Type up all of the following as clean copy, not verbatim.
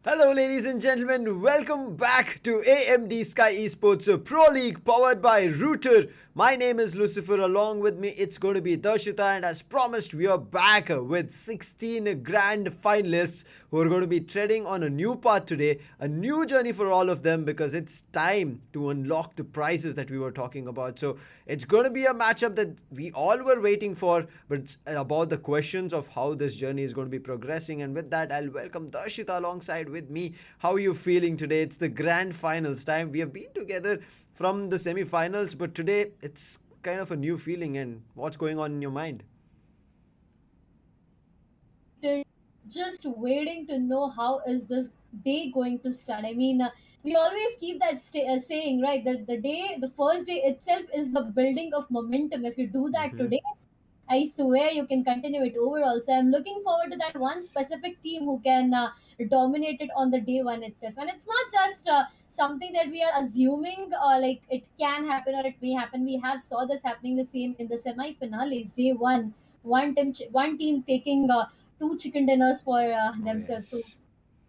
Hello, ladies and gentlemen. Welcome back to AMD Skyesports Pro League powered by Router. My name is Lucifer. Along with me, it's going to be Darshita, and as promised, we are back with 16 grand finalists who are going to be treading on a new path today, a new journey for all of them because it's time to unlock the prizes that we were talking about. So it's going to be a matchup that we all were waiting for, but it's about the questions of how this journey is going to be progressing. And with that, I'll welcome Darshita alongside with me. How are you feeling today? It's the grand finals time. We have been together from the semi-finals, but today it's kind of a new feeling. And what's going on in your mind? Just waiting to know how is this day going to start. I mean, we always keep that saying, right, that the first day itself is the building of momentum. If you do that Mm-hmm. today, I swear you can continue it overall. So I'm looking forward to that one Yes. specific team who can dominate it on the day one itself. And it's not just something that we are assuming like it can happen or it may happen. We have saw this happening the same in the semi-finales. Day one, one team taking two chicken dinners for Oh, themselves. So yes.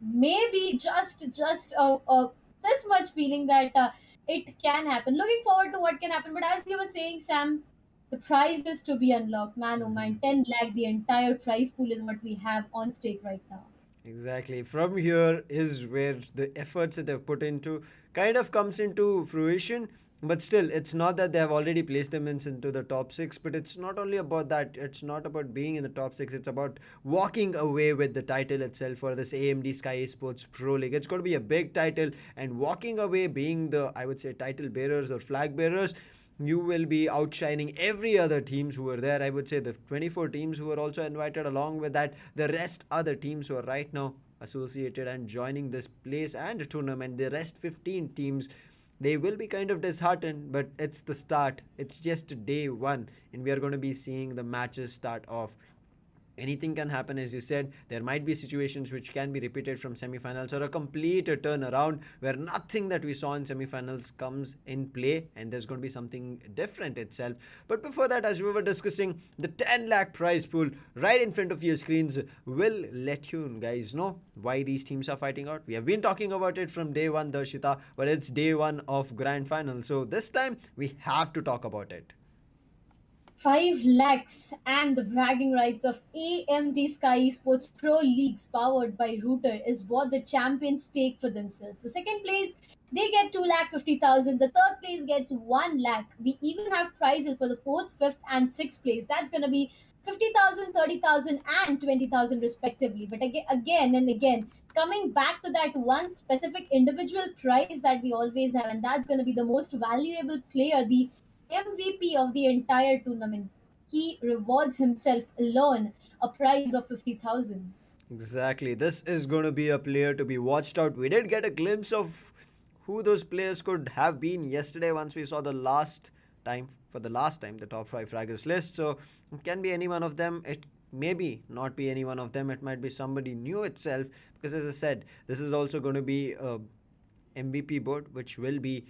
maybe just this much feeling that it can happen. Looking forward to what can happen. But as you were saying, Sam, the prize is to be unlocked. Man, oh Mm-hmm. man, 10 lakh, the entire prize pool is what we have on stake right now. Exactly. From here is where the efforts that they've put into kind of comes into fruition. But still, it's not that they have already placed them into the top six. But it's not only about that. It's not about being in the top six. It's about walking away with the title itself for this AMD Sky Sports Pro League. It's going to be a big title, and walking away being the, I would say, title bearers or flag bearers, you will be outshining every other teams who were there. I would say the 24 teams who were also invited. Along with that, the rest other teams who are right now associated and joining this place and tournament, the rest 15 teams, they will be kind of disheartened, but it's the start. It's just day one, and we are going to be seeing the matches start off. Anything can happen. As you said, there might be situations which can be repeated from semifinals, or a complete turnaround where nothing that we saw in semifinals comes in play, and there's going to be something different itself. But before that, as we were discussing, the 10 lakh prize pool right in front of your screens will let you guys know why these teams are fighting out. We have been talking about it from day one, Darshita, but it's day one of grand final, so this time we have to talk about it. 5 lakhs and the bragging rights of AMD Skyesports Pro Leagues powered by Router is what the champions take for themselves. The second place, they get 2,50,000. The third place gets 1 lakh. We even have prizes for the fourth, fifth, and sixth place. That's going to be 50,000, 30,000, and 20,000 respectively. But again and again, coming back to that one specific individual prize that we always have, and that's going to be the most valuable player, the MVP of the entire tournament. He rewards himself alone a prize of 50,000. Exactly. This is going to be a player to be watched out. We did get a glimpse of who those players could have been yesterday once we saw the last time, the top five fraggers list. So it can be any one of them. It maybe not be any one of them. It might be somebody new itself. Because as I said, this is also going to be a MVP board, which will be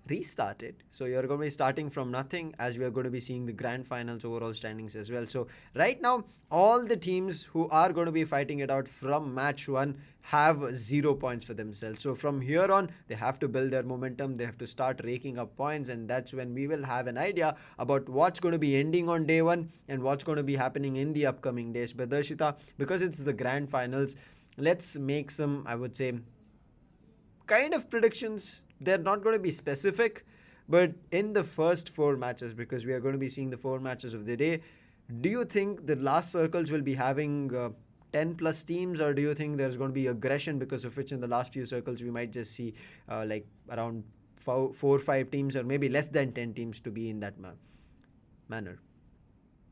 restarted. So you're going to be starting from nothing as we are going to be seeing the grand finals overall standings as well. So right now, all the teams who are going to be fighting it out from match one have 0 points for themselves. So from here on, they have to build their momentum. They have to start raking up points, and that's when we will have an idea about what's going to be ending on day one and what's going to be happening in the upcoming days. But Darshita, because it's the grand finals, let's make some, I would say, kind of predictions. They're not going to be specific, but in the first four matches, because we are going to be seeing the four matches of the day, do you think the last circles will be having 10 plus teams, or do you think there's going to be aggression because of which in the last few circles we might just see like around four or five teams, or maybe less than 10 teams to be in that manner?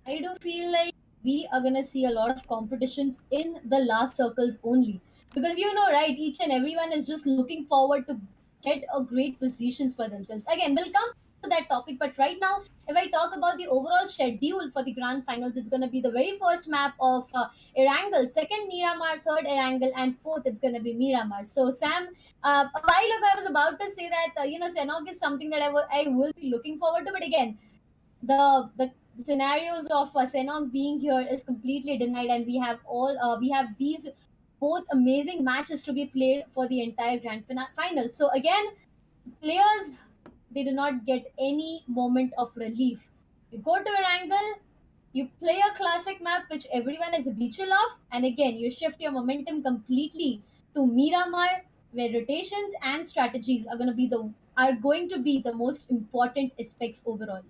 I do feel like we are gonna see a lot of competitions in the last circles only, because right, each and everyone is just looking forward to get a great positions for themselves. Again, we'll come to that topic, but right now, if I talk about the overall schedule for the grand finals, it's gonna be the very first map of Erangel, second Miramar, third Erangel, and fourth it's gonna be Miramar. So Sam, a while ago I was about to say that Senok is something that I will be looking forward to, but again, the scenarios of Senok being here is completely denied, and we have these both amazing matches to be played for the entire final. So again, players, they do not get any moment of relief. You go to an angle, you play a classic map which everyone is habitual of, and again you shift your momentum completely to Miramar, where rotations and strategies are going to be the most important aspects overall.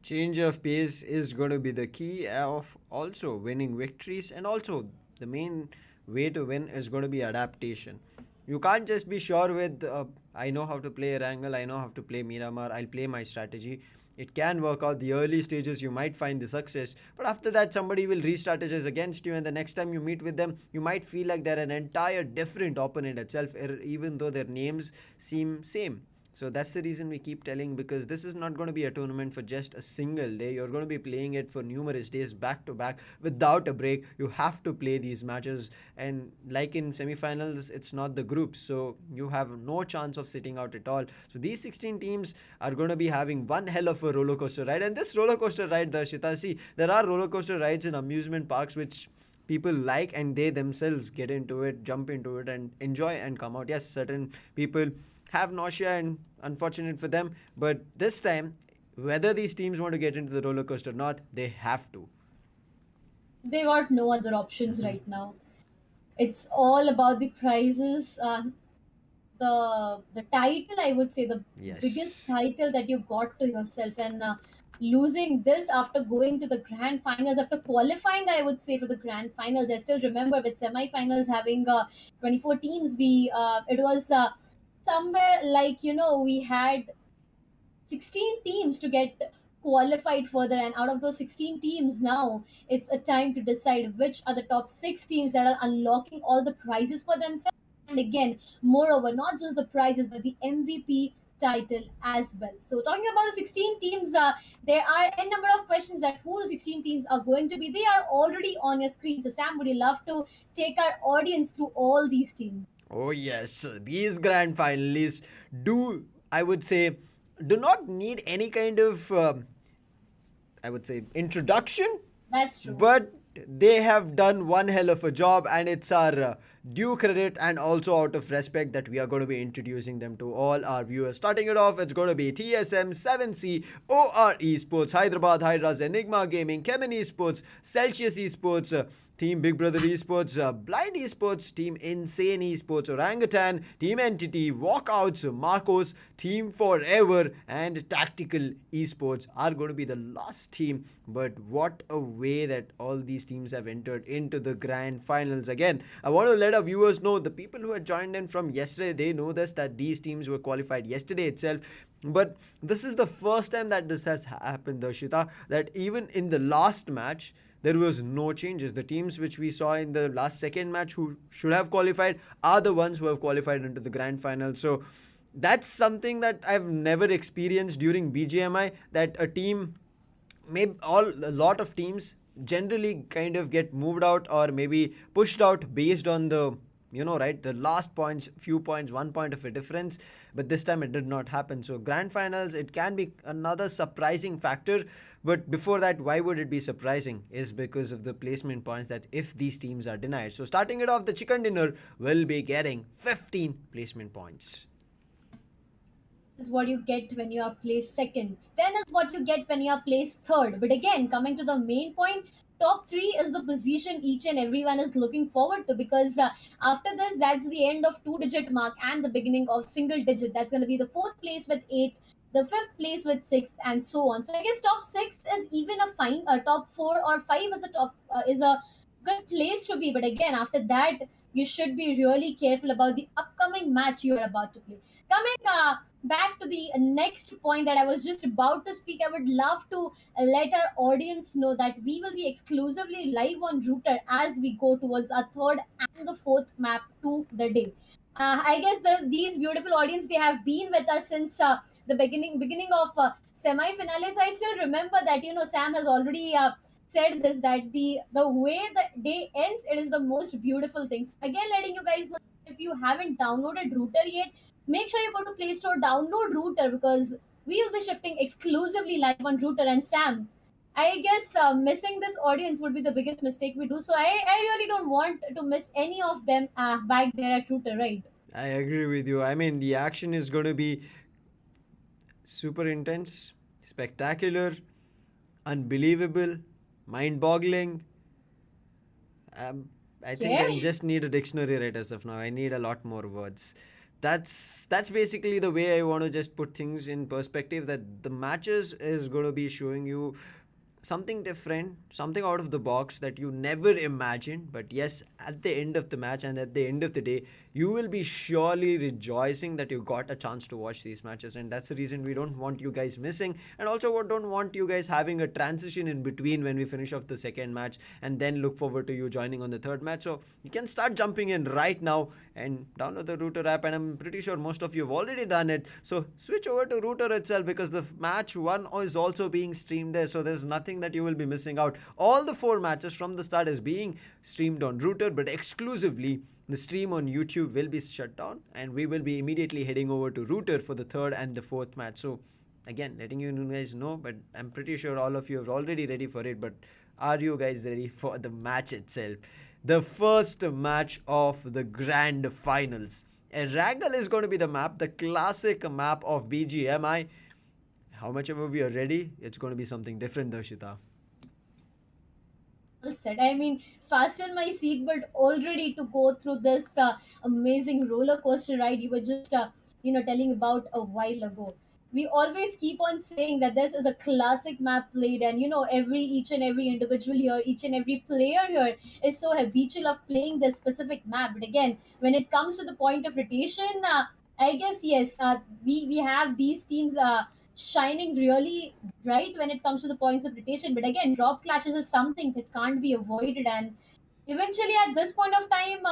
Change of pace is going to be the key of also winning victories, and also the main way to win is going to be adaptation. You can't just be sure with I know how to play Erangel, I know how to play Miramar, I'll play my strategy. It can work out. The early stages you might find the success, but after that somebody will re-strategize against you, and the next time you meet with them you might feel like they're an entire different opponent itself, even though their names seem same. So that's the reason we keep telling, because this is not going to be a tournament for just a single day. You're going to be playing it for numerous days back to back without a break. You have to play these matches, and like in semifinals, it's not the groups, so you have no chance of sitting out at all. So these 16 teams are going to be having one hell of a roller coaster ride, and this roller coaster ride, Darshita, see, there are roller coaster rides in amusement parks which people like, and they themselves get into it, jump into it, and enjoy and come out. Yes, certain people have nausea, and unfortunate for them, but this time, whether these teams want to get into the roller coaster or not, they have to. They got no other options Mm-hmm. right now. It's all about the prizes. The title, I would say, the biggest Yes. title that you got to yourself, and losing this after going to the grand finals, after qualifying, I would say, for the grand finals. I still remember with semi-finals having 24 teams. We It was somewhere like, we had 16 teams to get qualified further, and out of those 16 teams, now it's a time to decide which are the top 6 teams that are unlocking all the prizes for themselves. And again, moreover, not just the prizes but the MVP title as well. So talking about the 16 teams, there are a number of questions that who the 16 teams are going to be. They are already on your screen. So Sam, would you love to take our audience through all these teams? Oh yes, these grand finalists do, I would say, do not need any kind of I would say introduction, That's true. but they have done one hell of a job, and it's our due credit and also out of respect that we are going to be introducing them to all our viewers. Starting it off, it's going to be TSM, 7C, OR Esports, Hyderabad HYDRAS, Enigma Gaming, CHEMIN Esports, Celsius Esports, Team Big Brother Esports, Blind Esports, Team Insane Esports, Orangutan, Team Entity, Walkouts, Marcos, Team Forever, and Tactical Esports are going to be the last team. But what a way that all these teams have entered into the grand finals. Again, I want to let our viewers know, the people who had joined in from yesterday, they know this, that these teams were qualified yesterday itself. But this is the first time that this has happened, Darshita, that even in the last match, there was no changes. The teams which we saw in the last second match who should have qualified are the ones who have qualified into the grand final. So that's something that I've never experienced during BGMI, that a team, maybe a lot of teams generally kind of get moved out or maybe pushed out based on the, right, the last points, few points, 1 point of a difference. But this time it did not happen. So grand finals, it can be another surprising factor. But before that, why would it be surprising is because of the placement points, that if these teams are denied. So starting it off, the chicken dinner will be getting 15 placement points. Is what you get when you are placed second. 10 is what you get when you are placed third. But again, coming to the main point, top three is the position each and everyone is looking forward to, because after this, that's the end of two-digit mark and the beginning of single digit. That's going to be the fourth place with eight, the fifth place with sixth, and so on. So I guess top six is even a fine. Top four or five is a top is a good place to be. But again, after that, you should be really careful about the upcoming match you are about to play. Coming back to the next point that I was just about to speak, I would love to let our audience know that we will be exclusively live on Router as we go towards our third and the fourth map to the day. I guess these beautiful audience, they have been with us since the beginning of semi-finales. I still remember that Sam has already said this, that the way the day ends, it is the most beautiful thing. So again, letting you guys know, if you haven't downloaded Router yet, make sure you go to Play Store, download Router, because we will be shifting exclusively live on Router. And Sam, I guess missing this audience would be the biggest mistake we do. So I really don't want to miss any of them back there at Router, right? I agree with you. I mean, the action is going to be super intense, spectacular, unbelievable, mind boggling. Um, I think I Scary. just need a dictionary right as of now. I need a lot more words. That's basically the way I want to just put things in perspective. That the matches is going to be showing you something different, something out of the box that you never imagined. But yes, at the end of the match and at the end of the day, you will be surely rejoicing that you got a chance to watch these matches. And that's the reason we don't want you guys missing. And also, we don't want you guys having a transition in between when we finish off the second match and then look forward to you joining on the third match. So you can start jumping in right now and download the Router app. And I'm pretty sure most of you have already done it. So switch over to Router itself, because the match one is also being streamed there. So there's nothing that you will be missing out. All the four matches from the start is being streamed on Router, but exclusively the stream on YouTube will be shut down, and we will be immediately heading over to Router for the third and the fourth match. So again, letting you guys know, but I'm pretty sure all of you are already ready for it. But are you guys ready for the match itself? The first match of the grand finals. Erangel is going to be the map, the classic map of BGMI. How much ever we are ready, it's going to be something different, Darshita. Well said. I mean, fasten my seatbelt already to go through this amazing roller coaster ride you were just, telling about a while ago. We always keep on saying that this is a classic map played, and each and every individual here, each and every player here is so habitual of playing this specific map. But again, when it comes to the point of rotation, I guess yes, we have these teams shining really bright when it comes to the points of rotation. But again, drop clashes is something that can't be avoided. And eventually, at this point of time,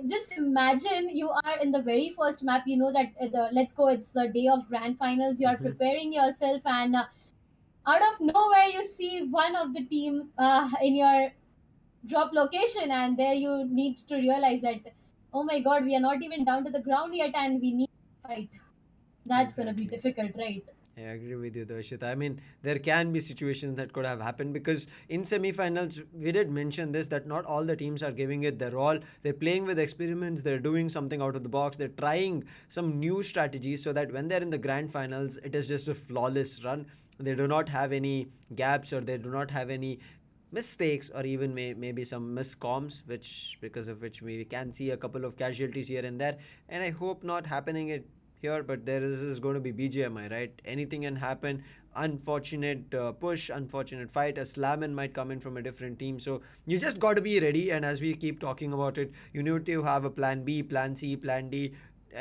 just imagine you are in the very first map. You know that let's go, it's the day of grand finals. You are preparing yourself, and out of nowhere, you see one of the team in your drop location, and there you need to realize that, oh my god, we are not even down to the ground yet, and we need to fight. That's going to be Exactly. difficult, right? I agree with you, Darshita. I mean, there can be situations that could have happened because in semi-finals, we did mention this that not all the teams are giving it their all. They're playing with experiments. They're doing something out of the box. They're trying some new strategies so that when they're in the grand finals, it is just a flawless run. They do not have any gaps or they do not have any mistakes or even maybe some miscoms, which because of which we can see a couple of casualties here and there. And I hope not happening it here, but there is going to be BGMI, right? Anything can happen. Unfortunate push, unfortunate fight. A Slamin might come in from a different team, so you just got to be ready. And as we keep talking about it, you need to have a plan B, plan C, plan D.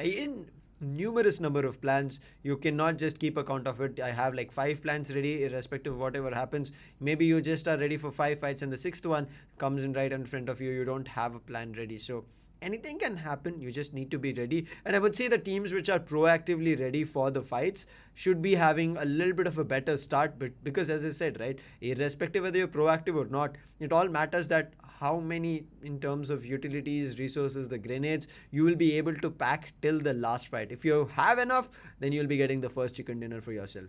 In numerous number of plans, you cannot just keep account of it. I have like 5 plans ready irrespective of whatever happens. Maybe you just are ready for 5 fights and the sixth one comes in right in front of you. You don't have a plan ready, so anything can happen. You just need to be ready. And I would say the teams which are proactively ready for the fights should be having a little bit of a better start, but because as I said, right, irrespective whether you're proactive or not, it all matters that how many in terms of utilities, resources, the grenades you will be able to pack till the last fight. If you have enough, then you'll be getting the first chicken dinner for yourself.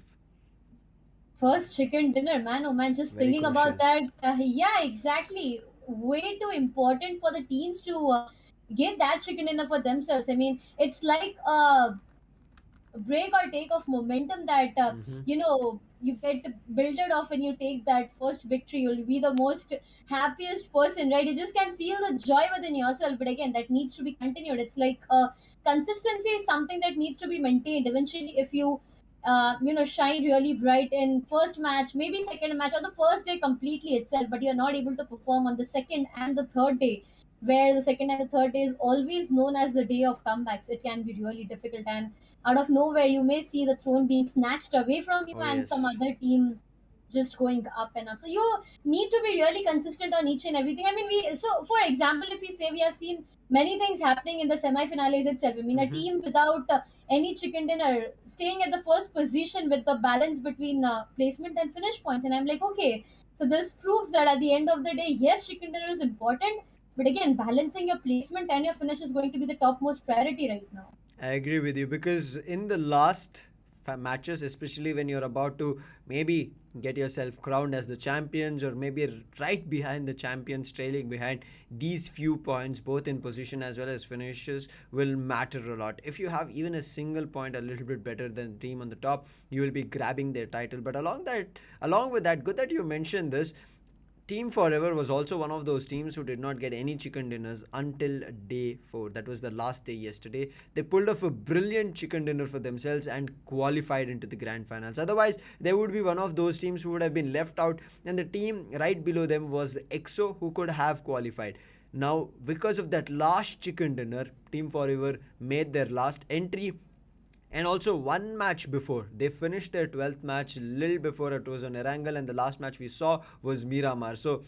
First chicken dinner, man. Oh man, just Very thinking about crucial. that. Yeah, exactly. Way too important for the teams to get that chicken dinner for themselves. I mean, it's like break or take of momentum that Mm-hmm. you get built it off when you take that first victory. You'll be the most happiest person, right? You just can feel the joy within yourself, but again, that needs to be continued. It's like consistency is something that needs to be maintained. Eventually, if you shine really bright in first match, maybe second match, or the first day completely itself, but you're not able to perform on the second and the third day, where the second and the third day is always known as the day of comebacks, it can be really difficult. And out of nowhere, you may see the throne being snatched away from you Oh and some yes. other team just going up and up. So you need to be really consistent on each and everything. I mean, for example, if we say we have seen many things happening in the semi-finales itself. I mean, a Mm-hmm. team without any chicken dinner staying at the first position with the balance between placement and finish points. And I'm like, okay, so this proves that at the end of the day, yes, chicken dinner is important, but again, balancing your placement and your finish is going to be the topmost priority right now. I agree with you because in the last matches, especially when you're about to maybe get yourself crowned as the champions or maybe right behind the champions, trailing behind, these few points, both in position as well as finishes, will matter a lot. If you have even a single point a little bit better than the team on the top, you will be grabbing their title. But along with that, good that you mentioned this. Team Forever was also one of those teams who did not get any chicken dinners until day 4. That was the last day yesterday. They pulled off a brilliant chicken dinner for themselves and qualified into the grand finals. Otherwise, they would be one of those teams who would have been left out, and the team right below them was EXO, who could have qualified. Now, because of that last chicken dinner, Team Forever made their last entry, and also one match before they finished their 12th match, little before it was on Erangel, and the last match we saw was Miramar. So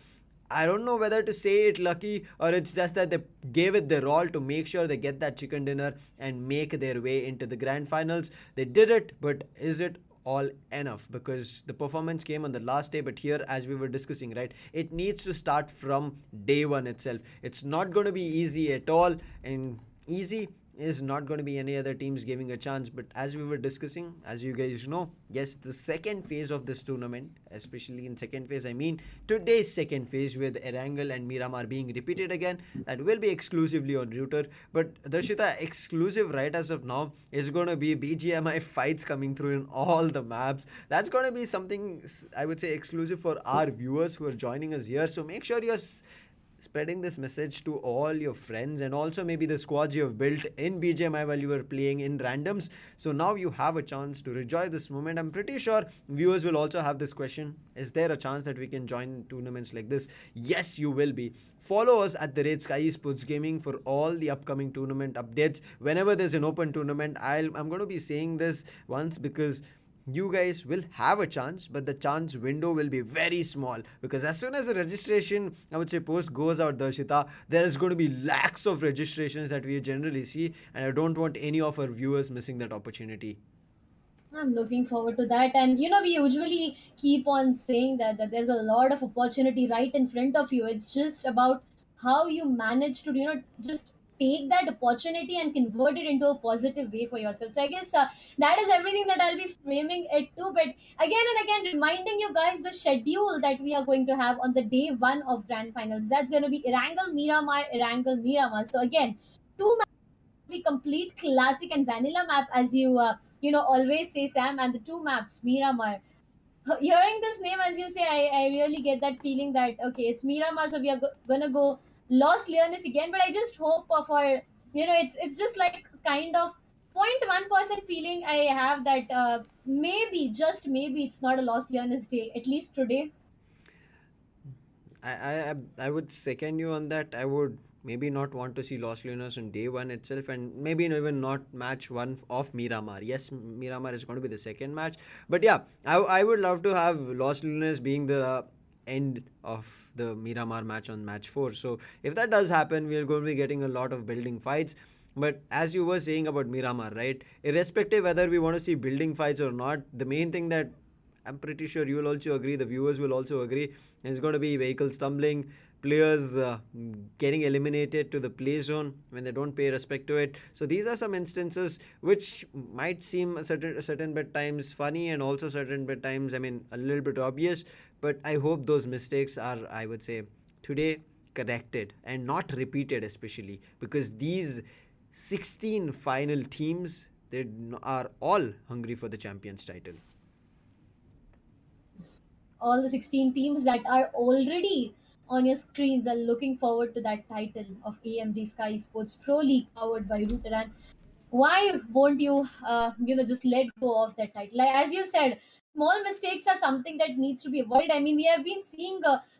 I don't know whether to say it lucky or it's just that they gave it their all to make sure they get that chicken dinner and make their way into the grand finals. They did it, but is it all enough? Because the performance came on the last day, but here, as we were discussing, right, it needs to start from day one itself. It's not going to be easy at all, and easy is not going to be any other teams giving a chance. But as we were discussing, as you guys know, yes, the second phase of this tournament, especially in second phase, I mean today's second phase with Erangel and Miramar being repeated again, that will be exclusively on Router. But Darshita, exclusive right as of now is going to be BGMI fights coming through in all the maps. That's going to be something I would say exclusive for our viewers who are joining us here. So make sure you're spreading this message to all your friends and also maybe the squads you have built in BGMI while you were playing in randoms. So now you have a chance to enjoy this moment. I'm pretty sure viewers will also have this question: is there a chance that we can join tournaments like this? Yes, you will be. Follow us at the rate Skyesports Gaming for all the upcoming tournament updates. Whenever there's an open tournament, I'm going to be saying this once because you guys will have a chance, but the chance window will be very small because as soon as the registration, I would say, post goes out, Darshita, there is going to be lakhs of registrations that we generally see, and I don't want any of our viewers missing that opportunity. I'm looking forward to that. And we usually keep on saying that there's a lot of opportunity right in front of you. It's just about how you manage to, just take that opportunity and convert it into a positive way for yourself. So I guess that is everything that I'll be framing it to. But again and again, reminding you guys the schedule that we are going to have on the day one of grand finals. That's going to be Erangel Miramar, Erangel Miramar. So again, two be complete classic and vanilla map, as you always say, Sam. And the two maps, Miramar. Hearing this name, as you say, I really get that feeling that okay, it's Miramar, so we are gonna go Los Leones again. But I just hope for it's just like kind of 0.1% feeling I have that maybe, just maybe, it's not a Los Leones day, at least today. I would second you on that. I would maybe not want to see Los Lunas on day one itself, and maybe even not match one of Miramar. Yes, Miramar is going to be the second match, but yeah, I would love to have Los Lunas being the end of the Miramar match on match 4. So if that does happen, we're going to be getting a lot of building fights. But as you were saying about Miramar, right? Irrespective whether we want to see building fights or not, the main thing that I'm pretty sure you will also agree, the viewers will also agree, there's going to be vehicles stumbling, players getting eliminated to the play zone when they don't pay respect to it. So these are some instances which might seem a certain bit times funny, and also certain bit times, I mean, a little bit obvious. But I hope those mistakes are, I would say, today corrected and not repeated, especially because these 16 final teams, they are all hungry for the champions title. All the 16 teams that are already on your screens are looking forward to that title of AMD Skyesports Pro League powered by Router. And why won't you, just let go of that title? Like, as you said, small mistakes are something that needs to be avoided. I mean, we have been seeing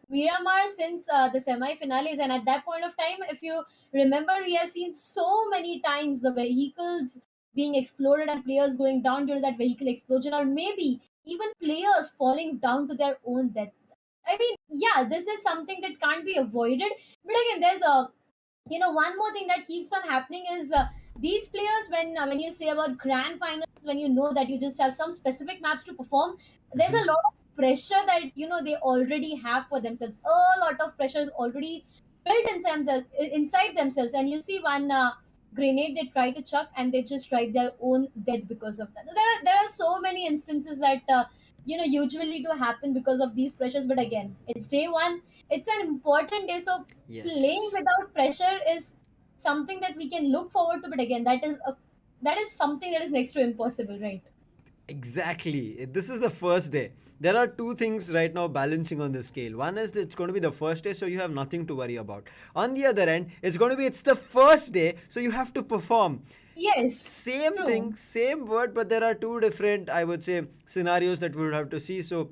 Miramar since the semi-finales, and at that point of time, if you remember, we have seen so many times the vehicles being exploded and players going down due to that vehicle explosion, or maybe even players falling down to their own death. I mean, yeah, this is something that can't be avoided. But again, there's a one more thing that keeps on happening is these players, when you say about grand finals, when you know that you just have some specific maps to perform, there's a Mhm. lot of pressure that they already have for themselves. A lot of pressure is already built inside themselves, and you see one grenade they try to chuck and they just write their own death because of that. So there are so many instances that usually do happen because of these pressures. But again, it's day one, it's an important day, so playing Yes. without pressure is something that we can look forward to. But again, that is something that is next to impossible, right? Exactly. This is the first day. There are two things right now balancing on the scale. One is that it's going to be the first day, so you have nothing to worry about. On the other end, it's the first day, so you have to perform. Yes, Same thing, true. same word, but there are two different, I would say, scenarios that we would have to see. So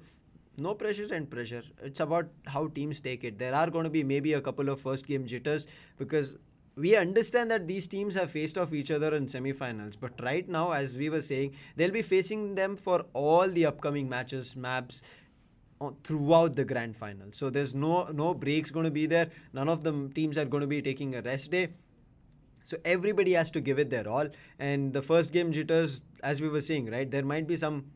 no pressure and pressure. It's about how teams take it. There are going to be maybe a couple of first game jitters, because we understand that these teams have faced off each other in semi-finals, but right now, as we were saying, they'll be facing them for all the upcoming matches, maps, throughout the grand final. So there's no breaks going to be there. None of the teams are going to be taking a rest day, so everybody has to give it their all. And the first game jitters, as we were saying, right, there might be some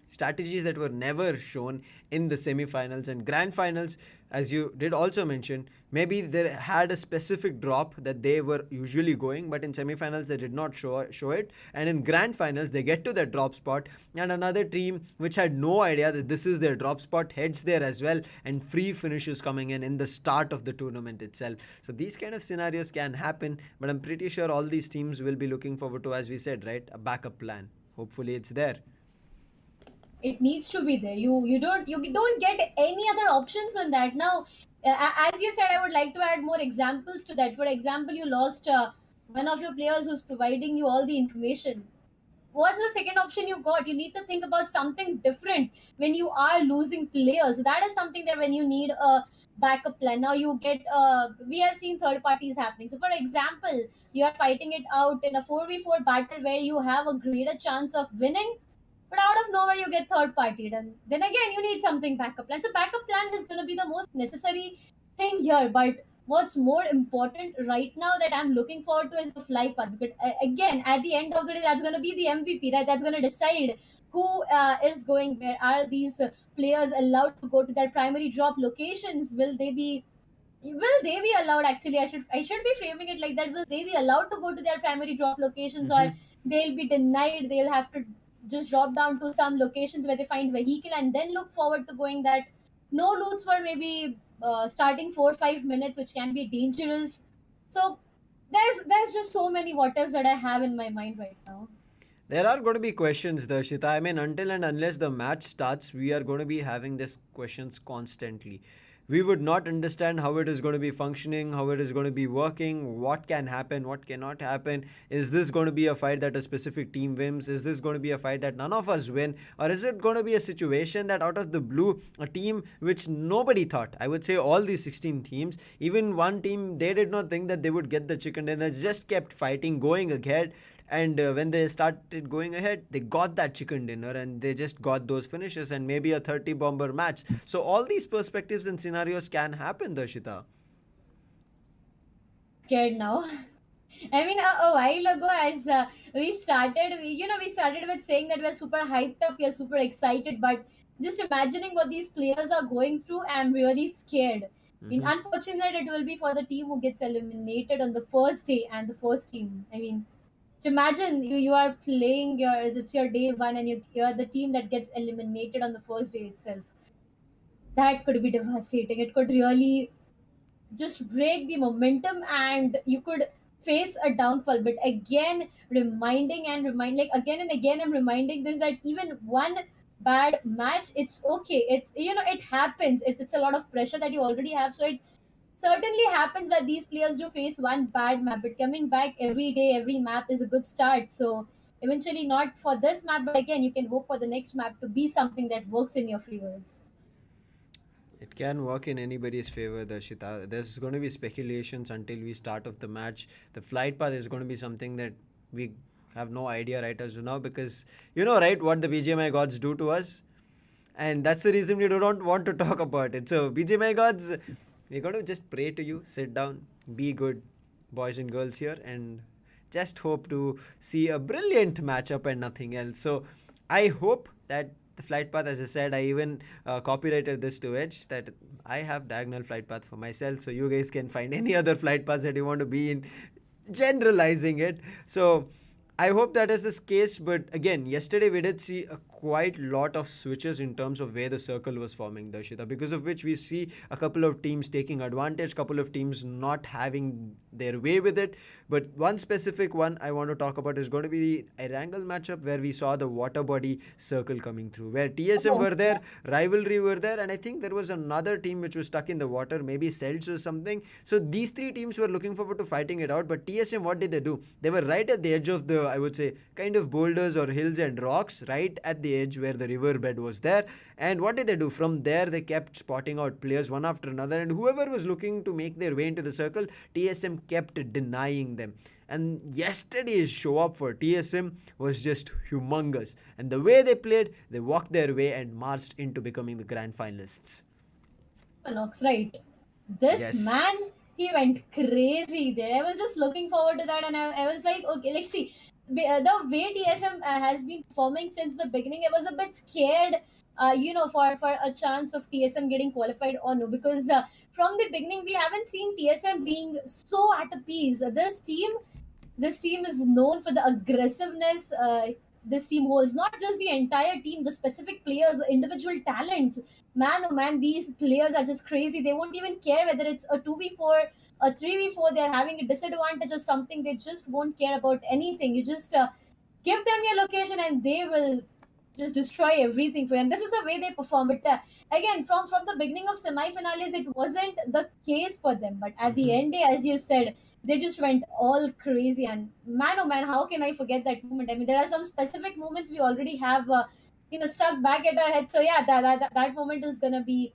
strategies that were never shown in the semi-finals and grand finals. As you did also mention, maybe they had a specific drop that they were usually going, but in semi-finals they did not show it, and in grand finals they get to that drop spot, and another team which had no idea that this is their drop spot heads there as well, and free finishes coming in the start of the tournament itself. So these kind of scenarios can happen, but I'm pretty sure all these teams will be looking forward to, as we said, right, a backup plan. Hopefully it's there. It needs to be there. You don't get any other options on that now. As you said, I would like to add more examples to that. For example, you lost one of your players who's providing you all the information. What's the second option you got? You need to think about something different when you are losing players. So that is something that when you need a backup plan. Now you get we have seen third parties happening. So for example, you are fighting it out in a 4v4 battle where you have a greater chance of winning, but out of nowhere you get third partied, and then again you need something backup plan. So backup plan is going to be the most necessary thing here. But what's more important right now that I'm looking forward to is the fly path, because again, at the end of the day, that's going to be the MVP, right? That's going to decide who is going where. Are these players allowed to go to their primary drop locations? Will they be Will they be allowed? Actually, I should be framing it like that. Will they be allowed to go to their primary drop locations, or Hmm. they'll be denied? They'll have to just drop down to some locations where they find vehicle and then look forward to going that. No loots for maybe starting 4 or 5 minutes, which can be dangerous. So there's just so many what ifs that I have in my mind right now. There are going to be questions, Darshita. I mean, until and unless the match starts, we are going to be having these questions constantly. We would not understand how it is going to be functioning, how it is going to be working, what can happen, what cannot happen. Is this going to be a fight that a specific team wins? Is this going to be a fight that none of us win? Or is it going to be a situation that out of the blue, a team which nobody thought, I would say all these 16 teams, even one team, they did not think that they would get the chicken dinner, just kept fighting, going ahead, and when they started going ahead, they got that chicken dinner and they just got those finishes and maybe a 30 bomber match. So all these perspectives and scenarios can happen, Darshita. Scared now. I mean, a while ago, as we started with saying that we're super hyped up, we're super excited, but just imagining what these players are going through, I'm really scared. I mean, Hmm. unfortunately, it will be for the team who gets eliminated on the first day and the first team. I mean, to imagine you are playing it's your day one and you're the team that gets eliminated on the first day itself. That could be devastating. It could really just break the momentum and you could face a downfall. But again, reminding and remind, like again and again, I'm reminding this that even one bad match, it's okay. It's, it happens. It's a lot of pressure that you already have. So it certainly happens that these players do face one bad map, but coming back every day, every map is a good start. So eventually, not for this map, but again, you can hope for the next map to be something that works in your favor. It can work in anybody's favor, Darshita. There's going to be speculations until we start off the match. The flight path is going to be something that we have no idea right as of now, because you know, right, what the BGMI gods do to us? And that's the reason we don't want to talk about it. So, BGMI gods, we're going to just pray to you, sit down, be good boys and girls here, and just hope to see a brilliant matchup and nothing else. So, I hope that the flight path, as I said, I even copyrighted this to Edge, that I have diagonal flight path for myself, so you guys can find any other flight paths that you want to be in, generalizing it. So I hope that is the case. But again, yesterday we did see a quite lot of switches in terms of where the circle was forming, Darshita, because of which we see a couple of teams taking advantage, couple of teams not having their way with it. But one specific one I want to talk about is going to be the Erangel matchup, where we saw the water body circle coming through, where TSM Oh, were there, rivalry were there, and I think there was another team which was stuck in the water, maybe Celts or something. So these three teams were looking forward to fighting it out. But TSM, what did they do? They were right at the edge of the, I would say, kind of boulders or hills and rocks, right at the edge where the river bed was there. And what did they do? From there, they kept spotting out players one after another, and whoever was looking to make their way into the circle, TSM kept denying them. And yesterday's show up for TSM was just humongous. And the way they played, they walked their way and marched into becoming the grand finalists. Knox, right? This man, Yes. he went crazy there. I was just looking forward to that, and I was like, okay, let's see. The way TSM has been performing since the beginning, I was a bit scared, for a chance of TSM getting qualified or no, because from the beginning, we haven't seen TSM being so at a peace. This team is known for the aggressiveness. This team holds not just the entire team, the specific players, the individual talents. Man, oh man, these players are just crazy. They won't even care whether it's a 2v4, a 3v4. They're having a disadvantage or something. They just won't care about anything. You just give them your location and they will just destroy everything for you. And this is the way they perform. But again, from the beginning of semi-finales, it wasn't the case for them. But at the Mhm. end, as you said, they just went all crazy. And man, oh man, how can I forget that moment? I mean, there are some specific moments we already have, stuck back at our head. So yeah, that moment is gonna be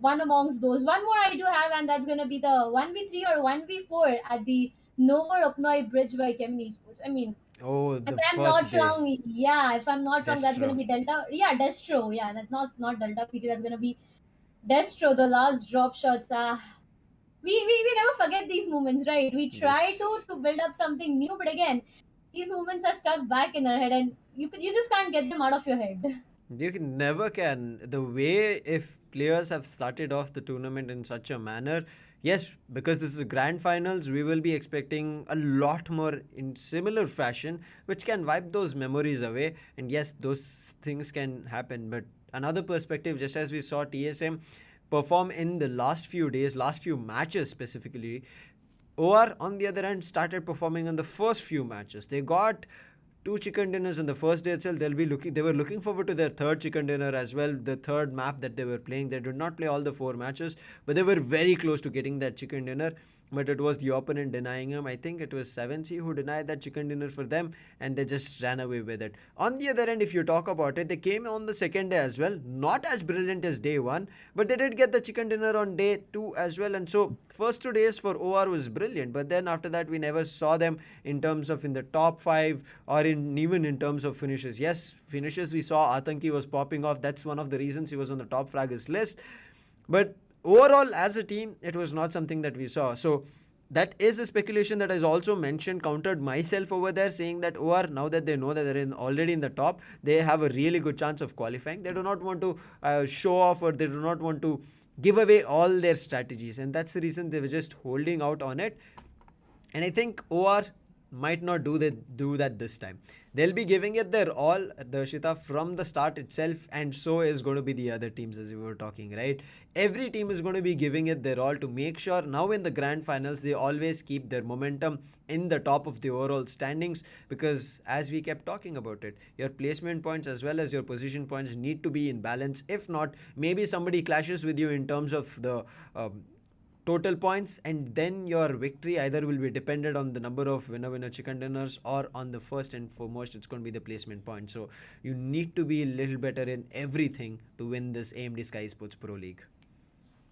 one amongst those. One more I do have, and that's gonna be the 1v3 or 1v4 at the Novo Opnoi Bridge by CHEMIN Esports. I mean, Oh, if the I'm first not day. wrong, yeah, if I'm not wrong, that's gonna Destro. be Delta. Yeah, Destro. Yeah, that's not Delta PG. That's gonna be Destro. The last drop shots. We never forget these moments, right? We try to Yes. to build up something new, but again, these moments are stuck back in our head, and you just can't get them out of your head. You can never can. The way if players have started off the tournament in such a manner. Yes, because this is grand finals, we will be expecting a lot more in similar fashion, which can wipe those memories away. And yes, those things can happen. But another perspective, just as we saw TSM perform in the last few days, last few matches specifically, OR on the other hand started performing in the first few matches. They got two chicken dinners on the first day itself. They were looking forward to their third chicken dinner as well, the third map that they were playing. They did not play all the four matches, but they were very close to getting that chicken dinner. But it was the opponent denying them. I think it was 7C who denied that chicken dinner for them, and they just ran away with it. On the other end, if you talk about it, they came on the second day as well. Not as brilliant as day one, but they did get the chicken dinner on day two as well. And so, first 2 days for OR was brilliant, but then after that, we never saw them in terms of in the top five or in even in terms of finishes. Yes, finishes we saw Atanki was popping off. That's one of the reasons he was on the top fraggers list. But overall, as a team, it was not something that we saw. So that is a speculation that is also mentioned, countered myself over there, saying that OR, now that they know that they're already in the top, they have a really good chance of qualifying. They do not want to show off, or they do not want to give away all their strategies, and that's the reason they were just holding out on it. And I think OR might not do that this time. They'll be giving it their all, Darshita, from the start itself, and so is going to be the other teams, as we were talking, right? Every team is going to be giving it their all to make sure now in the grand finals they always keep their momentum in the top of the overall standings, because as we kept talking about it, your placement points as well as your position points need to be in balance. If not, maybe somebody clashes with you in terms of the total points, and then your victory either will be dependent on the number of winner chicken dinners, or on the first and foremost it's going to be the placement point. So you need to be a little better in everything to win this AMD Skyesports Pro League.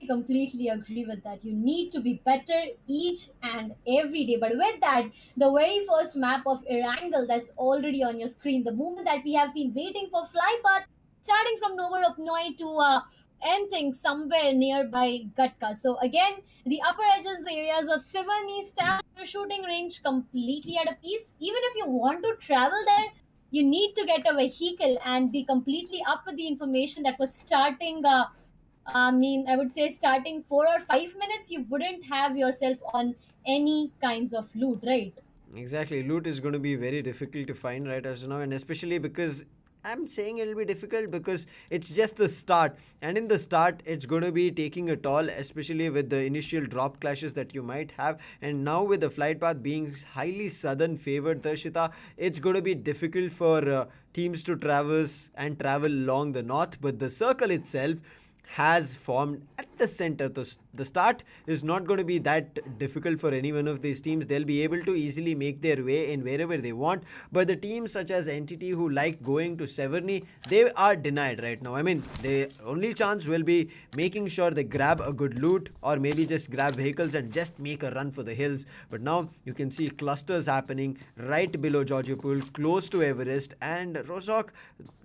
I completely agree with that. You need to be better each and every day. But with that, the very first map of Erangel that's already on your screen, the moment that we have been waiting for, fly path starting from Nova Opnoi to ending somewhere nearby Gatka. So again, the upper edges, the areas of Sivani, stand your shooting range completely at a piece. Even if you want to travel there, you need to get a vehicle and be completely up with the information that was starting. I mean, I would say starting 4 or 5 minutes, you wouldn't have yourself on any kinds of loot, right? Exactly, loot is going to be very difficult to find right as of now, and especially because I'm saying it'll be difficult because it's just the start, and in the start, it's going to be taking a toll, especially with the initial drop clashes that you might have. And now, with the flight path being highly southern favored, Darshita, it's going to be difficult for teams to traverse and travel along the north, but the circle itself has formed at the center. The start is not going to be that difficult for any one of these teams. They'll be able to easily make their way in wherever they want. But the teams such as Entity, who like going to Severny, they are denied right now. I mean, the only chance will be making sure they grab a good loot, or maybe just grab vehicles and just make a run for the hills. But now you can see clusters happening right below Georgiopol, close to Everest and Rozhok.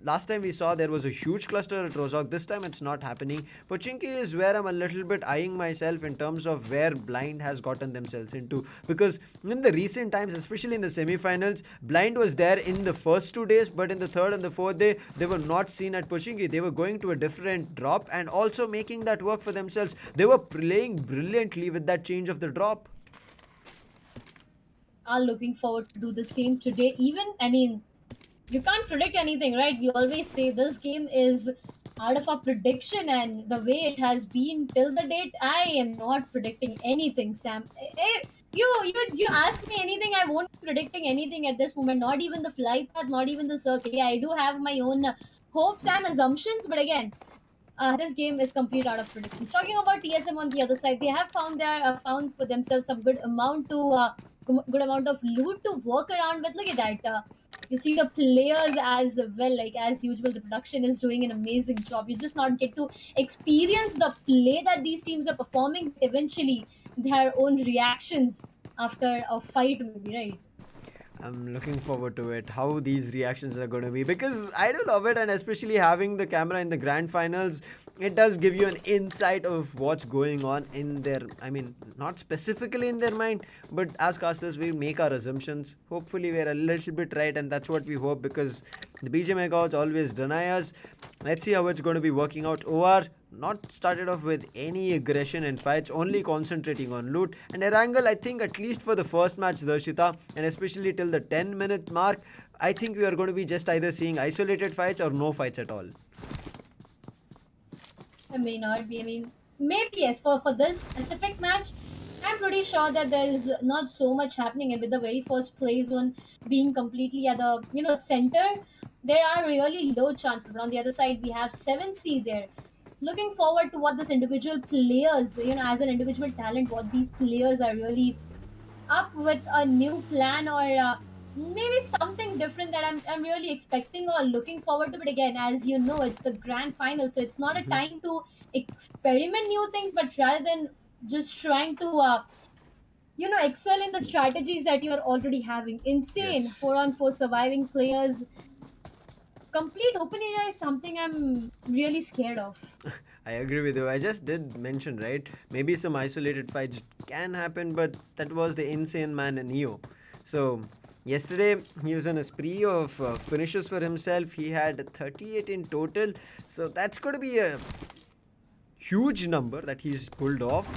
Last time we saw there was a huge cluster at Rozhok. This time it's not happening. Pochinki is where I'm a little bit eyeing myself in terms of where Blind has gotten themselves into, because in the recent times, especially in the semi-finals, Blind was there in the first 2 days, but in the third and the fourth day they were not seen at Pochinki. They were going to a different drop and also making that work for themselves. They were playing brilliantly with that change of the drop. Are looking forward to do the same today. Even, I mean, you can't predict anything, right? We always say this game is out of our prediction, and the way it has been till the date, I am not predicting anything, Sam. You ask me anything, I won't be predicting anything at this moment. Not even the flight path, not even the circle. Yeah, I do have my own hopes and assumptions, but again, this game is complete out of predictions. Talking about TSM on the other side, they have found for themselves some good amount of loot to work around with. Look at that. You see the players as well, like as usual, the production is doing an amazing job. You just not get to experience the play that these teams are performing. Eventually, their own reactions after a fight, maybe, right? I'm looking forward to it, how these reactions are going to be, because I do love it, and especially having the camera in the grand finals, it does give you an insight of what's going on in their, I mean, not specifically in their mind, but as casters, we make our assumptions. Hopefully, we're a little bit right, and that's what we hope, because the BGMI gods always deny us. Let's see how it's going to be working out. OR not started off with any aggression in fights, only concentrating on loot. And Erangel, I think at least for the first match, Darshita, and especially till the 10-minute mark, I think we are going to be just either seeing isolated fights or no fights at all. It may not be. I mean, maybe yes. For this specific match, I'm pretty sure that there is not so much happening, and with the very first play zone being completely at the center, there are really low chances. But on the other side, we have 7C there. Looking forward to what this individual players, as an individual talent, what these players are really up with a new plan, or maybe something different that I'm really expecting or looking forward to. But again, as you know, it's the grand final, so it's not a Mhm. time to experiment new things, but rather than just trying to excel in the strategies that you're already having. Insane 4 Yes. on 4 surviving players. Complete open area is something I'm really scared of. I agree with you. I just did mention, right? Maybe some isolated fights can happen, but that was the insane man in Neo. So, yesterday he was on a spree of finishes for himself. He had 38 in total. So, that's going to be a huge number that he's pulled off.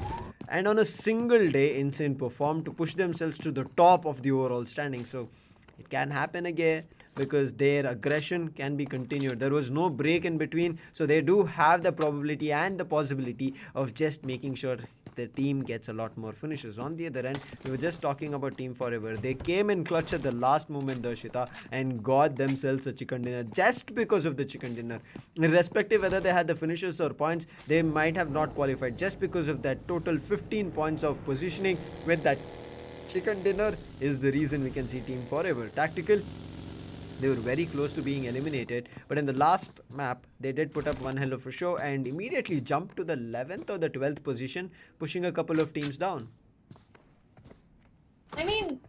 And on a single day, Insane performed to push themselves to the top of the overall standing. So it can happen again because their aggression can be continued. There was no break in between, so they do have the probability and the possibility of just making sure the team gets a lot more finishes. On the other end, we were just talking about Team Forever. They came in clutch at the last moment, Darshita, and got themselves a chicken dinner just because of the chicken dinner. Irrespective whether they had the finishes or points, they might have not qualified just because of that total 15 points of positioning with that chicken dinner is the reason we can see Team Forever. Tactical, they were very close to being eliminated, but in the last map, they did put up one hell of a show and immediately jumped to the 11th or the 12th position, pushing a couple of teams down. I mean,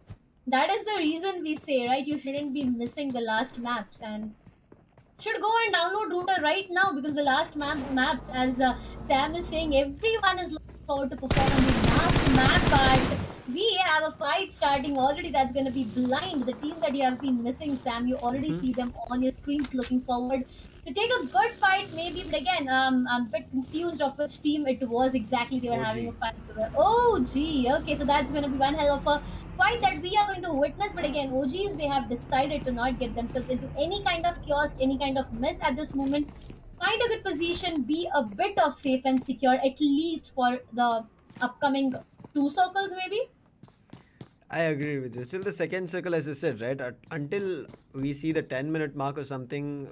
that is the reason we say, right, you shouldn't be missing the last maps, and should go and download router right now, because the last maps, as Sam is saying, everyone is looking forward to perform on the last map. But we have a fight starting already that's going to be blind. The team that you have been missing, Sam, you already Mhm. see them on your screens, looking forward to take a good fight maybe. But again, I'm a bit confused of which team it was exactly they were having a OG. fight with. Oh gee, okay, so that's going to be one hell of a fight that we are going to witness. But again, OGs, they have decided to not get themselves into any kind of chaos, any kind of mess at this moment. Find a good position, be a bit of safe and secure, at least for the upcoming two circles, maybe. I agree with you. Still, the second circle, as I said, right? Until we see the 10-minute mark or something,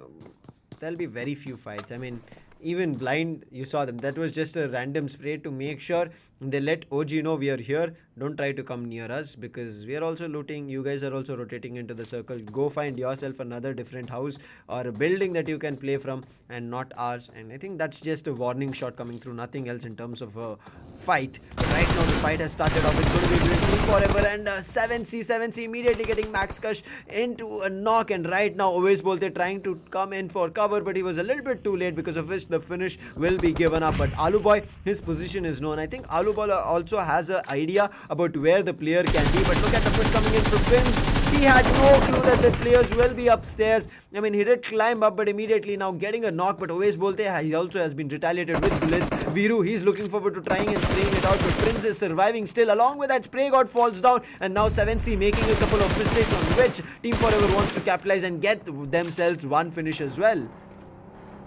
there'll be very few fights. I mean, even blind, you saw them. That was just a random spray to make sure they let OG know we are here. Don't try to come near us because we are also looting. You guys are also rotating into the circle. Go find yourself another different house or a building that you can play from and not ours. And I think that's just a warning shot coming through. Nothing else in terms of a fight. But right now, the fight has started off. It's going to be between Forever and 7C immediately getting Max Kush into a knock. And right now, always Bolte trying to come in for cover, but he was a little bit too late, because of which the finish will be given up. But Alu Boy, his position is known. I think Alu Boy also has an idea about where the player can be. But look at the push coming in from Prince. He had no clue that the players will be upstairs. I mean, he did climb up, but immediately now getting a knock. But always Bolte, he also has been retaliated with bullets. Viru, he's looking forward to trying and spraying it out, but Prince is surviving still. Along with that, Spray God falls down, and now 7C making a couple of mistakes on which Team Forever wants to capitalize and get themselves one finish as well.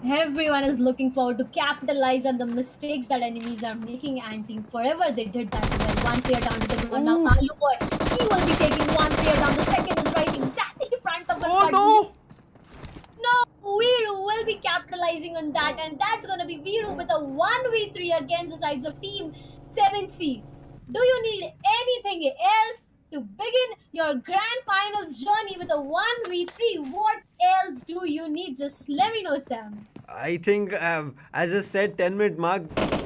Everyone is looking forward to capitalize on the mistakes that enemies are making, and Team Forever, they did that well. One player down to the ground. Now Ooh. Alu Boy, he will be taking one player down. The second is right exactly in front of him. Oh But no! no, Viru will be capitalizing on that, and that's gonna be Viru with a 1v3 against the sides of Team 7C. Do you need anything else to begin your grand finals journey with a 1v3? What else do you need? Just let me know, Sam. I think, as I said, 10-minute mark,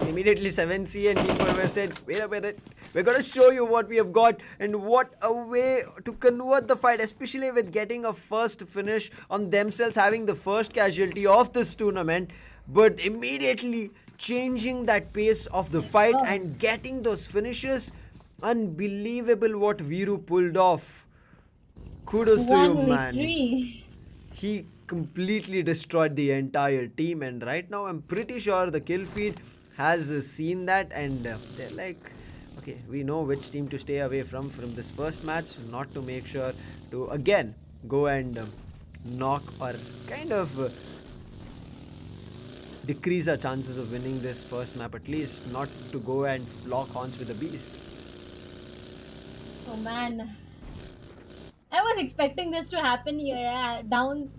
immediately 7C and Team Forever said, wait a minute, we're going to show you what we have got, and what a way to convert the fight, especially with getting a first finish on themselves, having the first casualty of this tournament, but immediately changing that pace of the fight Oh, and getting those finishes. Unbelievable what Viru pulled off. Kudos to you, man. 1v3. He completely destroyed the entire team. And right now, I'm pretty sure the kill feed has seen that, and they're like, okay, we know which team to stay away from this first match, not to make sure to again go and knock or kind of decrease our chances of winning this first map, at least not to go and lock horns with the beast. Oh man, I was expecting this to happen. Yeah, down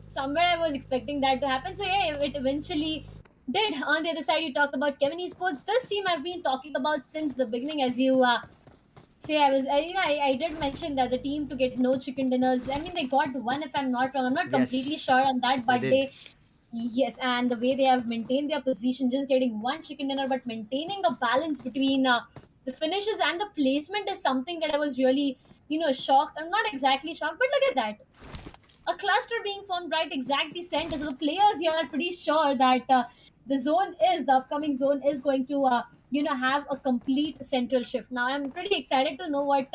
somewhere I was expecting that to happen. So yeah, it eventually did. On the other side, you talk about CHEMIN Esports. This team I've been talking about since the beginning, as you say. I did mention that the team to get no chicken dinners. I mean, they got one, if I'm not wrong. I'm not completely Yes, sure on that, they but did. yes, and the way they have maintained their position, just getting one chicken dinner, but maintaining a balance between the finishes and the placement is something that I was really, shocked. I'm not exactly shocked, but look at that, a cluster being formed right exactly center. So the players here are pretty sure that the upcoming zone is going to, have a complete central shift. Now I'm pretty excited to know what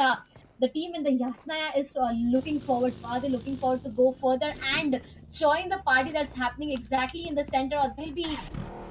the team in the Yasnaya is looking forward to. Are they looking forward to go further and join the party that's happening exactly in the center, or they'll be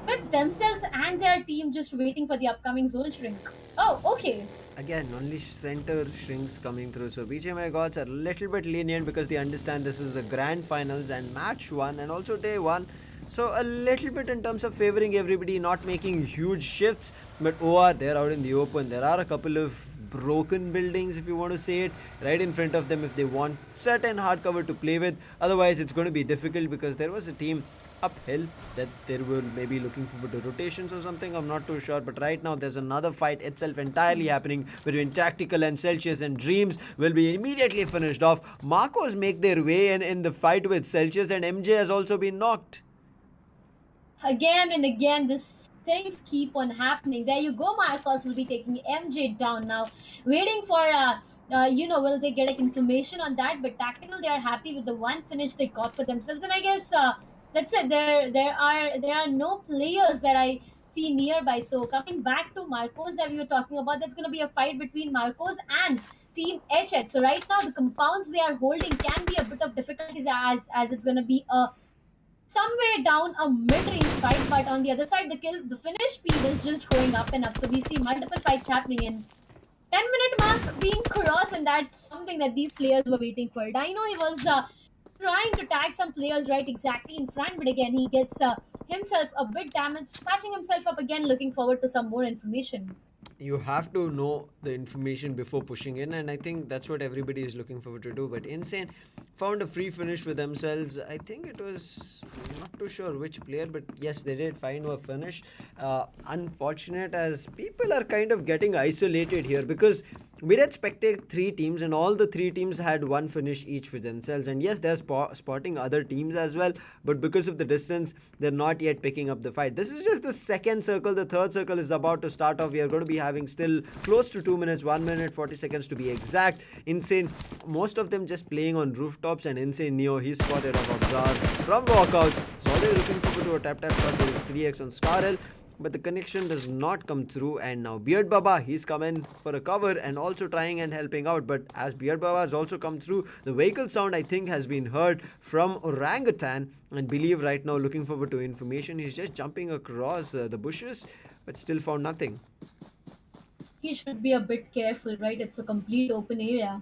with themselves and their team just waiting for the upcoming zone shrink? Oh, okay. Again, only center shrinks coming through. So BGMI gods are a little bit lenient because they understand this is the grand finals and match one and also day one. So a little bit in terms of favoring everybody, not making huge shifts. But OR, they're out in the open. There are a couple of broken buildings, if you want to say it, right in front of them if they want certain hardcover to play with. Otherwise, it's going to be difficult because there was a team uphill that they will maybe looking forward to rotations or something. I'm not too sure, but right now there's another fight itself entirely Yes. happening between Tactical and Celsius, and Dreams will be immediately finished off. Marcos make their way in the fight with Celsius, and MJ has also been knocked. Again and again, this things keep on happening. There you go, Marcos will be taking MJ down now, waiting for will they get a confirmation on that? But Tactical, they are happy with the one finish they got for themselves, and I guess that's it. There are no players that I see nearby. So coming back to Marcos that we were talking about, that's going to be a fight between Marcos and Team HH. So right now the compounds they are holding can be a bit of difficulties, as it's going to be a somewhere down a mid-range fight, but on the other side, the finish speed is just going up and up. So we see multiple fights happening in 10-minute mark being crossed, and that's something that these players were waiting for. Dino, he was trying to tag some players right exactly in front, but again, he gets himself a bit damaged, patching himself up again, looking forward to some more information. You have to know the information before pushing in, and I think that's what everybody is looking forward to do. But Insane found a free finish for themselves. I think it was, I'm not too sure which player, but yes, they did find a finish. Unfortunate, as people are kind of getting isolated here because we did spectate three teams, and all the three teams had one finish each for themselves. And yes, they're spotting other teams as well, but because of the distance, they're not yet picking up the fight. This is just the second circle. The third circle is about to start off. We are going to be having still close to 2 minutes, 1 minute 40 seconds to be exact. Insane, most of them just playing on rooftops, and Insane Neo, he spotted off of Jar from walkouts. He's already looking forward to a tap shot with his 3x on Scarrel, but the connection does not come through. And now Beard Baba, he's come in for a cover and also trying and helping out. But as Beard Baba has also come through, the vehicle sound I think has been heard from Orangutan, and believe right now looking forward to information. He's just jumping across the bushes, but still found nothing. He should be a bit careful, right? It's a complete open area.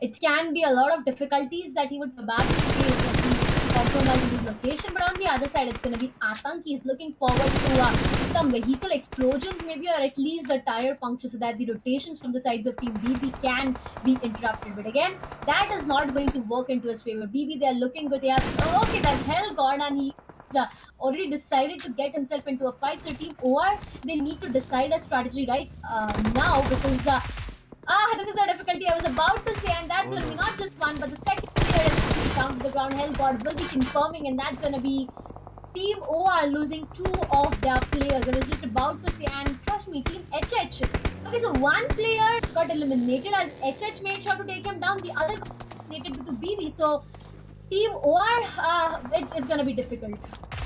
It can be a lot of difficulties that he would probably face if he compromises his location. But on the other side, it's going to be Atank. He's looking forward to some vehicle explosions, maybe, or at least the tire puncture, so that the rotations from the sides of Team BB can be interrupted. But again, that is not going to work into his favor. BB, they're looking good. They have, oh, okay, that's Hell God, and he already decided to get himself into a fight. So Team OR, they need to decide a strategy right now, because this is the difficulty I was about to say, and that's Oh going to be no. not just one, but the second player is down to the ground. Hell God will be confirming, and that's going to be Team OR losing two of their players. I was just about to say, and trust me, Team HH. Okay, so one player got eliminated as HH made sure to take him down. The other got eliminated due to BB. So Team OR, it's going to be difficult.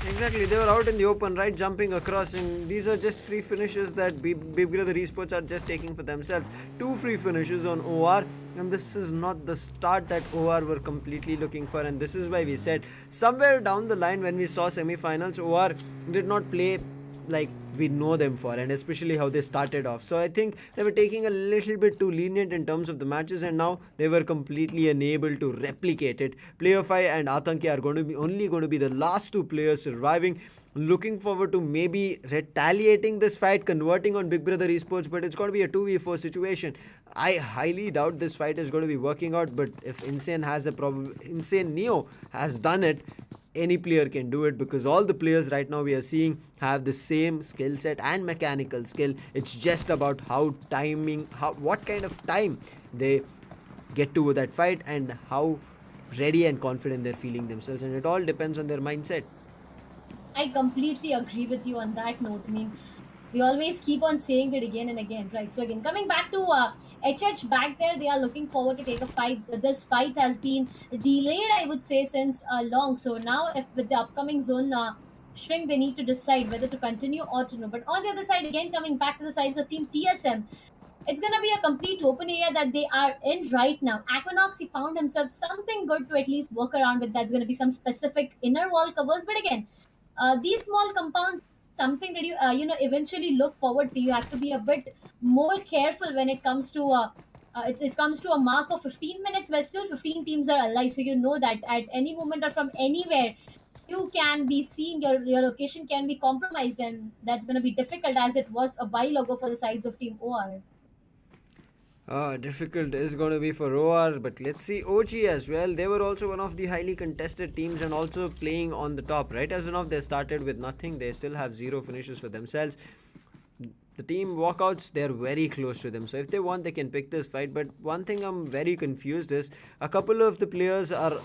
Exactly, they were out in the open, right, jumping across, and these are just free finishes that Big Brother Esports are just taking for themselves. Two free finishes on OR, and this is not the start that OR were completely looking for, and this is why we said somewhere down the line when we saw semi-finals, OR did not play like we know them for, and especially how they started off. So I think they were taking a little bit too lenient in terms of the matches, and now they were completely unable to replicate it. Player 5 and Atanki are going to be the last two players surviving. Looking forward to maybe retaliating this fight, converting on Big Brother Esports, but it's going to be a 2v4 situation. I highly doubt this fight is going to be working out, but if Insane has a problem, Insane Neo has done it, any player can do it, because all the players right now we are seeing have the same skill set and mechanical skill. It's just about how timing, how what kind of time they get to that fight, and how ready and confident they're feeling themselves, and it all depends on their mindset. I completely agree with you on that note. I mean, we always keep on saying it again and again, right? So again, coming back to HH back there, they are looking forward to take a fight. This fight has been delayed, I would say, since long. So now, if with the upcoming zone shrink, they need to decide whether to continue or to no. But on the other side, again, coming back to the sides of Team TSM, it's going to be a complete open area that they are in right now. Equinox, he found himself something good to at least work around with. That's going to be some specific inner wall covers. But again, these small compounds, something that you eventually look forward to. You have to be a bit more careful when it comes to it comes to a mark of 15 minutes where still 15 teams are alive, so you know that at any moment or from anywhere you can be seen, your location can be compromised, and that's going to be difficult as it was a while ago for the sides of Team OR. Difficult is going to be for OR, but let's see OG as well. They were also one of the highly contested teams and also playing on the top, right? As of they started with nothing, they still have zero finishes for themselves. The team walkouts, they're very close to them, so if they want they can pick this fight. But one thing I'm very confused is a couple of the players are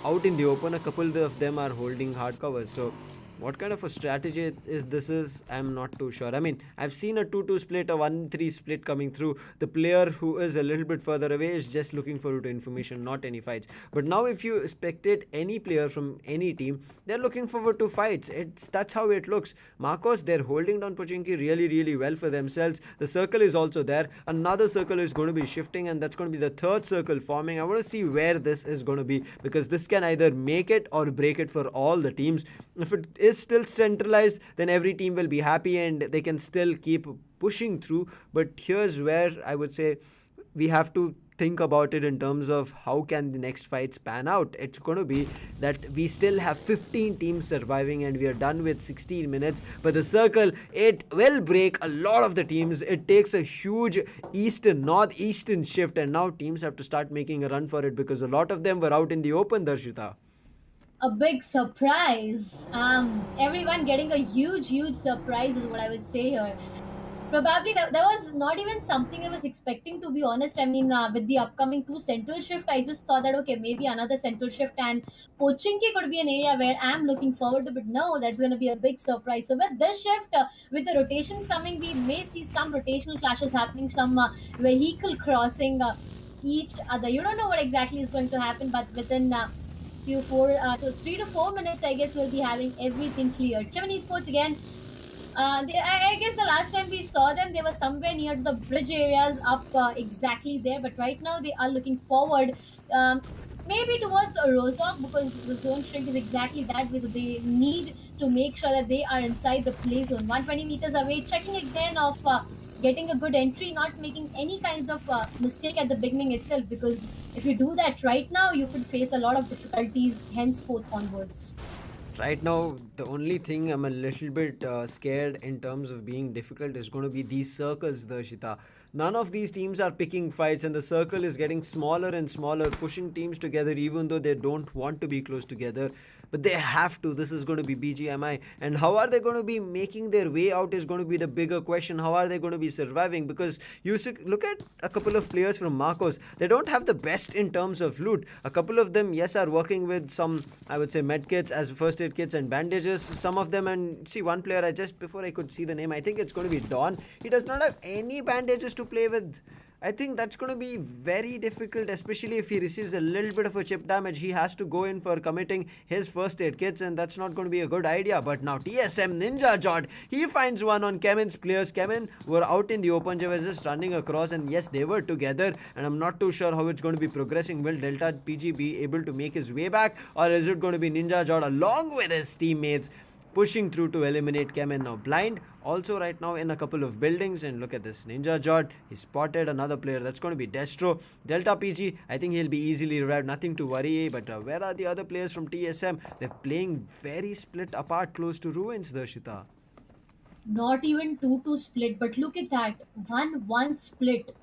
out in the open, a couple of them are holding hard covers. So what kind of a strategy is this is, I'm not too sure. I mean, I've seen a 2-2 split, a 1-3 split coming through. The player who is a little bit further away is just looking forward to information, not any fights. But now if you spectate any player from any team, they're looking forward to fights. It's That's how it looks. Marcos, they're holding down Pochinki really well for themselves. The circle is also there. Another circle is going to be shifting, and that's going to be the third circle forming. I want to see where this is going to be, because this can either make it or break it for all the teams. If it is still centralized, then every team will be happy and they can still keep pushing through. But here's where I would say we have to think about it in terms of how can the next fights pan out. It's going to be that we still have 15 teams surviving and we are done with 16 minutes, but the circle, it will break a lot of the teams. It takes a huge eastern northeastern shift, and now teams have to start making a run for it, because a lot of them were out in the open, Darshita. A big surprise. Everyone getting a huge surprise is what I would say here. Probably that was not even something I was expecting, to be honest. I mean, with the upcoming two central shift, I just thought that okay, maybe another central shift and Pochinki could be an area where I'm looking forward to. But no, that's going to be a big surprise. So with this shift, with the rotations coming, we may see some rotational clashes happening, some vehicle crossing each other. You don't know what exactly is going to happen, but within few 3 to 4 minutes, I guess we'll be having everything cleared. CHEMIN Esports again. I guess the last time we saw them, they were somewhere near the bridge areas up exactly there. But right now, they are looking forward, maybe towards a Rozok, because the zone shrink is exactly that way. So they need to make sure that they are inside the play zone. 120 meters away, checking again of getting a good entry, not making any kinds of mistake at the beginning itself. Because if you do that right now, you could face a lot of difficulties henceforth onwards. Right now, the only thing I'm a little bit scared in terms of being difficult is going to be these circles, Darshita. None of these teams are picking fights, and the circle is getting smaller and smaller, pushing teams together even though they don't want to be close together. But they have to. This is going to be BGMI. And how are they going to be making their way out is going to be the bigger question. How are they going to be surviving? Because you look at a couple of players from Marcos. They don't have the best in terms of loot. A couple of them, yes, are working with some, I would say, med kits as first aid kits and bandages. Some of them, and see one player, I just before I could see the name, I think it's going to be Don. He does not have any bandages to play with. I think that's going to be very difficult, especially if he receives a little bit of a chip damage. He has to go in for committing his first aid kits, and that's not going to be a good idea. But now TSM Ninja Jod, he finds one on CHEMIN's players. CHEMIN were out in the open. They were just running across, and yes, they were together. And I'm not too sure how it's going to be progressing. Will Delta PG be able to make his way back, or is it going to be Ninja Jod along with his teammates pushing through to eliminate Kemen? Now blind also right now in a couple of buildings, and look at this Ninja Jod, he spotted another player. That's going to be Destro. Delta PG, I think he'll be easily revived, nothing to worry. But where are the other players from TSM? They're playing very split apart close to ruins, Darshita. Not even 2-2 split, but look at that, 1-1 split.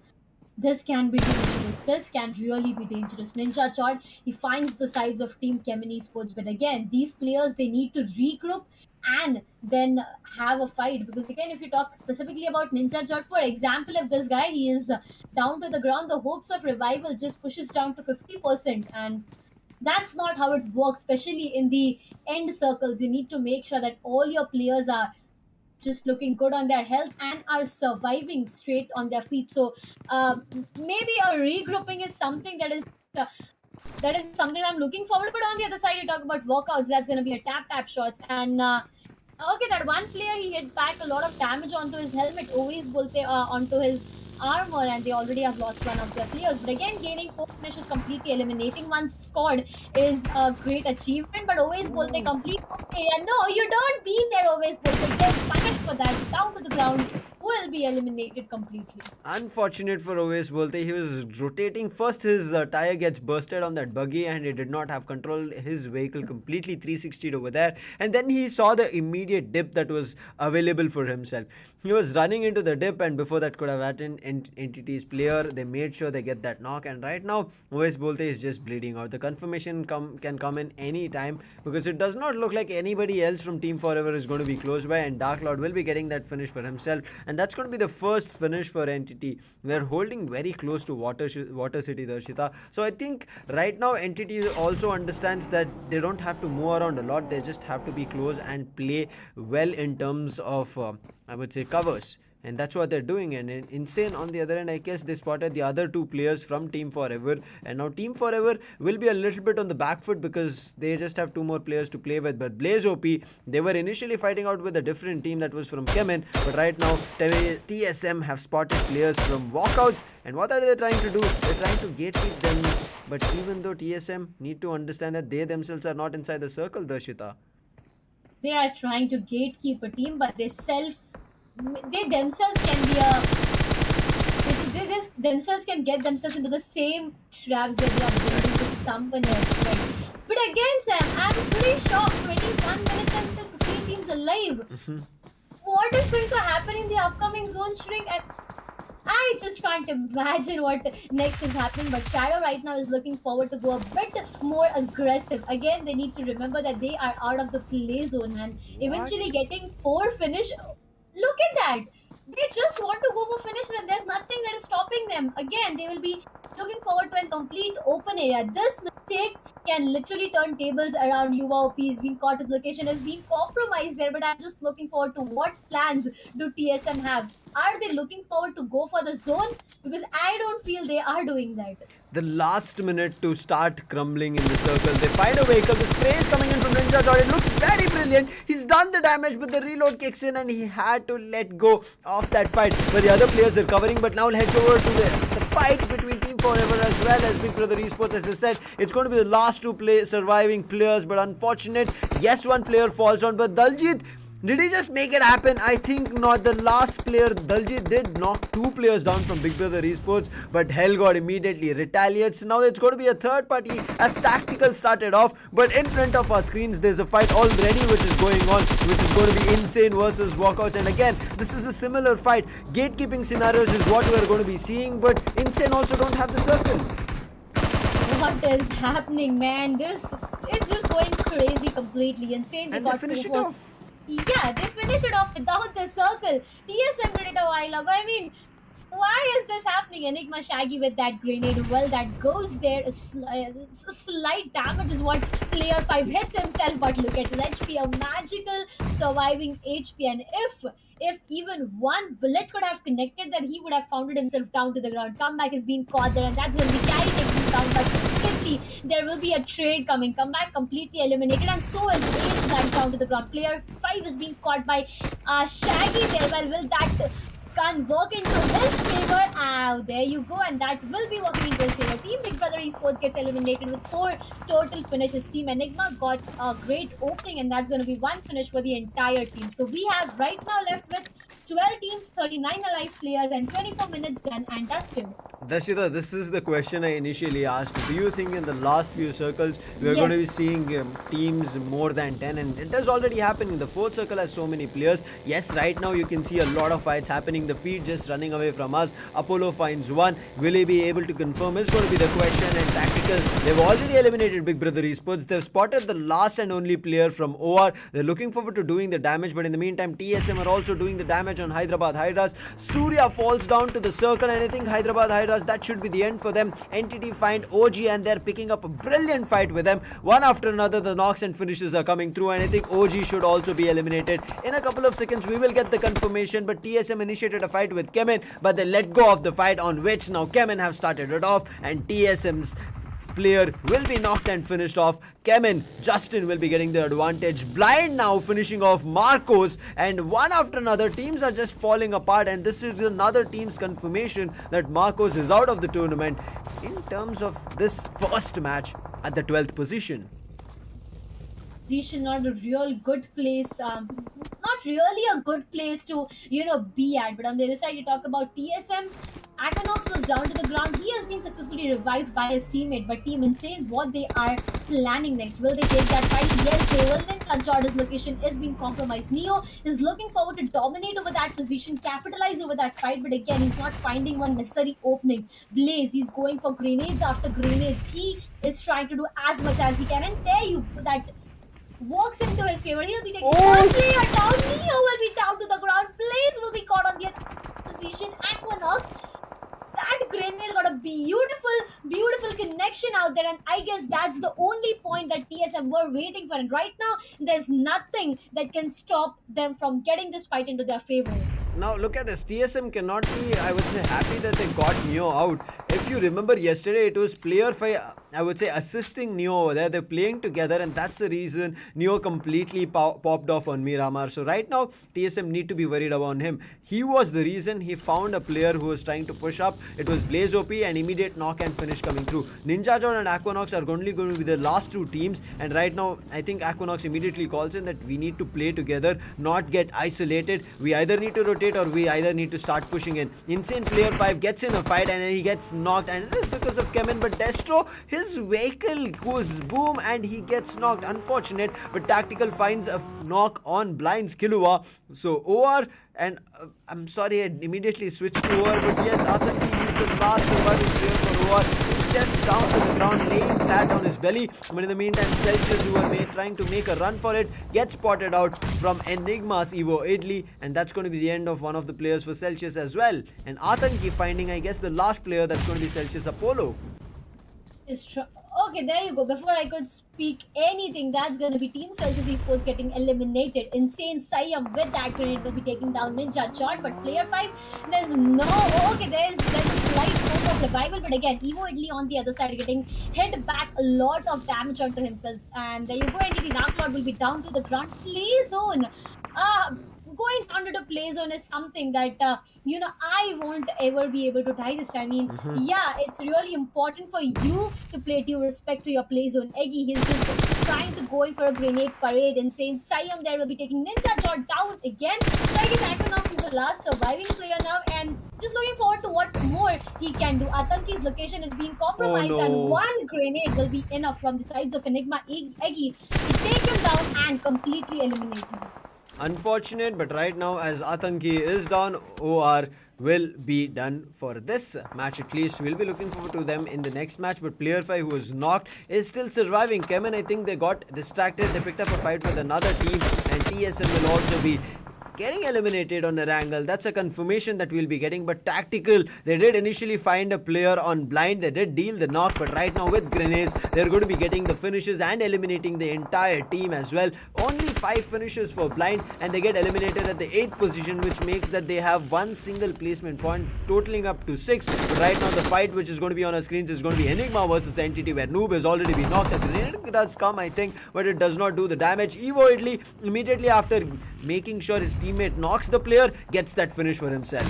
This can be dangerous. This can really be dangerous. Ninja Chod, he finds the sides of Team CHEMIN Esports, but again, these players, they need to regroup and then have a fight. Because again, if you talk specifically about Ninja Chod, for example, if this guy he is down to the ground, the hopes of revival just pushes down to 50%, and that's not how it works. Especially in the end circles, you need to make sure that all your players are just looking good on their health and are surviving straight on their feet. So maybe a regrouping is something uh, that is something I'm looking forward. But on the other side, you talk about walkouts. That's going to be a tap shots, and okay, that one player he hit back a lot of damage onto his helmet, always bolte onto his armor, and they already have lost one of their players. But again, gaining four finishes, completely eliminating one squad is a great achievement. But always bolte complete. Yeah, no, you don't be there, always bolte. Get punished for that. Down to the ground, will be eliminated completely. Unfortunate for Oves Bolte, he was rotating. First, his tire gets bursted on that buggy, and he did not have control. His vehicle completely 360'd over there. And then he saw the immediate dip that was available for himself. He was running into the dip, and before that could have happened, Entity's player, they made sure they get that knock. And right now, Oves Bolte is just bleeding out. The confirmation can come in any time, because it does not look like anybody else from Team Forever is going to be close by, and Dark Lord will be getting that finish for himself. And that's going to be the first finish for Entity. They're holding very close to Water City, Darshita. So I think right now Entity also understands that they don't have to move around a lot. They just have to be close and play well in terms of, I would say, covers. And that's what they're doing. And in Insane, on the other end, I guess they spotted the other two players from Team Forever. And now Team Forever will be a little bit on the back foot, because they just have two more players to play with. But Blaze OP, they were initially fighting out with a different team that was from CHEMIN. But right now, TSM have spotted players from Walkouts. And what are they trying to do? They're trying to gatekeep them. But even though TSM need to understand that they themselves are not inside the circle, Darshita. They are trying to gatekeep a team, but they themselves can be a they just themselves can get themselves into the same traps that they are building to someone else, right? But again, Sam, I'm pretty shocked. 21 minutes and still 15 teams alive. What is going to happen in the upcoming zone shrink? I just can't imagine what next is happening. But Shadow right now is looking forward to go a bit more aggressive. Again, they need to remember that they are out of the play zone, and What? eventually getting four finish. Look at that. They just want to go for finish, and there's nothing that is stopping them. Again, they will be looking forward to a complete open area. This mistake can literally turn tables around. Yuva OP is being caught. His location has been compromised there, but I'm just looking forward to what plans do TSM have. Are they looking forward to go for the zone? Because I don't feel they are doing that. The last minute to start crumbling in the circle. They find a vehicle. The spray is coming in from Ninja Jod. It looks very brilliant. He's done the damage, but the reload kicks in, and he had to let go of that fight. But the other players are covering. But now let's head over to the fight between Team Forever as well as Big Brother Esports. As I said, it's going to be the last two surviving players. But unfortunate, yes, one player falls down. But Daljit, did he just make it happen? I think not. The last player, Daljit, did knock two players down from Big Brother Esports, but Hellgod immediately retaliates. Now it's going to be a third party as Tactical started off, but in front of our screens there's a fight already which is going on, which is going to be Insane versus Walkouts. And again, this is a similar fight. Gatekeeping scenarios is what we are going to be seeing, but Insane also don't have the circle. What is happening, man? This it's just going crazy completely. Insane. They And they got finish two it for off. Yeah, they finish it off without the circle. TSM did it a while ago. I mean, why is this happening? Enigma Shaggy with that grenade. Well, that goes there. A slight damage is what player 5 hits himself. But look at his HP, a magical surviving HP. And if if even one bullet could have connected, that he would have founded himself down to the ground. Comeback is being caught there, and that's going to be carry taking him down. But swiftly, there will be a trade coming. Comeback completely eliminated, and so is Ace back down to the ground. Player 5 is being caught by Shaggy there. Well, will that can work into his favor? There you go, and that will be working into his favor. Team Big Brother Esports gets eliminated with 4 total finishes. Team Enigma got a great opening, and that's going to be 1 finish for the entire team. So we have right now left with 12 teams, 39 alive players, and 24 minutes done and dusted. Dashita, this is the question I initially asked. Do you think in the last few circles we are going to be Yes. seeing teams more than 10? And it does already happen in the fourth circle has so many players. Yes, right now you can see a lot of fights happening. The feed just running away from us. Apollo finds one. Will he be able to confirm? Is going to be the question. And Tactical, they've already eliminated Big Brother Esports. They've spotted the last and only player from OR. They're looking forward to doing the damage. But in the meantime, TSM are also doing the damage on Hyderabad HYDRAS. Surya falls down to the circle, and I think Hyderabad HYDRAS, that should be the end for them. Entity find OG, and they're picking up a brilliant fight with them. One after another, the knocks and finishes are coming through, and I think OG should also be eliminated. In a couple of seconds, we will get the confirmation, but TSM initiated a fight with CHEMIN, but they let go of the fight, on which now CHEMIN have started it off, and TSM's player will be knocked and finished off. CHEMIN, Justin will be getting the advantage. Blind now finishing off Marcos, and one after another teams are just falling apart, and this is another team's confirmation that Marcos is out of the tournament in terms of this first match at the 12th position. Position, not a real good place, not really a good place to be at. But on the other side, you talk about TSM. Aquanox was down to the ground. He has been successfully revived by his teammate, but Team Insane, what they are planning next? Will they take that fight? Yes, they will. Then Jordan's location is being compromised. Neo is looking forward to dominate over that position, capitalize over that fight, but again, he's not finding one necessary opening. Blaze, he's going for grenades after grenades. He is trying to do as much as he can, and there you that works into his favor. He'll be taking one player down. Neo will be down to the ground. Blaze will be caught on the position. Aquanox, that grenade got a beautiful connection out there, and I guess that's the only point that TSM were waiting for. And right now, there's nothing that can stop them from getting this fight into their favor. Now look at this. TSM cannot be, I would say, happy that they got Neo out. If you remember yesterday, it was player 5, I would say, assisting Neo over there. They're playing together, and that's the reason Neo completely popped off on Miramar. So right now, TSM need to be worried about him. He was the reason he found a player who was trying to push up. It was Blaze OP, and immediate knock and finish coming through. Ninja John and Aquanox are only going to be the last 2 teams, and right now, I think Aquanox immediately calls in that we need to play together, not get isolated. We either need to rotate, or we either need to start pushing in. Insane player 5 gets in a fight, and then he gets knocked, and it is because of CHEMIN. But Destro, his vehicle goes boom, and he gets knocked. Unfortunate, but Tactical finds a knock on Blind's Killua. So OR, and I'm sorry, I immediately switched to OR, but yes, Ataki is the last surviving player for OR. It's just down to the ground, laying flat on his belly. But in the meantime, Celsius, who are trying to make a run for it, gets spotted out from Enigma's Evo Idli, and that's going to be the end of one of the players for Celsius as well. And Atanki finding, I guess, the last player, that's going to be Celsius Apollo. Okay, there you go. Before I could speak anything, that's going to be Team Celsius Esports getting eliminated. Insane Siam with that grenade will be taking down Ninja Chart, but player 5, there's no. Okay, there's a slight hope of revival, but again, Evo Idli on the other side getting hit back a lot of damage onto himself. And there you go, Entity Narclord will be down to the ground. Play zone. Going under the play zone is something that I won't ever be able to digest. I mean, yeah, it's really important for you to play due respect to your play zone. Eggy, he's just trying to go in for a grenade parade. Insane Siam there will be taking Ninja Jot down again. So I guess Aquanox is the last surviving player now, and just looking forward to what more he can do. Atanki's location is being compromised, and one grenade will be enough from the sides of Enigma Eggy to take him down and completely eliminate him. Unfortunate, but right now, as Atanki is down, OR will be done for this match. At least we'll be looking forward to them in the next match. But player 5, who was knocked, is still surviving. CHEMIN, I think they got distracted. They picked up a fight with another team, and TSM will also be Getting eliminated on Erangel, that's a confirmation that we'll be getting. But tactical, they did initially find a player on blind, they did deal the knock, but right now with grenades, they're going to be getting the finishes and eliminating the entire team as well. Only 5 finishes for blind, and they get eliminated at the 8th position, which makes that they have one single placement point, totaling up to 6. But right now, the fight which is going to be on our screens is going to be Enigma versus Entity, where Noob has already been knocked. The grenade does come, I think, but it does not do the damage. Evo Italy, immediately after making sure his teammate knocks the player, gets that finish for himself.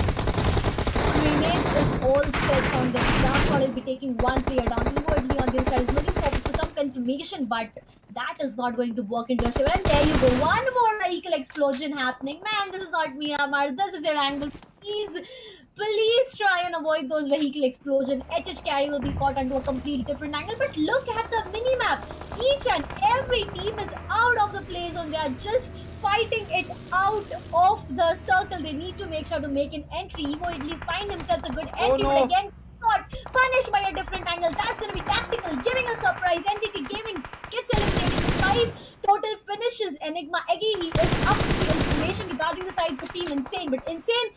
Grenade is all set on them. Dark will be taking one player down. Evo Italy on this side is looking forward to some confirmation, but that is not going to work in their favor. And there you go, one more vehicle explosion happening. Man, this is not Miramar, this is Erangel. Please try and avoid those vehicle explosion. HH carry will be caught onto a completely different angle. But look at the minimap. Each and every team is out of the play zone. They are just fighting it out of the circle. They need to make sure to make an entry. Evo Italy find themselves a good entry, but again got punished by a different angle. That's going to be tactical, giving a surprise. Entity Gaming gets eliminated with 5 total finishes. Enigma Eggy, he is up to the information regarding the sides of Team Insane. But Insane,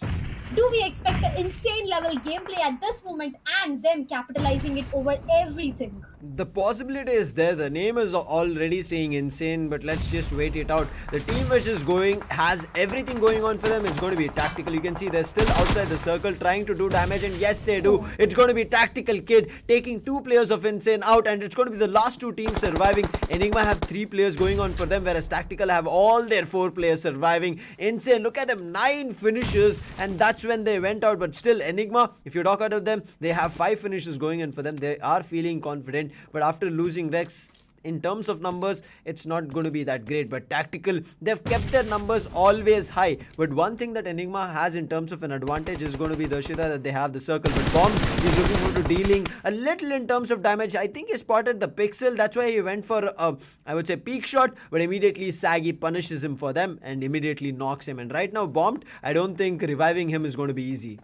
do we expect an insane level gameplay at this moment and them capitalizing it over everything? The possibility is there. The name is already saying insane, but let's just wait it out. The team which is going has everything going on for them. It's going to be tactical. You can see they're still outside the circle trying to do damage, and yes, they do. It's going to be tactical kid taking 2 players of insane out, and it's going to be the last 2 teams surviving. Enigma have 3 players going on for them, whereas tactical have all their 4 players surviving. Insane, look at them, 9 finishes, and that's when they went out. But still, Enigma, if you talk out of them, they have 5 finishes going in for them. They are feeling confident, but after losing Rex, in terms of numbers, it's not going to be that great. But tactical, they've kept their numbers always high. But one thing that Enigma has in terms of an advantage is going to be the Shida, that they have the circle. But Bomb is looking forward to dealing a little in terms of damage. I think he spotted the pixel, that's why he went for I would say peak shot, but immediately Saggy punishes him for them and immediately knocks him. And right now Bombed, I don't think reviving him is going to be easy.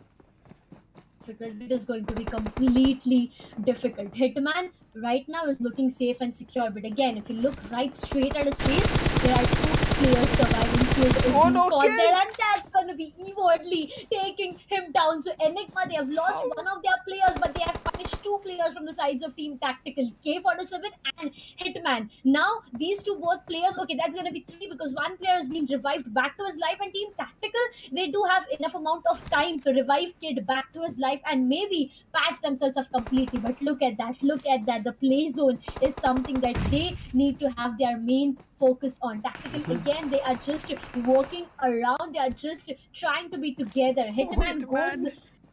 It is going to be completely difficult. Hitman right now is looking safe and secure, but again, if you look right straight at his face, there are 2 players surviving. Kid is being caught there, and that's going to be Evo Italy taking him down. So Enigma, they have lost one of their players, but they have punished 2 players from the sides of Team Tactical, K47 and Hitman. Now these 2 both players, okay, that's going to be 3 because one player has been revived back to his life, and Team Tactical, they do have enough amount of time to revive Kid back to his life and maybe patch themselves up completely. But look at that, the play zone is something that they need to have their main focus on. Tactical, again, they are just working around, they are just trying to be together. Hitman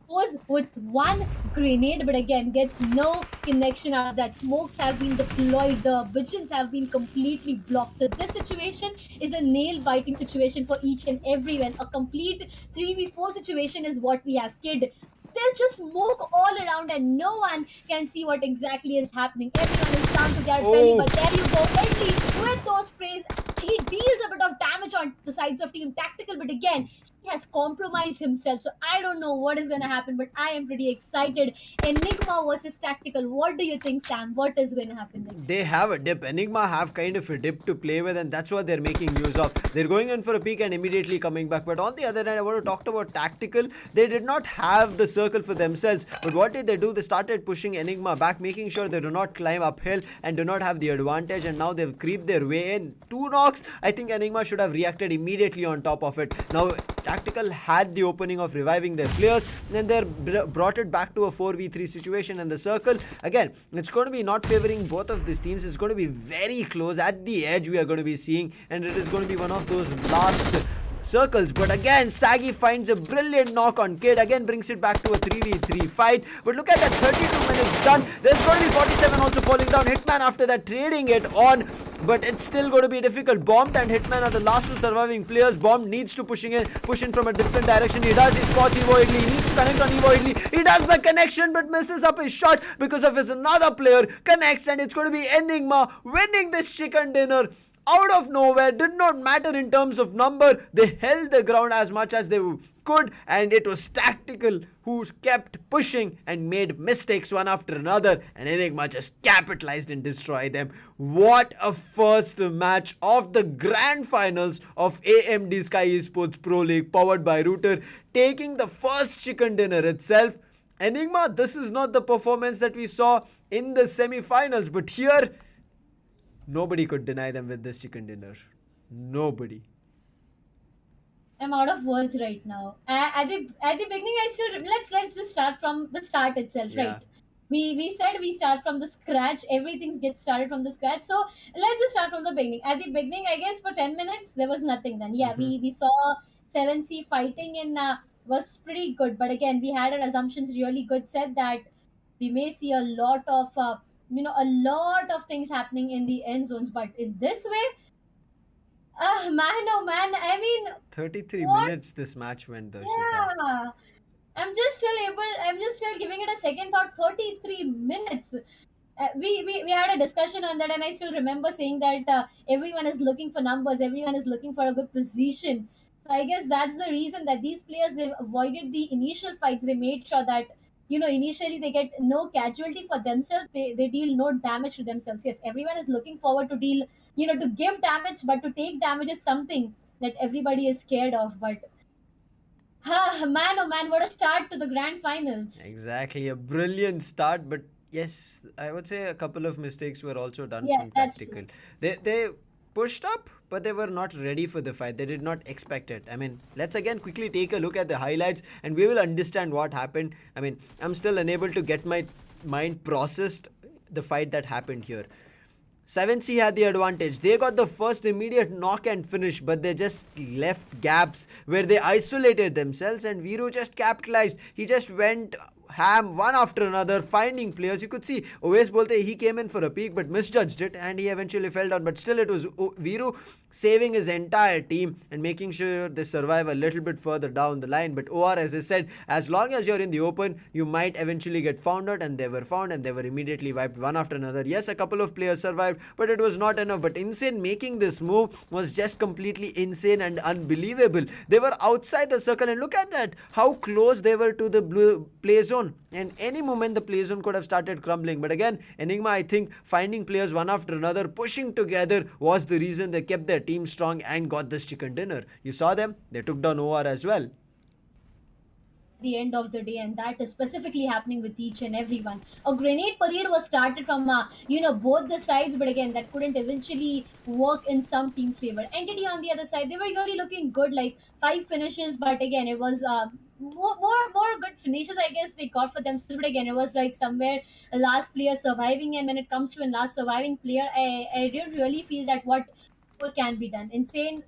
goes with 1 grenade, but again gets no connection out of that. Smokes have been deployed, the visions have been completely blocked. So this situation is a nail-biting situation for each and everyone. A complete 3v4 situation is what we have. Kid, there's just smoke all around and no one can see what exactly is happening. Everyone is down to their belly, but there you go. Eddie with those sprays, he deals a bit of damage on the sides of Team Tactical, but again, he has compromised himself. So I don't know what is going to happen, but I am pretty excited. Enigma versus Tactical. What do you think, Sam? What is going to happen next? They have a dip. Enigma have kind of a dip to play with, and that's what they're making use of. They're going in for a peek and immediately coming back. But on the other hand, I want to talk about Tactical. They did not have the circle for themselves. But what did they do? They started pushing Enigma back, making sure they do not climb uphill and do not have the advantage. And now they've creeped their way in. 2 knocks. I think Enigma should have reacted immediately on top of it. Now, Tactical had the opening of reviving their players, and they brought it back to a 4v3 situation in the circle. Again, it's going to be not favoring both of these teams. It's going to be very close. At the edge we are going to be seeing, and it is going to be one of those last circles. But again, Saggy finds a brilliant knock on Kid, again brings it back to a 3v3 fight. But look at that, 32 minutes done. There's going to be 47 also falling down. Hitman after that trading it on, but it's still going to be difficult. Bomb and Hitman are the last 2 surviving players. Bomb needs to push in from a different direction. He does, he spots Evo Italy. He needs to connect on Evo Italy. He does the connection but misses up his shot because of his another player connects, and it's going to be Enigma winning this chicken dinner out of nowhere. Did not matter in terms of number. They held the ground as much as they could, and it was tactical, who kept pushing and made mistakes one after another, and Enigma just capitalized and destroyed them. What a first match of the grand finals of AMD Skyesports Pro League powered by Router, taking the first chicken dinner itself. Enigma, this is not the performance that we saw in the semi-finals, but here nobody could deny them with this chicken dinner. Nobody. I'm out of words right now. At the beginning, I still let's just start from the start itself, Yeah. right? We said we start from the scratch. Everything gets started from the scratch. So let's just start from the beginning. At the beginning, I guess for 10 minutes there was nothing. Then yeah, Mhm. we saw 7C fighting and was pretty good. But again, we had our assumptions really good. Said that we may see a lot of a lot of things happening in the end zones. But in this way, man, oh man, I mean, 33 what? minutes this match went, Darshita. Yeah, I'm just still giving it a second thought. 33 minutes. We had a discussion on that, and I still remember saying that everyone is looking for numbers, everyone is looking for a good position. So I guess that's the reason that these players, they've avoided the initial fights. They made sure that initially they get no casualty for themselves. They deal no damage to themselves. Yes, everyone is looking forward to deal, to give damage, but to take damage is something that everybody is scared of. But man, oh man, what a start to the grand finals. Exactly, a brilliant start, but yes, I would say a couple of mistakes were also done Yeah, from that's tactical. true. They pushed up, but they were not ready for the fight. They did not expect it. I mean, let's again quickly take a look at the highlights, and we will understand what happened. I mean, I'm still unable to get my mind processed the fight that happened here. 7C had the advantage. They got the first immediate knock and finish, but they just left gaps where they isolated themselves, and Viru just capitalized. He just went ham one after another, finding players. You could see Oves Bolte, he came in for a peak but misjudged it, and he eventually fell down. But still, it was Viru saving his entire team and making sure they survive a little bit further down the line. But OR, as I said, as long as you're in the open, you might eventually get found out, and they were found and they were immediately wiped one after another. Yes, a couple of players survived, but it was not enough. But Insane making this move was just completely insane and unbelievable. They were outside the circle, and look at that, how close they were to the blue play zone. And any moment the play zone could have started crumbling. But again, Enigma, I think, finding players one after another, pushing together, was the reason they kept their team strong and got this chicken dinner. You saw them, they took down OR as well. The end of the day, and that is specifically happening with each and everyone. A grenade parade was started from both the sides, but again, that couldn't eventually work in some teams' favor. Entity on the other side, they were really looking good, like 5 finishes, but again, it was more good finishes, I guess they got for themselves. But again, it was like somewhere a last player surviving, and when it comes to a last surviving player, I didn't really feel that what more can be done. Insane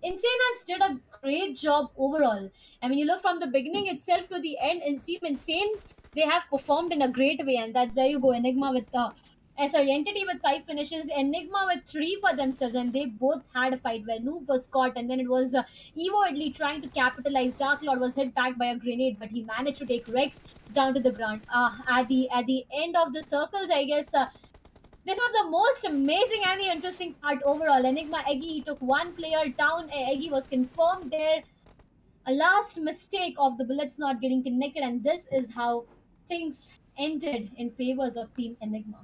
has did a great job overall. I mean, you look from the beginning itself to the end, and Team Insane, they have performed in a great way, and that's there you go. Enigma with Entity with 5 finishes, Enigma with 3 for themselves, and they both had a fight where Noob was caught, and then it was Evo Idly trying to capitalize. Dark Lord was hit back by a grenade, but he managed to take Rex down to the ground. At the end of the circles, I guess. This was the most amazing and the interesting part overall. Enigma Eggy, he took one player down. Eggy was confirmed there. A last mistake of the bullets not getting connected, and this is how things ended in favors of Team Enigma.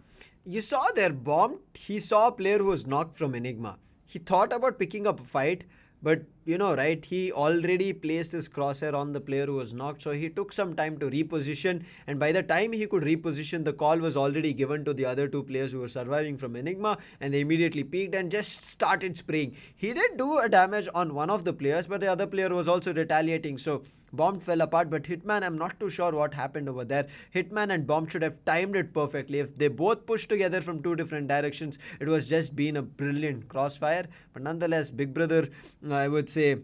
You saw their bomb. He saw a player who was knocked from Enigma. He thought about picking up a fight, but right, he already placed his crosshair on the player who was knocked, so he took some time to reposition. And by the time he could reposition, the call was already given to the other two players who were surviving from Enigma, and they immediately peeked and just started spraying. He did do a damage on one of the players, but the other player was also retaliating, so Bomb fell apart. But Hitman, I'm not too sure what happened over there. Hitman and Bomb should have timed it perfectly. If they both pushed together from two different directions, it was just been a brilliant crossfire. But nonetheless, Big Brother, I would say,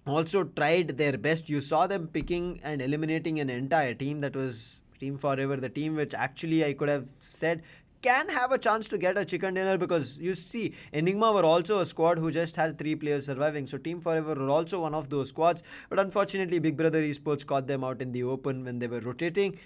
also tried their best. You saw them picking and eliminating an entire team. That was Team Forever, the team which actually I could have said can have a chance to get a chicken dinner, because you see Enigma were also a squad who just has 3 players surviving, so Team Forever were also one of those squads. But unfortunately, Big Brother Esports caught them out in the open when they were rotating.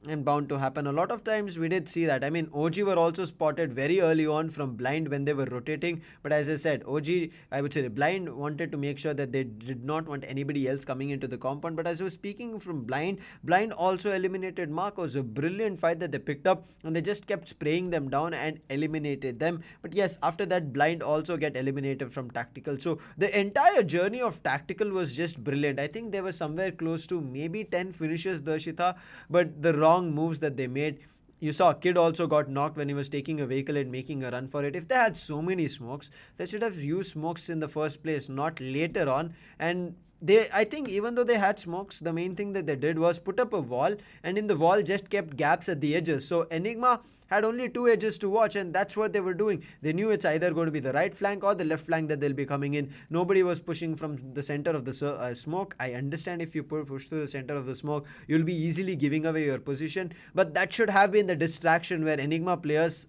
and bound to happen. A lot of times we did see that. I mean, OG were also spotted very early on from blind when they were rotating. But as I said, OG, I would say blind wanted to make sure that they did not want anybody else coming into the compound. But as I was speaking from blind, blind also eliminated Marcos. A brilliant fight that they picked up, and they just kept spraying them down and eliminated them. But yes, after that, blind also get eliminated from tactical. So the entire journey of tactical was just brilliant. I think they were somewhere close to maybe 10 finishes, Darshita, but the wrong moves that they made. You saw Kid also got knocked when he was taking a vehicle and making a run for it. If they had so many smokes, they should have used smokes in the first place, not later on. And they, I think, even though they had smokes, the main thing that they did was put up a wall, and in the wall just kept gaps at the edges. So Enigma had only two edges to watch, and that's what they were doing. They knew it's either going to be the right flank or the left flank that they'll be coming in. Nobody was pushing from the center of the smoke. I understand if you push to the center of the smoke, you'll be easily giving away your position, but that should have been the distraction where Enigma players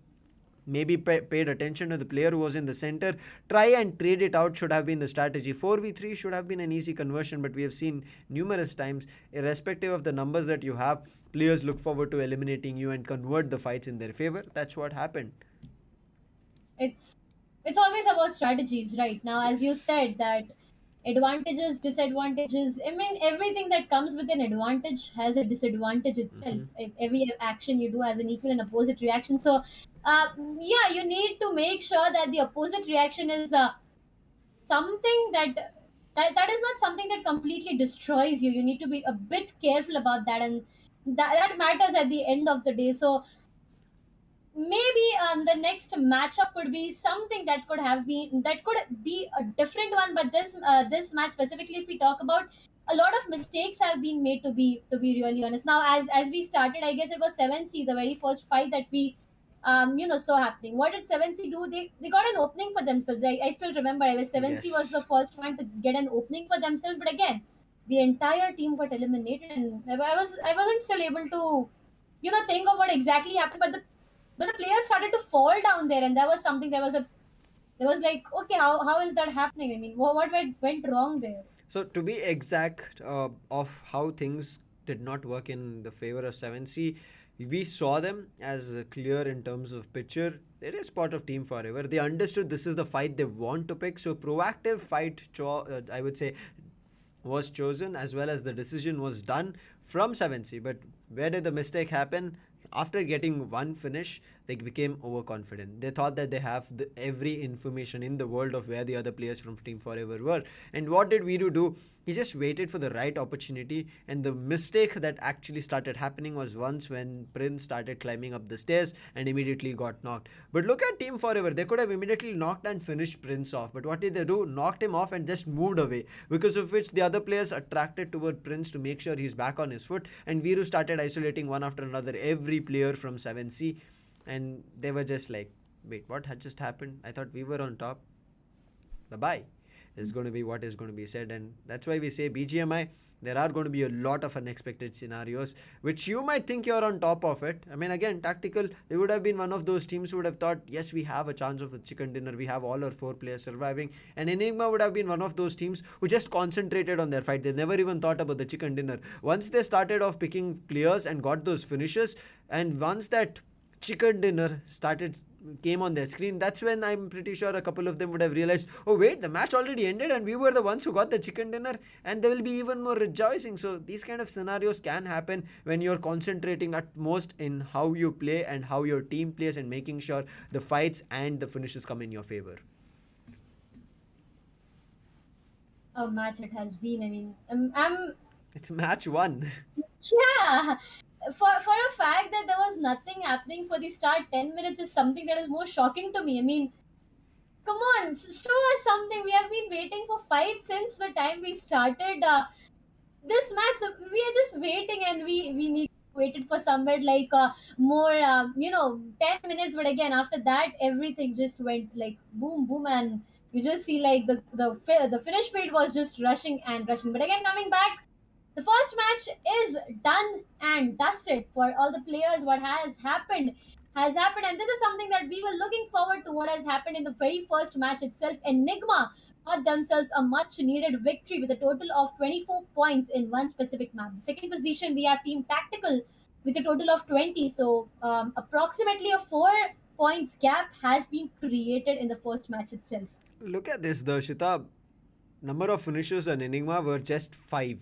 maybe paid attention to the player who was in the center. Try and trade it out should have been the strategy. 4v3 should have been an easy conversion, but we have seen numerous times, irrespective of the numbers that you have, players look forward to eliminating you and convert the fights in their favor. That's what happened. it's it's always about strategies, right? Now, as you Yes. said, that advantages, disadvantages, I mean, everything that comes with an advantage has a disadvantage itself. Mm-hmm. Every action you do has an equal and opposite reaction. So uh, yeah, you need to make sure that the opposite reaction is something that is not something that completely destroys you. You need to be a bit careful about that, and that matters at the end of the day. So maybe the next matchup could be something that could have been, that could be a different one. But this match specifically, if we talk about, a lot of mistakes have been made, to be really honest. Now, as we started, I guess it was 7C, the very first fight that we saw happening. What did 7C do? They got an opening for themselves. I still remember, I was 7C was the Yes. first one to get an opening for themselves, but again, the entire team got eliminated, and I wasn't still able to think of what exactly happened. But the players started to fall down there, and there was something, there was like, okay, how is that happening? I mean, what went wrong there? So to be exact, of how things did not work in the favor of 7C, we saw them as clear in terms of picture. It is part of Team Forever. They understood this is the fight they want to pick. So proactive fight, I would say, was chosen, as well as the decision was done from 7C. But where did the mistake happen? After getting one finish, they became overconfident. They thought that they have every information in the world of where the other players from Team Forever were. And what did Viru do? He just waited for the right opportunity. And the mistake that actually started happening was once when Prince started climbing up the stairs and immediately got knocked. But look at Team Forever. They could have immediately knocked and finished Prince off. But what did they do? Knocked him off and just moved away. Because of which the other players attracted toward Prince to make sure he's back on his foot. And Viru started isolating one after another every player from 7C. And they were just like, wait, what had just happened? I thought we were on top. Bye bye is going to be what is going to be said. And that's why we say BGMI, there are going to be a lot of unexpected scenarios which you might think you're on top of it. I mean, again, tactical, they would have been one of those teams who would have thought, yes, we have a chance of a chicken dinner, we have all our four players surviving. And Enigma would have been one of those teams who just concentrated on their fight. They never even thought about the chicken dinner. Once they started off picking players and got those finishes, and once that chicken dinner started came on their screen, that's when I'm pretty sure a couple of them would have realized, oh wait, the match already ended and we were the ones who got the chicken dinner, and they will be even more rejoicing. So these kind of scenarios can happen when you're concentrating at most in how you play and how your team plays, and making sure the fights and the finishes come in your favor. A match it has been. I mean, I'm It's match one. yeah. For a fact that there was nothing happening for the start 10 minutes is something that is more shocking to me. I mean, come on, show us something. We have been waiting for fights since the time we started this match. So we are just waiting, and we need waited for somewhere like more 10 minutes. But again, after that, everything just went like boom boom, and you just see like the finish speed was just rushing and rushing. But again, coming back, the first match is done and dusted for all the players. What has happened, and this is something that we were looking forward to. What has happened in the very first match itself, Enigma got themselves a much needed victory with a total of 24 points in one specific map. The second position, we have Team Tactical with a total of 20. So approximately a 4 points gap has been created in the first match itself. Look at this, Darshita. Number of finishers on Enigma were just 5.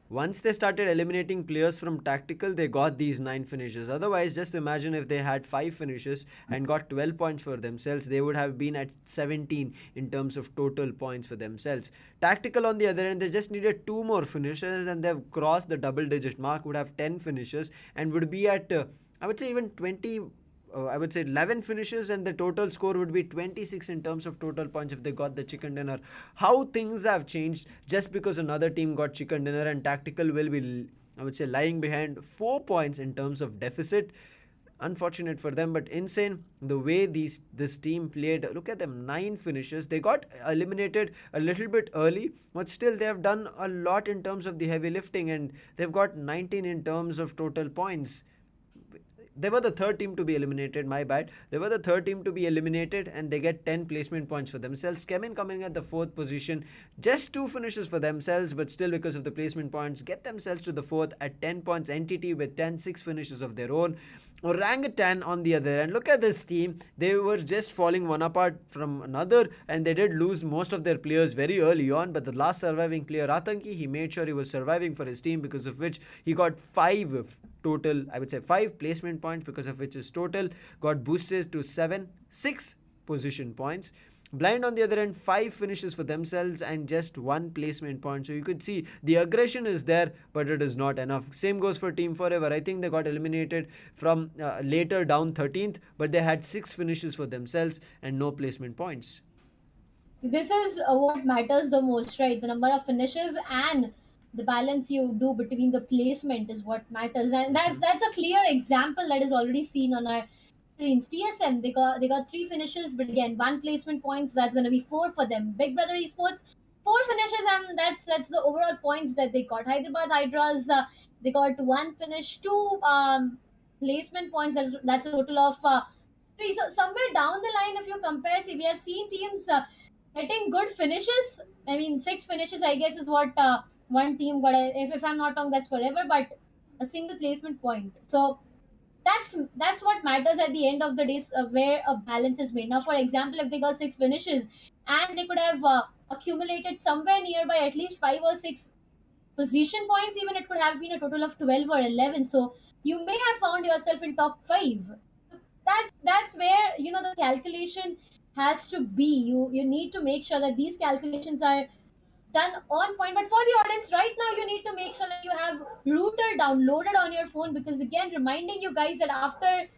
Once they started eliminating players from tactical, they got these 9 finishes. Otherwise, just imagine if they had 5 finishes and got 12 points for themselves, they would have been at 17 in terms of total points for themselves. Tactical, on the other end, they just needed 2 more finishes and they've crossed the double digit mark, would have 10 finishes, and would be at, I would say, even 20. I would say 11 finishes, and the total score would be 26 in terms of total points if they got the chicken dinner. How things have changed just because another team got chicken dinner, and tactical will be, I would say, lying behind 4 points in terms of deficit. Unfortunate for them, but insane the way this team played. Look at them, 9 finishes. They got eliminated a little bit early, but still they have done a lot in terms of the heavy lifting, and they've got 19 in terms of total points. They were the third team to be eliminated, my bad. They were the third team to be eliminated, and they get 10 placement points for themselves. CHEMIN coming at the fourth position, just 2 finishes for themselves, but still because of the placement points get themselves to the fourth at 10 points. NTT with 6 finishes of their own. Orangutan on the other end, look at this team. They were just falling one apart from another, and they did lose most of their players very early on, but the last surviving player, Atanki, he made sure he was surviving for his team, because of which he got 5 total, I would say 5 placement points, because of which his total got boosted to 6 position points. Blind on the other end, 5 finishes for themselves and just 1 placement point. So you could see the aggression is there, but it is not enough. Same goes for Team Forever. I think they got eliminated from later down 13th, but they had 6 finishes for themselves and no placement points. This is what matters the most, right? The number of finishes and the balance you do between the placement is what matters, and that's a clear example that is already seen on our screens. TSM, they got 3 finishes, but again 1 placement points. That's going to be 4 for them. Big Brother Esports, 4 finishes, and that's the overall points that they got. Hyderabad Hydras, they got 1 finish, 2 placement points. That's a total of 3. So somewhere down the line, if you compare, see, we have seen teams getting good finishes. I mean, 6 finishes, I guess, is what one team got. If I'm not wrong, that's forever, but a single placement point. So that's what matters at the end of the day, where a balance is made. Now, for example, if they got 6 finishes and they could have accumulated somewhere nearby at least 5 or 6 position points, even it could have been a total of 12 or 11. So you may have found yourself in top 5. That's where the calculation has to be. You need to make sure that these calculations are done on point. But for the audience right now, you need to make sure that you have router downloaded on your phone, because again, reminding you guys that after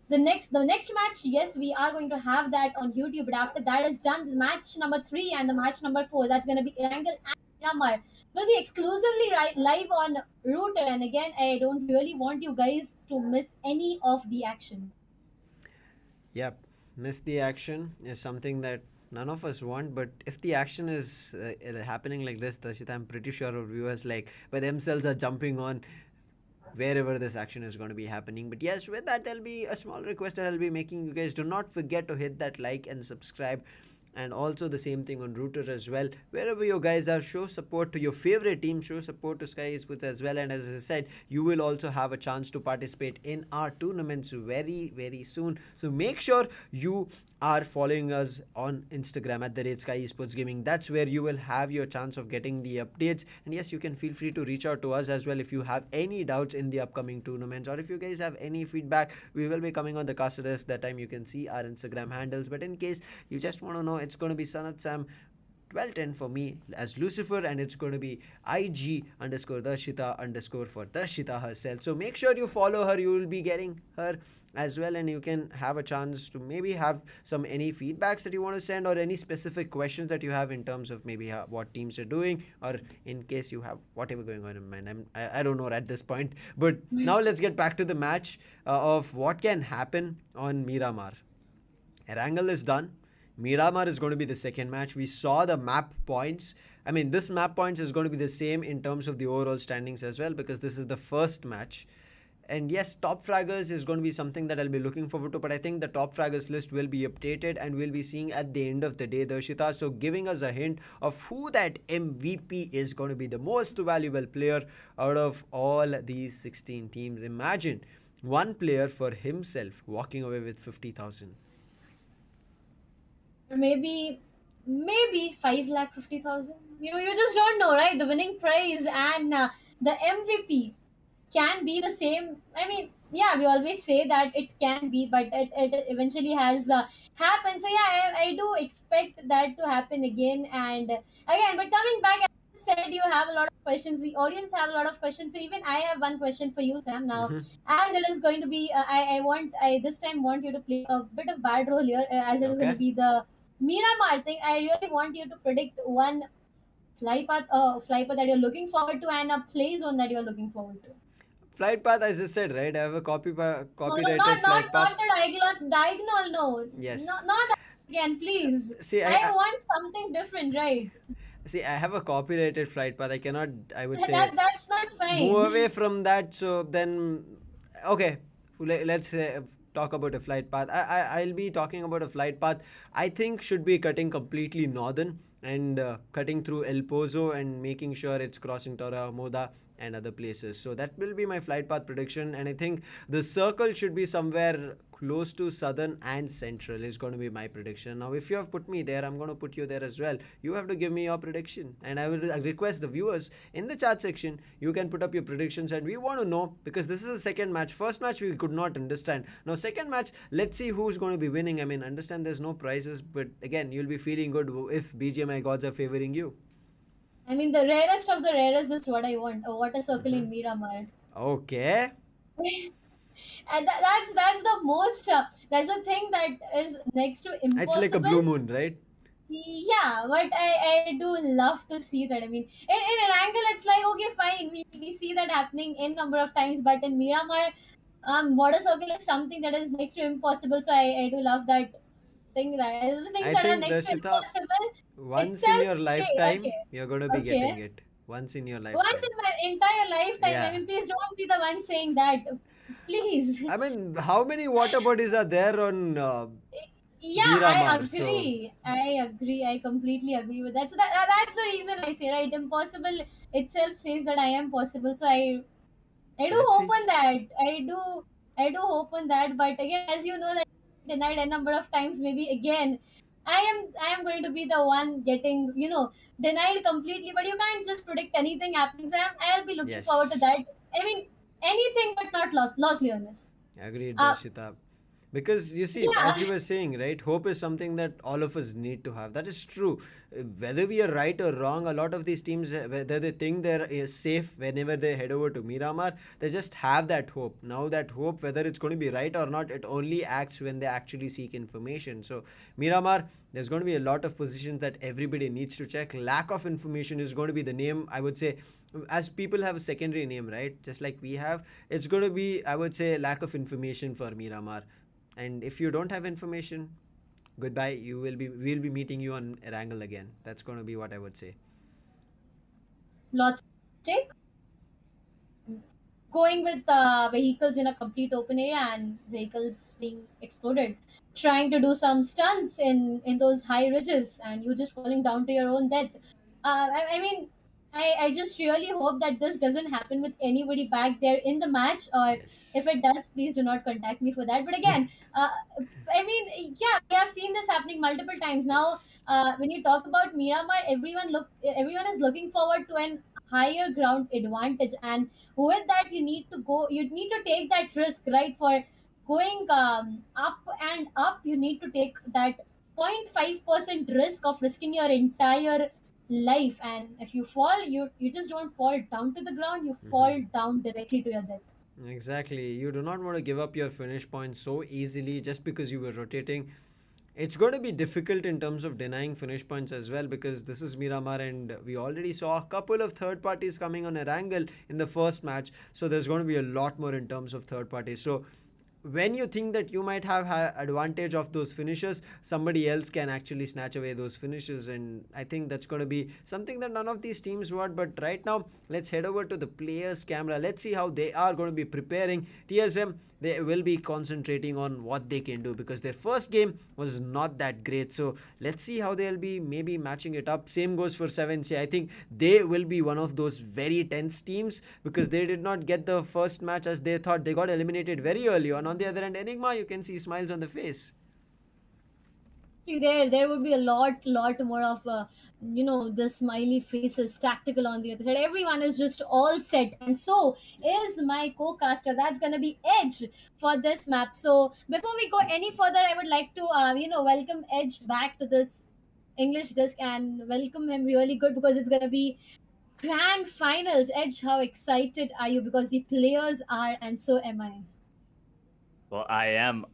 the next match, yes, we are going to have that on YouTube, but after that is done, the match number 3 and the match number 4, that's going to be Erangel and Miramar, will be exclusively live on router. And again, I don't really want you guys to miss any of the action. Yep, miss the action is something that none of us want. But if the action is happening like this, Darshita, I'm pretty sure our viewers, like, by themselves are jumping on wherever this action is going to be happening. But yes, with that, there'll be a small request that I'll be making you guys. Do not forget to hit that like and subscribe, and also the same thing on router as well. Wherever you guys are, show support to your favorite team, show support to Sky Esports as well. And as I said, you will also have a chance to participate in our tournaments very soon. So make sure you are following us on Instagram at the rate Sky Esports Gaming. That's where you will have your chance of getting the updates. And yes, you can feel free to reach out to us as well if you have any doubts in the upcoming tournaments, or if you guys have any feedback. We will be coming on the caster desk. That time you can see our Instagram handles. But in case you just want to know, it's going to be Sanat Sam 1210 for me as Lucifer, and it's going to be IG underscore Darshita underscore for Darshita herself. So make sure you follow her. You will be getting her as well, and you can have a chance to maybe have some any feedbacks that you want to send, or any specific questions that you have in terms of maybe what teams are doing, or in case you have whatever going on in mind. I don't know at this point. But now let's get back to the match of what can happen on Miramar. Erangel is done. Miramar is going to be the second match. We saw the map points. I mean, this map points is going to be the same in terms of the overall standings as well, because this is the first match. And yes, top fraggers is going to be something that I'll be looking forward to. But I think the top fraggers list will be updated and we'll be seeing at the end of the day, Darshita. So giving us a hint of who that MVP is going to be, the most valuable player out of all these 16 teams. Imagine one player for himself walking away with 50,000. Or maybe 5,50,000. You just don't know, right? The winning prize and the MVP can be the same. I mean, yeah, we always say that it can be, but it eventually has happened. So yeah, I do expect that to happen again and again. But coming back, as I said, you have a lot of questions. The audience have a lot of questions. So even I have one question for you, Sam. Now, Mm-hmm. as it is going to be, I this time want you to play a bit of bad role here, as it is going to Okay. be the Miramar thing. I really want you to predict one fly path that you're looking forward to and a play zone that you're looking forward to. Flight path, as I said, right? I have a No, no, copyrighted flight not path. the diagonal. No, Yes. not that again, please. See, I want something different, right? I have a copyrighted flight path. I cannot, I would say, That's not move fine. away from that. So then, okay, let's say, talk about a flight path. I'll be talking about a flight path. I think should be cutting completely northern and cutting through El Pozo and making sure it's crossing Torre Moda and other places. So that will be my flight path prediction. And I think the circle should be somewhere close to southern and central is going to be my prediction. Now, if you have put me there, I'm going to put you there as well. You have to give me your prediction, and I will request the viewers in the chat section. You can put up your predictions, and we want to know because this is the second match. First match we could not understand. Now, second match, let's see who's going to be winning. I mean, understand there's no prizes, but again, you'll be feeling good if BGMI gods are favoring you. I mean, the rarest of the rarest is what I want. A water circle Mm-hmm. in Miramar. Okay. And that's the most. That's the thing that is next to It's like a impossible. blue moon, right? Yeah, but I do love to see that. I mean, in Erangel, it's like, okay, fine, we see that happening in number of times, but in Miramar, water circle is something that is next to impossible. So I do love that thing. That the things I that are think, next to Darshita, impossible once in itself your stay. lifetime, Okay, you're going to be okay. getting it. Once in your Once lifetime. in my entire lifetime, I Yeah. mean, please don't be the one saying that, please. I mean, how many water bodies are there on Yeah, I Miramar? So agree. I agree. I completely agree with that. So that's the reason I say, right? Impossible itself says that I am possible. So I do let's hope see. on that. I do hope on that. But again, as you know, that denied a number of times. Maybe again, I am going to be the one getting denied completely. But you can't just predict anything happening. So I'll be looking forward to Yes. that. I mean, anything but not lost, Leonis. Agreed, Uh, Darshita. Because you see, as yeah. you were saying, right, hope is something that all of us need to have. That is true. Whether we are right or wrong, a lot of these teams, whether they think they're safe whenever they head over to Miramar, they just have that hope. Now, that hope, whether it's going to be right or not, it only acts when they actually seek information. So, Miramar, there's going to be a lot of positions that everybody needs to check. Lack of information is going to be the name, I would say, as people have a secondary name, right? Just like we have, it's going to be, I would say, lack of information for Miramar. And if you don't have information, goodbye. We'll be meeting you on Erangel again. That's going to be what I would say. Logic, going with vehicles in a complete open area and vehicles being exploded, trying to do some stunts in those high ridges and you just falling down to your own death. I mean, I just really hope that this doesn't happen with anybody back there in the match, or Yes. if it does, please do not contact me for that. But again, uh, I mean, yeah, we have seen this happening multiple times now. Yes. When you talk about Miramar, everyone is looking forward to an higher ground advantage, and with that you need to take that risk, right? For going up and up, you need to take that 0.5% risk of risking your entire life, and if you fall, you just don't fall down to the ground, you Mhm. fall down directly to your death. Exactly. You do not want to give up your finish point so easily just because you were rotating. It's going to be difficult in terms of denying finish points as well because this is Miramar and we already saw a couple of third parties coming on Erangel in the first match. So there's going to be a lot more in terms of third parties. So when you think that you might have advantage of those finishes, somebody else can actually snatch away those finishes, and I think that's going to be something that none of these teams want. But right now, let's head over to the players camera. Let's see how they are going to be preparing. TSM, they will be concentrating on what they can do because their first game was not that great. So let's see how they'll be maybe matching it up. Same goes for 7C. I think they will be one of those very tense teams because they did not get the first match as they thought. They got eliminated very early on the other end, Enigma, you can see smiles on the face. See, there would be a lot more of the smiley faces tactical on the other side. Everyone is just all set, and so is my co-caster. That's gonna be Edge for this map. So before we go any further, I would like to welcome Edge back to this English disc and welcome him really good because it's gonna be grand finals. Edge, how excited are you? Because the players are, and so am I. Well, I am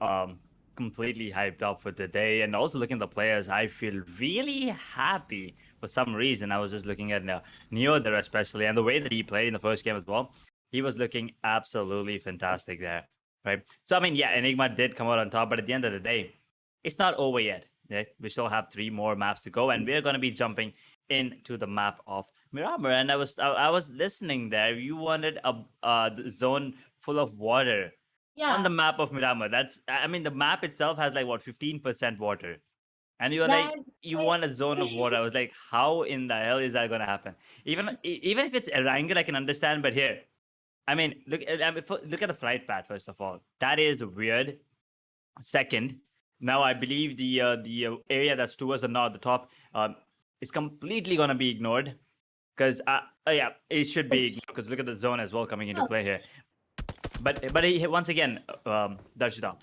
completely hyped up for today, and also looking at the players, I feel really happy for some reason. I was just looking at Neo there especially, and the way that he played in the first game as well. He was looking absolutely fantastic there, right? So I mean, yeah, Enigma did come out on top, but at the end of the day, it's not over yet. Yeah? We still have 3 more maps to go, and we're going to be jumping into the map of Miramar. And I was listening there. You wanted a zone full of water on the Yeah, map of Miramar. I mean, the map itself has like what 15% water, and you're like, that. you want a zone of water. I was like, how in the hell is that gonna happen? Even if it's Erangel, I can understand, but here, I mean, look at the flight path first of all. That is weird. Second, now I believe the area that's towards the north, the top, is completely gonna be ignored because yeah, it should be ignored because look at the zone as well coming into play here. But once again, Darshita,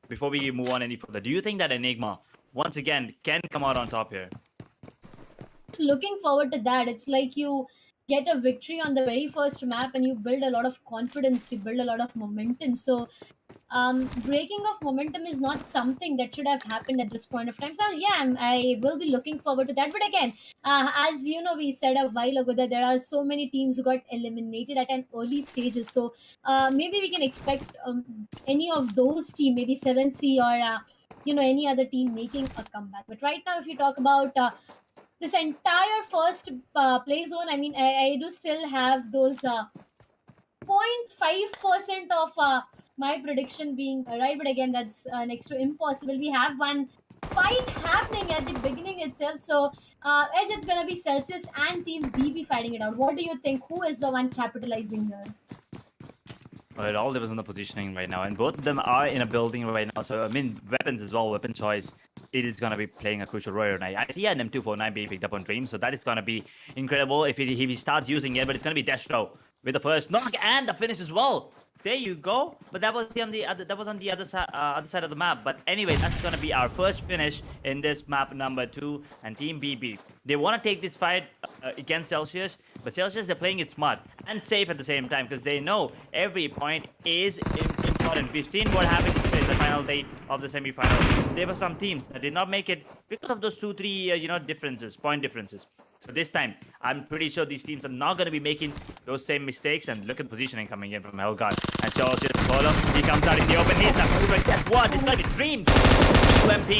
before we move on any further, do you think that Enigma once again can come out on top here? Looking forward to that. It's like you get a victory on the very first map and you build a lot of confidence, you build a lot of momentum. So breaking of momentum is not something that should have happened at this point of time. So yeah, I will be looking forward to that. But again, as you know, we said a while ago that there are so many teams who got eliminated at an early stages. So maybe we can expect any of those team, maybe 7C or any other team making a comeback. But right now, if you talk about this entire first play zone, I mean, I do still have those 0.5% of my prediction being right, but again, that's next to impossible. We have one fight happening at the beginning itself. So Edge, it's gonna be Celsius and Team BB fighting it out. What do you think? Who is the one capitalizing here? Well, it all depends on the positioning right now, and both of them are in a building right now. So I mean, weapons as well, weapon choice. It is gonna be playing a crucial role tonight. I see an M249 being picked up on Dream, so that is gonna be incredible if he starts using it. But it's gonna be Destro with the first knock and the finish as well. There you go. But that was on the other. That was on the other side of the map. But anyway, that's gonna be our first finish in this map number 2. And Team BB, they want to take this fight against Celsius, but Celsius they're playing it smart and safe at the same time because they know every point is important. We've seen what happened in the final day of the semi-final. There were some teams that did not make it because of those 2-3 point differences. So this time, I'm pretty sure these teams are not going to be making those same mistakes. And look at the positioning coming in from Hellgard. And Charles just follow. He comes out in the open. He's a but guess what? It's going to be Dreams. UMP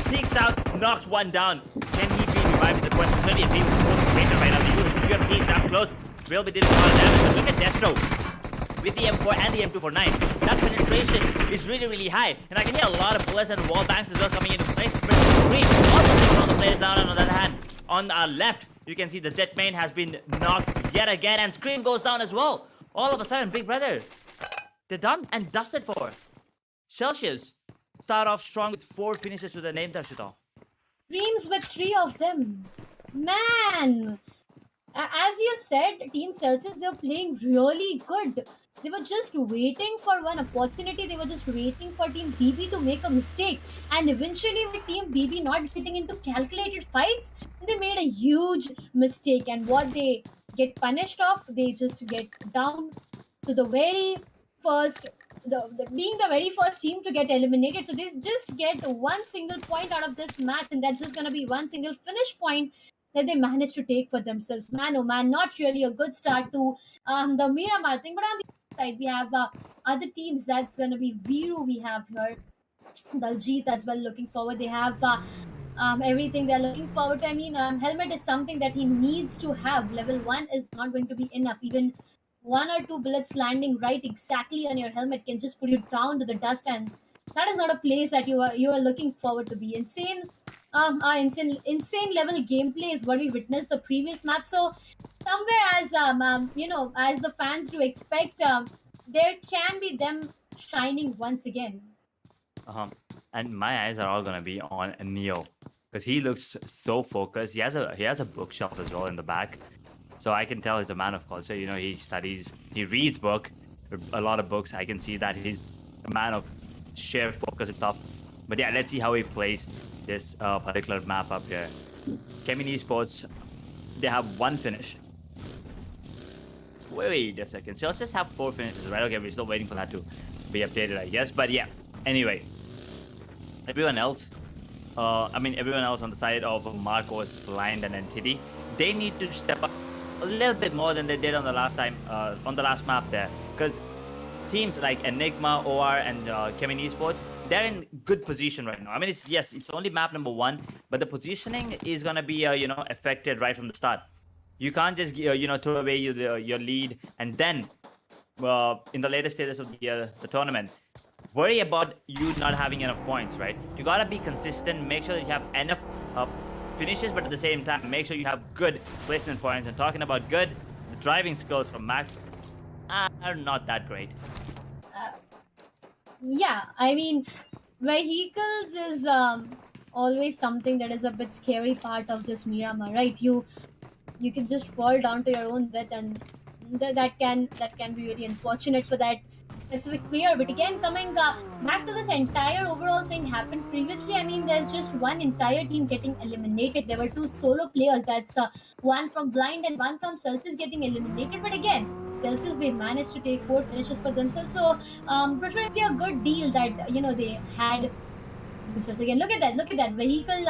sneaks out, knocks one down. Can he be revived? The question is going to be a team with right now. The UMP is up close. Will be dealing a lot of damage. But look at Destro with the M4 and the M249. That penetration is really, really high. And I can hear a lot of bullets and wall banks as well coming into play. But Dreams also takes all the players down on the other hand. On our left, you can see the jet main has been knocked yet again, and Scream goes down as well. All of a sudden, Big Brother, they're done and dusted for. Celsius start off strong with 4 finishes to the name, Darshita. Dreams with 3 of them. Man, as you said, Team Celsius, they're playing really good. They were just waiting for one opportunity. They were just waiting for Team BB to make a mistake. And eventually, with Team BB not getting into calculated fights, they made a huge mistake. And what they get punished off, they just get down to the very first, being the very first team to get eliminated. So they just get one single point out of this match, and that's just going to be one single finish point that they managed to take for themselves. Man, oh man, not really a good start to the Miramar thing. But on the other side, we have other teams, that's going to be Viru we have here, Daljit as well, looking forward. They have everything they're looking forward to. I mean, helmet is something that he needs to have. Level 1 is not going to be enough. Even one or two bullets landing right exactly on your helmet can just put you down to the dust, and that is not a place that you are looking forward to be. Insane level gameplay is what we witnessed the previous map. So somewhere, as the fans do expect, there can be them shining once again. Uh-huh. And my eyes are all gonna be on Neo because he looks so focused. He has a bookshelf as well in the back, so I can tell he's a man of culture. You know, he studies, he reads a lot of books. I can see that he's a man of sheer focus and stuff. But yeah, let's see how he plays this particular map up here. CHEMIN Esports, they have one finish. Wait a second. So let's just have 4 finishes, right? Okay, we're still waiting for that to be updated, I guess. But yeah, anyway, everyone else, everyone else on the side of Marcos, Blind, and Entity, they need to step up a little bit more than they did on the last time, on the last map there. Because teams like ENIGMA, OR, and CHEMIN Esports, they're in good position right now. I mean, it's only map number 1, but the positioning is gonna be, affected right from the start. You can't just, throw away your lead and then, in the later stages of the tournament, worry about you not having enough points, right? You gotta be consistent, make sure that you have enough finishes, but at the same time, make sure you have good placement points. And talking about good, the driving skills from Max are not that great. Yeah, I mean, vehicles is always something that is a bit scary part of this Miramar, right? You can just fall down to your own death, and that can be really unfortunate for that specific player. But again, coming back to this entire overall thing happened previously. I mean, there's just one entire team getting eliminated. There were two solo players. That's one from Blind and one from Celsius getting eliminated. But again, Celsius, they managed to take 4 finishes for themselves. So preferably a good deal that they had themselves. Again, look at that vehicle,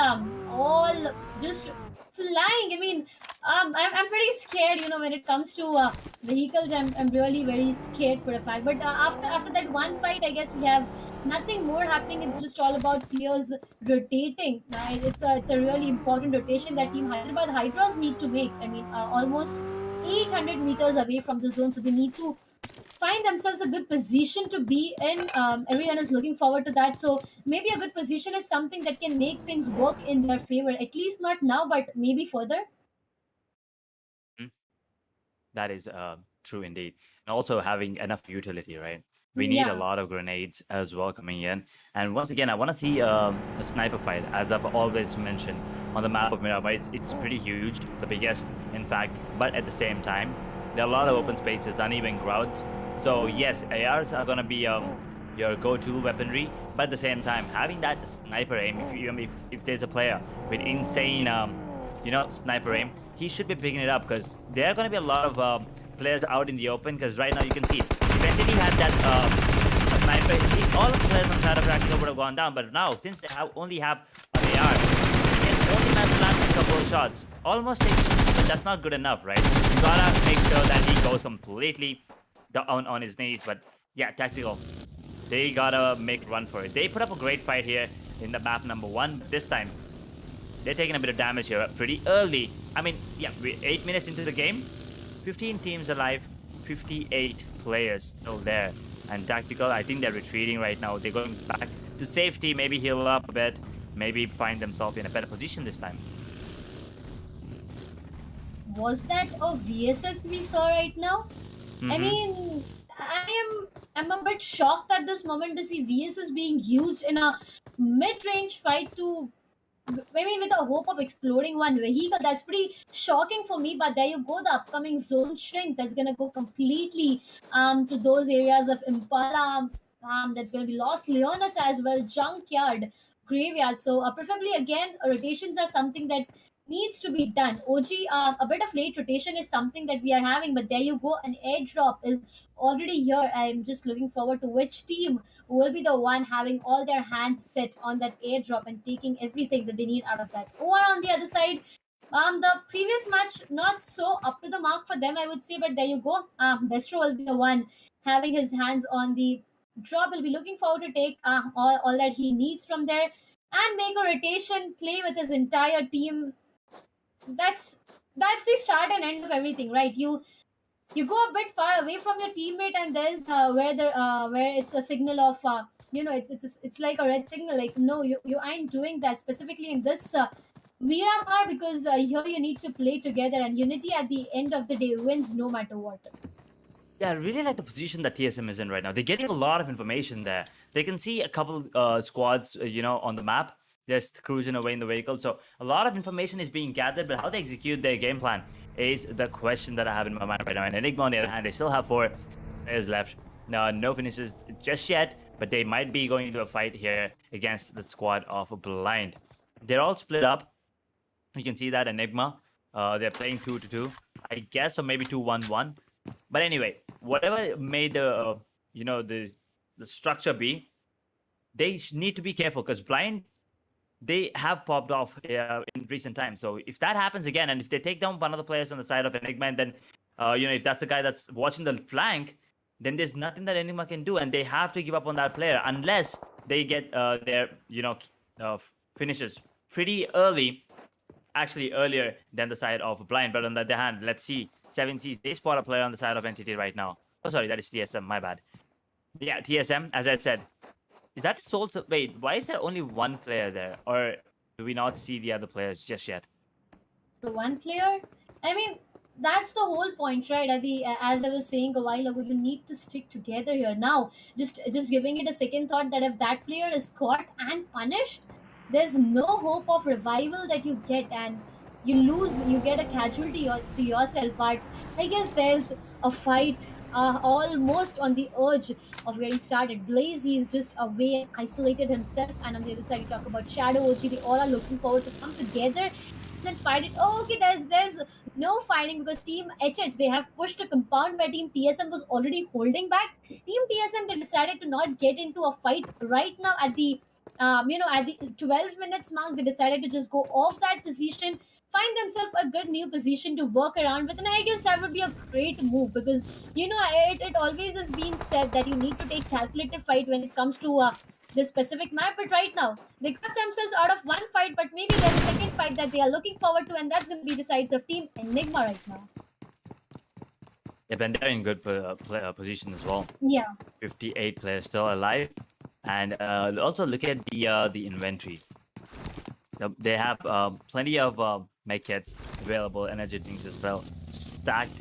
all just flying. I mean, I'm pretty scared, when it comes to vehicles. I'm really very scared for a fact. But after that one fight, I guess we have nothing more happening. It's just all about players rotating. It's a really important rotation that Team Hyderabad Hydras need to make. I mean, almost 800 meters away from the zone, so they need to find themselves a good position to be in. Everyone is looking forward to that. So maybe a good position is something that can make things work in their favor. At least not now, but maybe further. Mm, That is true indeed. And also having enough utility, right? We need a Yeah. lot of grenades as well coming in. And once again, I want to see a sniper fight, as I've always mentioned on the map of Miramar. It's pretty huge, the biggest, in fact. But at the same time, there are a lot of open spaces, uneven grounds. So yes, ARs are gonna be your go-to weaponry. But at the same time, having that sniper aim, if there's a player with insane sniper aim, he should be picking it up because there are gonna be a lot of players out in the open. Because right now you can see, if Entity had that a sniper, all of the players on side of Erangel would have gone down. But now, since they only have an AR, they can only manage to land a couple of shots. Almost takes, but that's not good enough, right? You gotta make sure that he goes completely down on his knees. But yeah, tactical. They gotta make a run for it. They put up a great fight here in the map number 1. This time, they're taking a bit of damage here pretty early. I mean, yeah, we're 8 minutes into the game. 15 teams alive, 58 players still there. And tactical, I think they're retreating right now. They're going back to safety, maybe heal up a bit, maybe find themselves in a better position this time. Was that a VSS we saw right now? I Mm-hmm. mean, I'm a bit shocked at this moment to see VSS being used in a mid-range fight to, I mean, with the hope of exploding one vehicle. That's pretty shocking for me. But there you go, the upcoming zone shrink that's gonna go completely to those areas of Impala. That's gonna be Lost Leonis as well, Junkyard, Graveyard. So preferably again, rotations are something that needs to be done. OG, a bit of late rotation is something that we are having. But there you go, an airdrop is already here. I'm just looking forward to which team will be the one having all their hands set on that airdrop and taking everything that they need out of that. Or on the other side, The previous match not so up to the mark for them, I would say, but there you go. Destro will be the one having his hands on the drop. Will be looking forward to take all that he needs from there and make a rotation play with his entire team. That's the start and end of everything, right? You go a bit far away from your teammate, and there's where it's a signal of it's like a red signal, like no, you ain't doing that specifically in this Miramar, because here you need to play together, and unity at the end of the day wins no matter what. Yeah, I really like the position that TSM is in right now. They're getting a lot of information there. They can see a couple squads, on the map, just cruising away in the vehicle. So a lot of information is being gathered, but how they execute their game plan is the question that I have in my mind right now. And Enigma, on the other hand, they still have 4 players left. No finishes just yet, but they might be going into a fight here against the squad of Blind. They're all split up. You can see that Enigma, they're playing 2-2, I guess, or maybe 2-1-1. But anyway, whatever made the structure be, they need to be careful because Blind, they have popped off in recent times. So if that happens again, and if they take down one of the players on the side of Enigma, and then if that's the guy that's watching the flank, then there's nothing that Enigma can do, and they have to give up on that player unless they get their finishes pretty early. Actually, earlier than the side of Blind. But on the other hand, let's see. 7Cs, they spot a player on the side of Entity right now. Oh, sorry, that is TSM, my bad. Yeah, TSM, as I said. Is that sole... Wait, why is there only one player there? Or do we not see the other players just yet? The one player, I mean, that's the whole point, right? As I was saying a while ago, you need to stick together here. Now, just giving it a second thought, that if that player is caught and punished, there's no hope of revival that you get, and you get a casualty to yourself. But I guess there's a fight almost on the urge of getting started. Blaze, he's just away and isolated himself, and on the other side you talk about Shadow, OG, they all are looking forward to come together and fight it. Oh, okay, there's no fighting because Team HH, they have pushed a compound where Team TSM was already holding back. Team TSM, they decided to not get into a fight right now at the at the 12 minutes mark. They decided to just go off that position, find themselves a good new position to work around with, and I guess that would be a great move because it always has been said that you need to take calculated fight when it comes to this specific map. But right now they got themselves out of one fight, but maybe there's a second fight that they are looking forward to, and that's going to be the sides of Team Enigma right now. Yep, and they're in good position as well. Yeah. 58 players still alive. And also look at the inventory. They have plenty of med kits available, energy drinks as well, stacked.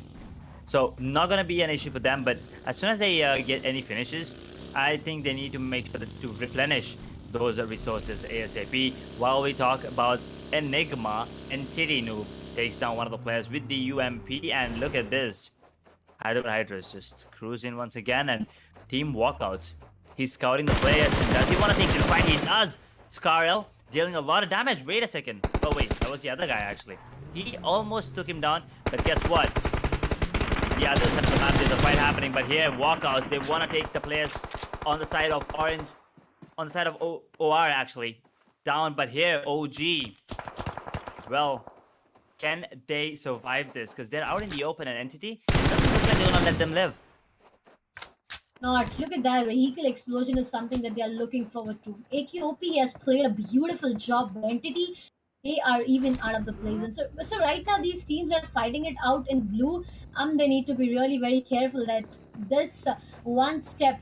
So not gonna be an issue for them. But as soon as they get any finishes, I think they need to make sure to replenish those resources ASAP. While we talk about Enigma, and Noob takes down one of the players with the UMP, and look at this. HYDRAS just cruising once again, and Team WALKOUTS. He's scouting the players. Does he want to take the fight? He does. Skarel dealing a lot of damage. Wait a second. Oh wait, that was the other guy actually. He almost took him down, but guess what? The others have the map. There's a fight happening, but here WALKOUTS, they want to take the players on the side of Orange, on the side of OR actually, down. But here OG, well, can they survive this? Because they're out in the open, and Entity doesn't look like they're gonna let them live. Not. Look at that. Vehicle explosion is something that they are looking forward to. AQOP has played a beautiful job. But Entity, they are even out of the place. And so right now these teams are fighting it out in blue. They need to be really very careful that this one step,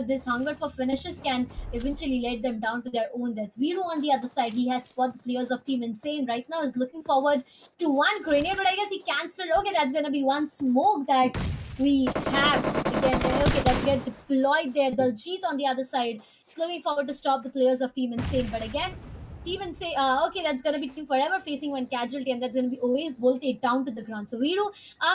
this hunger for finishes can eventually let them down to their own death. Viro on the other side, he has spot the players of Team Insane right now, is looking forward to one grenade, but I guess he cancelled. Okay, that's gonna be one smoke that we have. Okay, let's get deployed there. Daljit on the other side is looking forward to stop the players of Team Insane, but again, Team Insane, okay, that's gonna be Team Forever facing one casualty, and that's gonna be always bolted down to the ground. So Viru,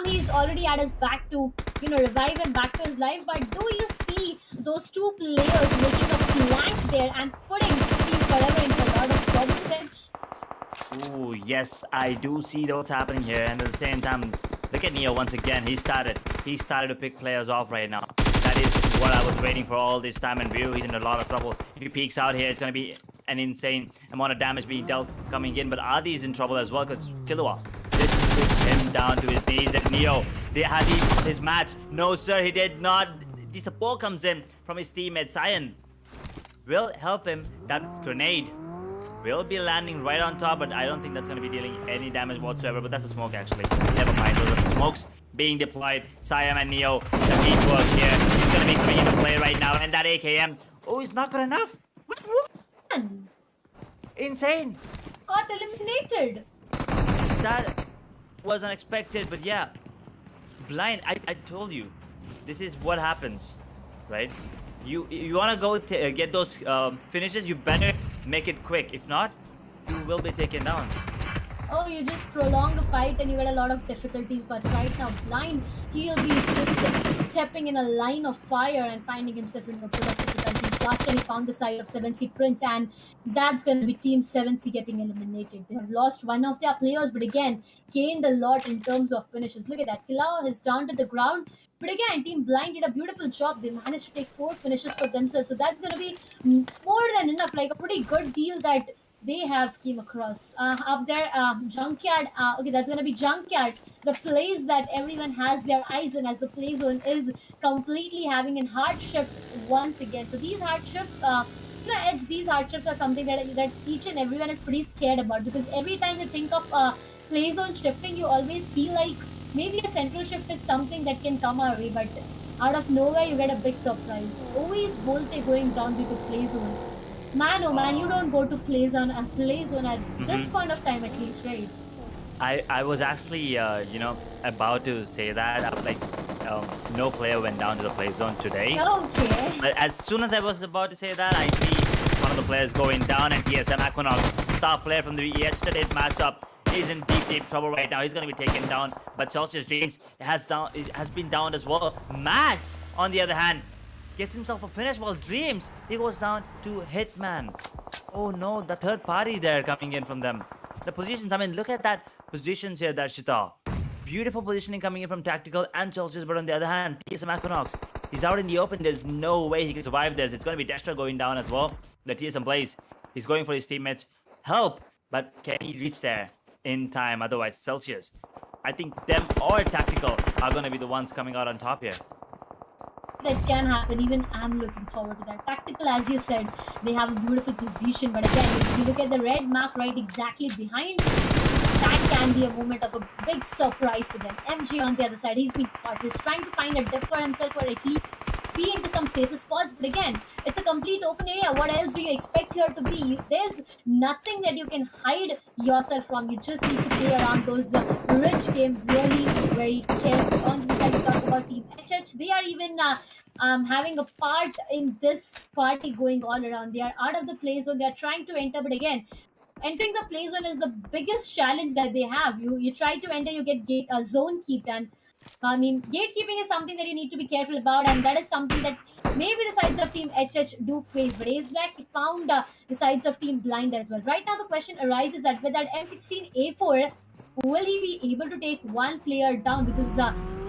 he's already at his back to revive him back to his life. But do you see those two players making a flank there and putting Team Forever into a lot of problems, Edge? Oh yes, I do see what's happening here, and at the same time, look at Neo once again. He started to pick players off right now. That is what I was waiting for all this time, and Viru, he's in a lot of trouble. If he peeks out here, it's gonna be an insane amount of damage being dealt coming in. But Adi is in trouble as well because Killua just put him down to his knees. And Neo, had he his match? No, sir, he did not. The support comes in from his teammate. Cyan will help him. That grenade will be landing right on top, but I don't think that's going to be dealing any damage whatsoever. But that's a smoke, actually. Never mind. Those are the smokes being deployed. Siam and Neo, the beat work here. He's going to be coming into play right now. And that AKM, oh, it's not good enough. Man, Insane. got eliminated. That was unexpected, but yeah. Blind, I told you. This is what happens, right? You want to go get those finishes, you better make it quick. If not, you will be taken down. Oh, you just prolong the fight and you get a lot of difficulties. But right now, Blind, he'll be just stepping in a line of fire and finding himself in a productive difficulty. Last time he found the side of 7C Prince, and that's going to be Team 7C getting eliminated. They have lost one of their players, but again, gained a lot in terms of finishes. Look at that. Kilao is down to the ground. But again, Team Blind did a beautiful job. They managed to take 4 finishes for themselves. So that's going to be more than enough. Like a pretty good deal that they have came across. Up there, Junkyard. Okay, that's going to be Junkyard. The place that everyone has their eyes on, as the play zone is completely having a hard shift once again. So these hard shifts, Edge, these hard shifts are something that each and everyone is pretty scared about, because every time you think of play zone shifting, you always feel like maybe a central shift is something that can come our way, but out of nowhere you get a big surprise. Always Bolte going down to play zone. Man, oh man, you don't go to play zone at this point of time, at least, right? I was actually, about to say that. I was like, no player went down to the play zone today. Okay. But as soon as I was about to say that, I see one of the players going down, and TSM Equinox, star player from the yesterday's matchup, is in deep trouble right now. He's going to be taken down, but Celsius Dreams has been downed as well. Max, on the other hand, gets himself a finish, while Dreams, he goes down to Hitman. Oh no, the third party there coming in from them. The positions, I mean, look at that positions here, Darshita. Beautiful positioning coming in from Tactical and Celsius, but on the other hand, TSM Equinox, he's out in the open. There's no way he can survive this. It's going to be Destra going down as well. The TSM plays. He's going for his teammates' help, but can he reach there in time? Otherwise, Celsius, I think them or Tactical are going to be the ones coming out on top here. That can happen. Even I'm looking forward to that. Tactical, as you said, they have a beautiful position, but again, if you look at the red mark right exactly behind, that can be a moment of a big surprise for them. MG on the other side, he's been caught. He's trying to find a dip for himself, or at least be into some safer spots, but again, it's a complete open area. What else do you expect here to be? There's nothing that you can hide yourself from. You just need to play around those rich games really very carefully. On the side, we talk about Team HH. They are even having a part in this party going all around. They are out of the play zone. They are trying to enter, but again, entering the play zone is the biggest challenge that they have. You try to enter, you get zone keep, and I mean, gatekeeping is something that you need to be careful about, and that is something that maybe the sides of Team HH do face. But Ace Black, he found the sides of Team Blind as well. Right now, the question arises that with that M16A4, will he be able to take one player down? Because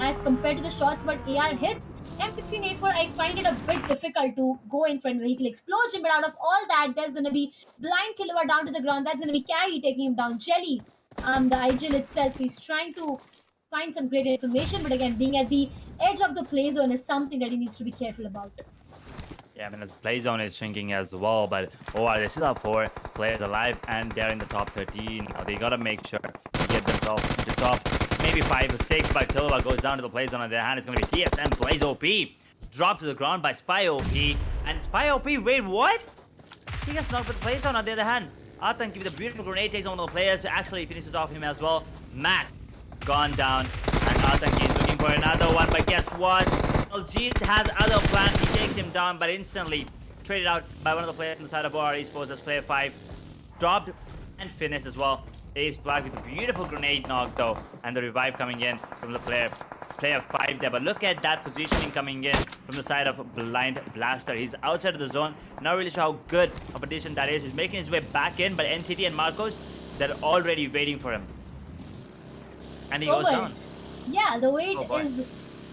as compared to the shots what AR hits, M16A4, I find it a bit difficult to go in front of vehicle explosion. But out of all that, there's going to be Blind Killua down to the ground. That's going to be Carry taking him down. Jelly, the IGL itself, is trying to find some great information, but again, being at the edge of the play zone is something that he needs to be careful about. Yeah, I mean, the play zone is shrinking as well, but they still have 4 players alive, and they're in the top 13. Now, they gotta make sure to get themselves to the top, maybe 5 or 6, but Killua goes down to the play zone. On their hand, it's gonna be TSM plays OP. Dropped to the ground by Spy OP, and Spy OP, wait, what? He gets knocked with the play zone. On the other hand, Atan with a beautiful grenade takes on one of the players, who actually finishes off him as well. Matt gone down, and Atanki is looking for another one, but guess what? Aljit has other plans. He takes him down, but instantly traded out by one of the players on the side of ESPORTS. As player 5 dropped and finished as well. Ace Black with a beautiful grenade knock though, and the revive coming in from the player 5 there. But look at that positioning coming in from the side of Blind Blaster. He's outside of the zone. Not really sure how good of a position that is. He's making his way back in, but NTT and Marcos, they're already waiting for him. And he goes down. Yeah, the wait is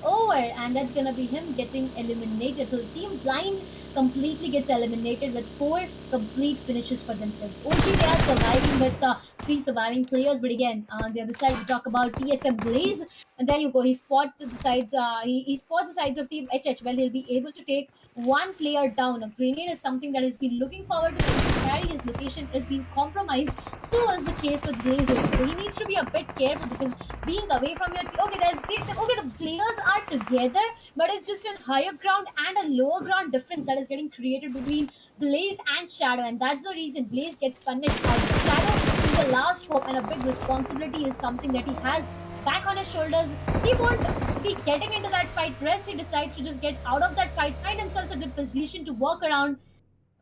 over, and that's gonna be him getting eliminated. So Team Blind completely gets eliminated with 4 complete finishes for themselves. OG, they are surviving with 3 surviving players, but again, on the other side, we talk about TSM Blaze, and there you go. He spots the sides. He spots the sides of Team HH. Well, he'll be able to take 1 player down. A grenade is something that he's been looking forward to. Carry his location is being compromised. So is the case with Blaze. So he needs to be a bit careful because being away from your okay, okay, the players are together, but it's just a higher ground and a lower ground difference that is getting created between Blaze and Shadow, and that's the reason Blaze gets punished out. Shadow is the last hope, and a big responsibility is something that he has back on his shoulders. He won't be getting into that fight. Rest, he decides to just get out of that fight, find himself a good position to work around.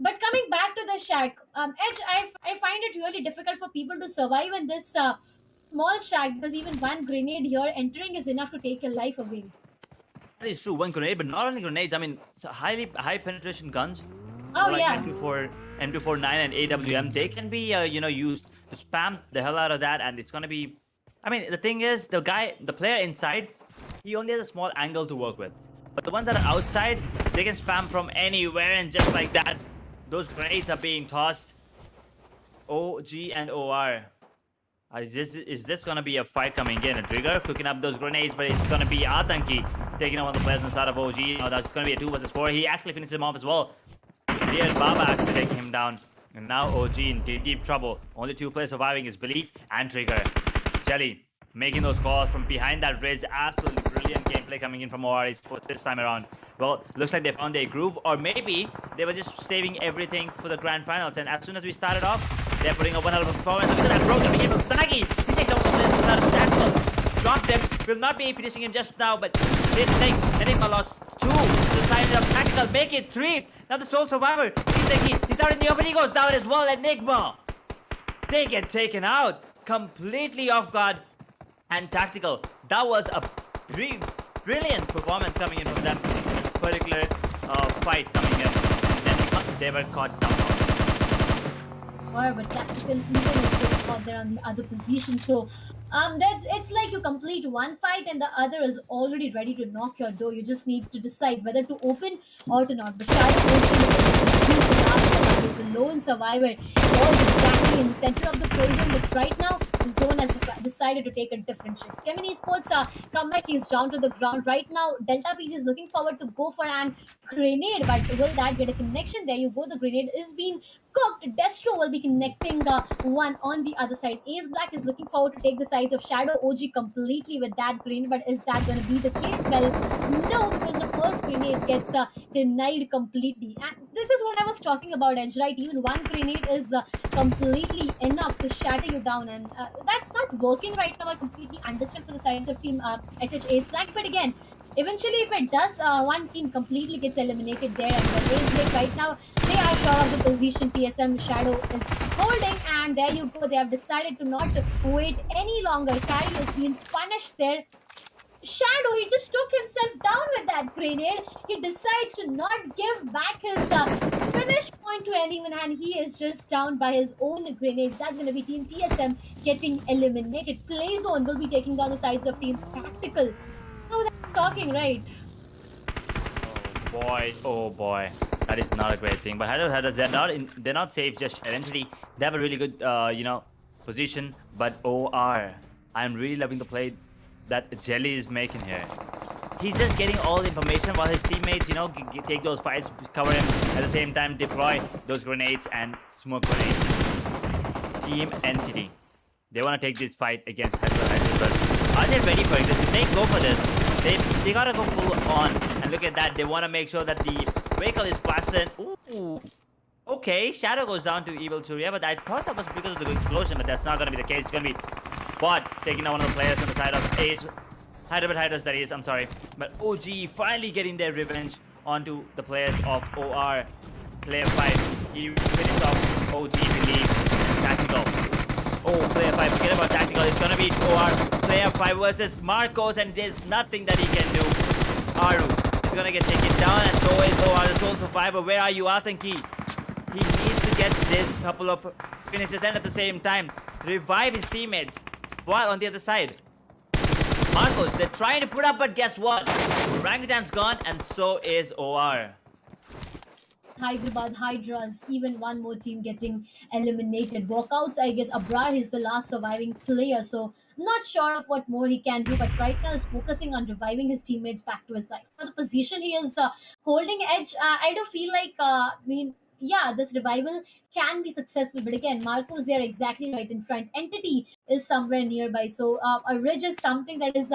But coming back to the shack, Edge, I find it really difficult for people to survive in this small shack because even 1 grenade here entering is enough to take your life away. That is true. 1 grenade, but not only grenades. I mean, highly high penetration guns. Oh like yeah. M249 and AWM. They can be used to spam the hell out of that, and it's gonna be. I mean, the thing is, the player inside, he only has a small angle to work with. But the ones that are outside, they can spam from anywhere, and just like that, those grenades are being tossed. OG and OR. Is this gonna be a fight coming in? A Trigger cooking up those grenades, but it's gonna be Atanki taking on one of the players inside of OG. Now that's gonna be a 2 versus 4. He actually finishes him off as well. Here, Baba actually taking him down. And now OG in deep trouble. Only 2 players surviving is Belief and Trigger. Jelly making those calls from behind that ridge. Absolutely brilliant gameplay coming in from OR Esports this time around. Well, looks like they found their groove, or maybe they were just saving everything for the grand finals. And as soon as we started off, they're putting up one hell of a performance. Look at that broken beginning from Sagi. He takes out the tactical. Dropped them. Will not be finishing him just now, but this thing, Enigma lost 2. The side of tactical make it 3. Now the sole survivor. He's out in the open. He goes down as well. Enigma. They get taken out completely off guard. And tactical. That was a brilliant performance coming in from that particular fight coming in. Then they were caught down. Or but tactical even if they spot there on the other position. So it's like you complete 1 fight and the other is already ready to knock your door. You just need to decide whether to open or to not. But Shadow is the lone survivor. He was exactly in the center of the play zone, but right now the zone has decided to take a different shift. CHEMIN Esports comeback is down to the ground right now. Delta Beach is looking forward to go for an grenade, but will that get a connection? There you go. The grenade is being cooked. Destro will be connecting one on the other side. Ace Black is looking forward to take the sides of Shadow OG completely with that grenade, but is that going to be the case? Well, no, because the first grenade gets denied completely. And this is what I was talking about, Edge, right? Even 1 grenade is completely enough to shatter you down, and that's not working right now. I completely understand for the sides of Team HH Ace Black, but again, eventually, if it does, one team completely gets eliminated there. And the Ace Black right now, they are sure of the position TSM Shadow is holding. And there you go. They have decided to not wait any longer. Carry is being punished there. Shadow, he just took himself down with that grenade. He decides to not give back his finish point to anyone, and he is just down by his own grenades. That's going to be Team TSM getting eliminated. Playzone will be taking down the sides of Team Tactical. Oh, that's talking, right? Oh boy, that is not a great thing. But HYDRAS, they're not safe just identity. They have a really good position. But OR, I'm really loving the play that Jelly is making here. He's just getting all the information while his teammates, take those fights, cover him, at the same time deploy those grenades and smoke grenades. Team Entity, they want to take this fight against HYDRAS, but are they ready for it? If they go for this, they gotta go full on. And look at that, they want to make sure that the vehicle is blasted. Ooh. Okay, Shadow goes down to Evil Surya, but I thought that was because of the explosion, but that's not gonna be the case. It's gonna be Bot taking out one of the players on the side of Ace. HYDRAS, that is, I'm sorry. But OG finally getting their revenge onto the players of OR. Player 5, he finished off OG, Belief, Tactical. Oh, player 5, forget about Tactical. It's gonna be OR. Player 5 versus Marcos, and there's nothing that he can do. Aru is gonna get taken down, and so is OR, the sole survivor. Where are you, Atanki? He needs to get this couple of finishes and at the same time revive his teammates. While on the other side, Marcos, they're trying to put up, but guess what? Orangutan's gone, and so is OR. Hyderabad, HYDRAS, even one more team getting eliminated. Walkouts, I guess Abrar is the last surviving player, so not sure of what more he can do, but right now is focusing on reviving his teammates back to his life. For the position he is holding edge, I do feel like, yeah, this revival can be successful, but again, Marco's there exactly right in front. Entity is somewhere nearby, so a ridge is something that is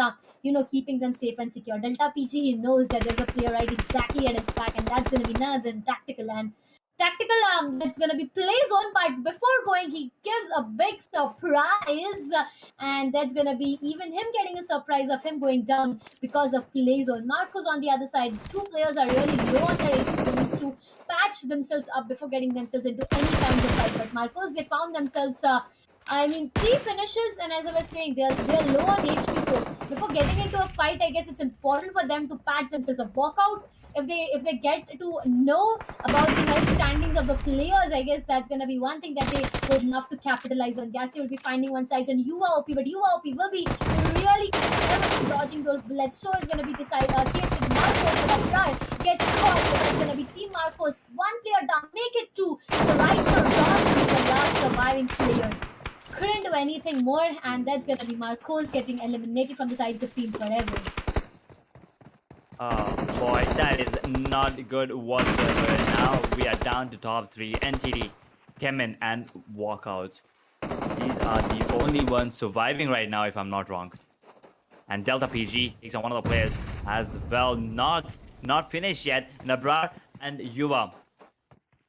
keeping them safe and secure. Delta PG, he knows that there's a player right exactly at his back, and that's going to be none other than Tactical. And Tactical, that's going to be play zone, but before going, he gives a big surprise, and that's going to be even him getting a surprise of him going down because of play zone. Marcos on the other side, two players are really low on their HP, so needs to patch themselves up before getting themselves into any kind of fight. But Marcos, they found themselves. Three finishes, and as I was saying, they're low on HP. So before getting into a fight, I guess it's important for them to patch themselves up. Walkout. If they get to know about the health standings of the players, I guess that's gonna be one thing that they would love to capitalize on. Gasty will be finding one side on UAOP, but UAOP will be really carefully dodging those bullets. So it's gonna be decided. Case with Marcos, but Abrar gets caught. So that's gonna be Team Marcos. One player down, make it two. So right now, Don is the last surviving player. Couldn't do anything more, and that's gonna be Marcos getting eliminated from the sides of Team Forever. Oh boy, that is not good whatsoever. Now we are down to top 3. NTD, CHEMIN, and Walkouts. These are the only ones surviving right now, if I'm not wrong. And Delta PG is one of the players as well, not finished yet. Nabrar and Yuva,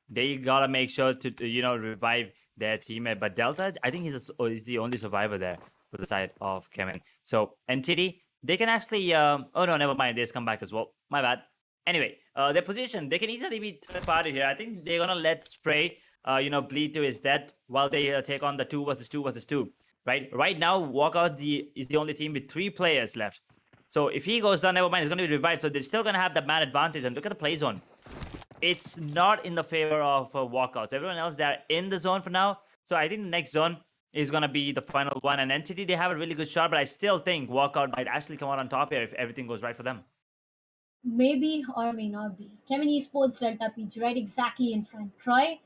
they gotta make sure to revive their teammate. But Delta, I think he's the only survivor there for the side of CHEMIN. So NTD, they can actually oh no, never mind, they come back as well, my bad. Anyway, their position, they can easily be third party here. I think they're gonna let Spray bleed to his death while they take on the 2 versus 2 versus 2. Right now, Walkout is the only team with 3 players left. So if he goes down, never mind, it's gonna be revived. So they're still gonna have that man advantage. And look at the play zone, it's not in the favor of Walkouts. Everyone else, they're in the zone for now. So I think the next zone is going to be the final one. And Entity, they have a really good shot, but I still think Walkout might actually come out on top here if everything goes right for them. Maybe or may not be. CHEMIN Esports Delta PG right exactly in front. Troy,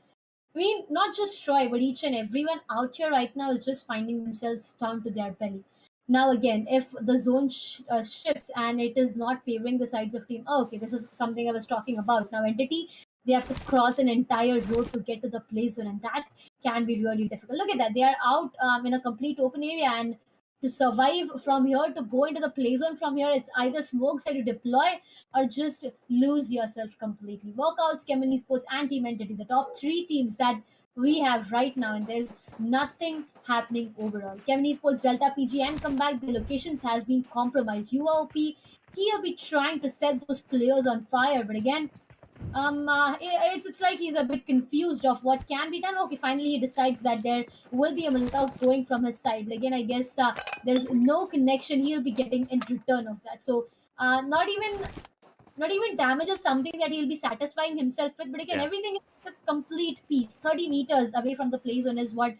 not just Troy, but each and everyone out here right now is just finding themselves down to their belly. Now, again, if the zone shifts and it is not favoring the sides of team, oh, okay, this is something I was talking about. Now, Entity, they have to cross an entire road to get to the play zone, and that can be really difficult. Look at that. They are out in a complete open area, and to survive from here, to go into the play zone from here, it's either smokes that you deploy or just lose yourself completely. Walkouts, CHEMIN Esports, and Team Entity, the top 3 teams that we have right now, and there's nothing happening overall. CHEMIN Esports, Delta PG, and Comeback, the locations has been compromised. UOP, he'll be trying to set those players on fire, but again, it's like he's a bit confused of what can be done. Okay, finally he decides that there will be a Molotovs going from his side. But again, I guess there's no connection he'll be getting in return of that. So not even damage is something that he'll be satisfying himself with. But again, Yeah. everything is a complete piece. 30 meters away from the play zone is what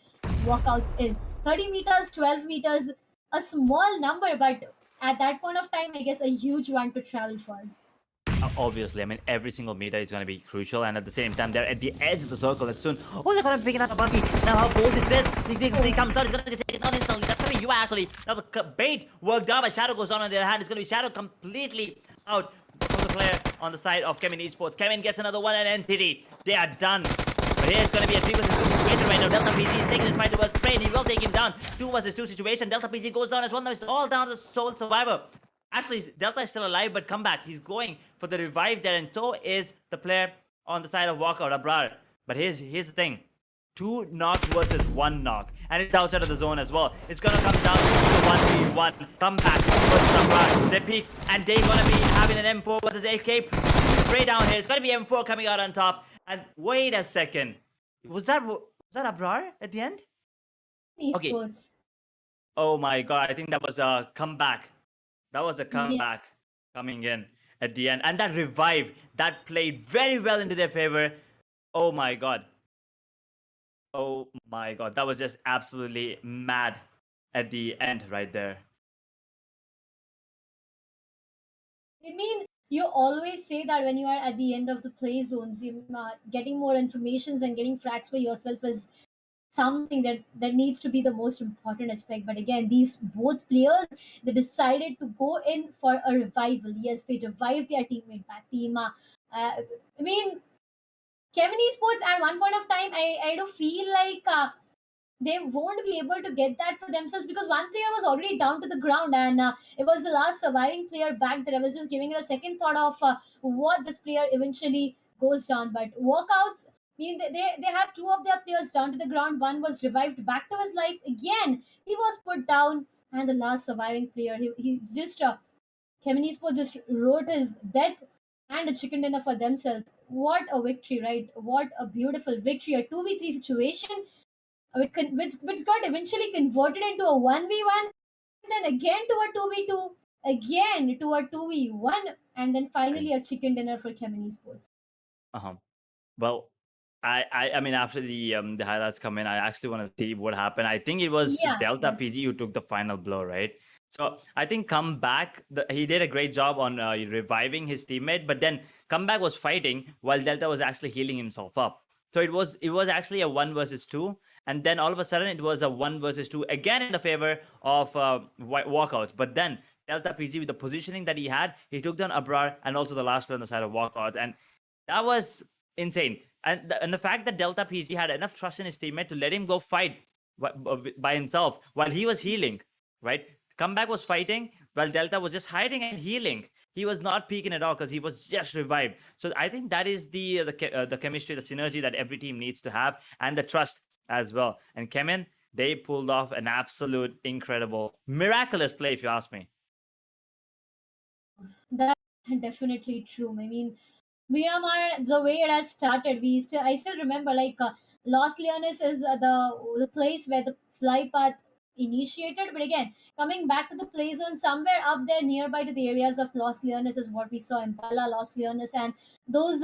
walkouts is. 30 meters, 12 meters, a small number, but at that point of time, I guess a huge one to travel for. Obviously, I mean, every single meter is going to be crucial, and at the same time, they're at the edge of the circle as soon. Oh, they're going to pick it up a bucky. Now, how bold is this? He comes out, he's going to take it on instantly. That's going to be you, actually. Now, the bait worked out, but Shadow goes on their hand. It's going to be Shadow completely out from the player on the side of CHEMIN Esports. CHEMIN gets another one, and Entity, they are done. But here it's going to be a 3 versus 2 situation right now. Delta PG is taking his fight towards Spray, and he will take him down. 2 versus 2 situation. Delta PG goes down as well. Now it's all down to the sole survivor. Actually, Delta is still alive, but comeback. He's going for the revive there, and so is the player on the side of Walkout, Abrar. But here's the thing. 2 knocks versus 1 knock. And it's outside of the zone as well. It's gonna come down to 1v1. Comeback versus Abrar. They peek, and they're gonna be having an M4 versus AK. Straight down here. It's gonna be M4 coming out on top. And wait a second. Was that Abrar at the end? Okay. Esports. Oh my god, I think that was a comeback. That was a Yes. comeback coming in at the end. And that revive, that played very well into their favor. Oh my god. Oh my god. That was just absolutely mad at the end right there. I mean, you always say that when you are at the end of the play zones, getting more informations and getting frags for yourself is something that needs to be the most important aspect. But again, these both players, they decided to go in for a revival. Yes, they revived their teammate back team. I mean, Kevin Esports at one point of time, I do feel like they won't be able to get that for themselves because one player was already down to the ground, and it was the last surviving player back there. I was just giving it a second thought of what this player eventually goes down. But walkouts, I mean, they had two of their players down to the ground. One was revived back to his life. Again, he was put down, and the last surviving player, he just Kevin Esports just wrote his death and a chicken dinner for themselves. What a victory, right? What a beautiful victory. A 2v3 situation which got eventually converted into a 1v1, then again to a 2v2, again to a 2v1, and then Right. finally a chicken dinner for Kemini Sports. Uh-huh. Well, I mean, after the highlights come in, I actually want to see what happened. I think it was Yeah, Delta let's. PG who took the final blow, right? So I think comeback, he did a great job on reviving his teammate, but then comeback was fighting while Delta was actually healing himself up. So it was actually a 1 versus 2, and then all of a sudden it was a 1 versus 2 again in the favor of walkouts. But then Delta PG, with the positioning that he had, he took down Abrar and also the last player on the side of walkouts, and that was insane. And the fact that Delta PG had enough trust in his teammate to let him go fight by himself while he was healing, right? Comeback was fighting while Delta was just hiding and healing. He was not peeking at all because he was just revived. So I think that is the chemistry, the synergy that every team needs to have, and the trust as well. And CHEMIN, they pulled off an absolute incredible, miraculous play, if you ask me. That's definitely true. I mean, Miramar, the way it has started, I still remember like Los Leones is the place where the fly path initiated. But again, coming back to the play zone, somewhere up there nearby to the areas of Los Leones is what we saw Impala, Los Leones, and those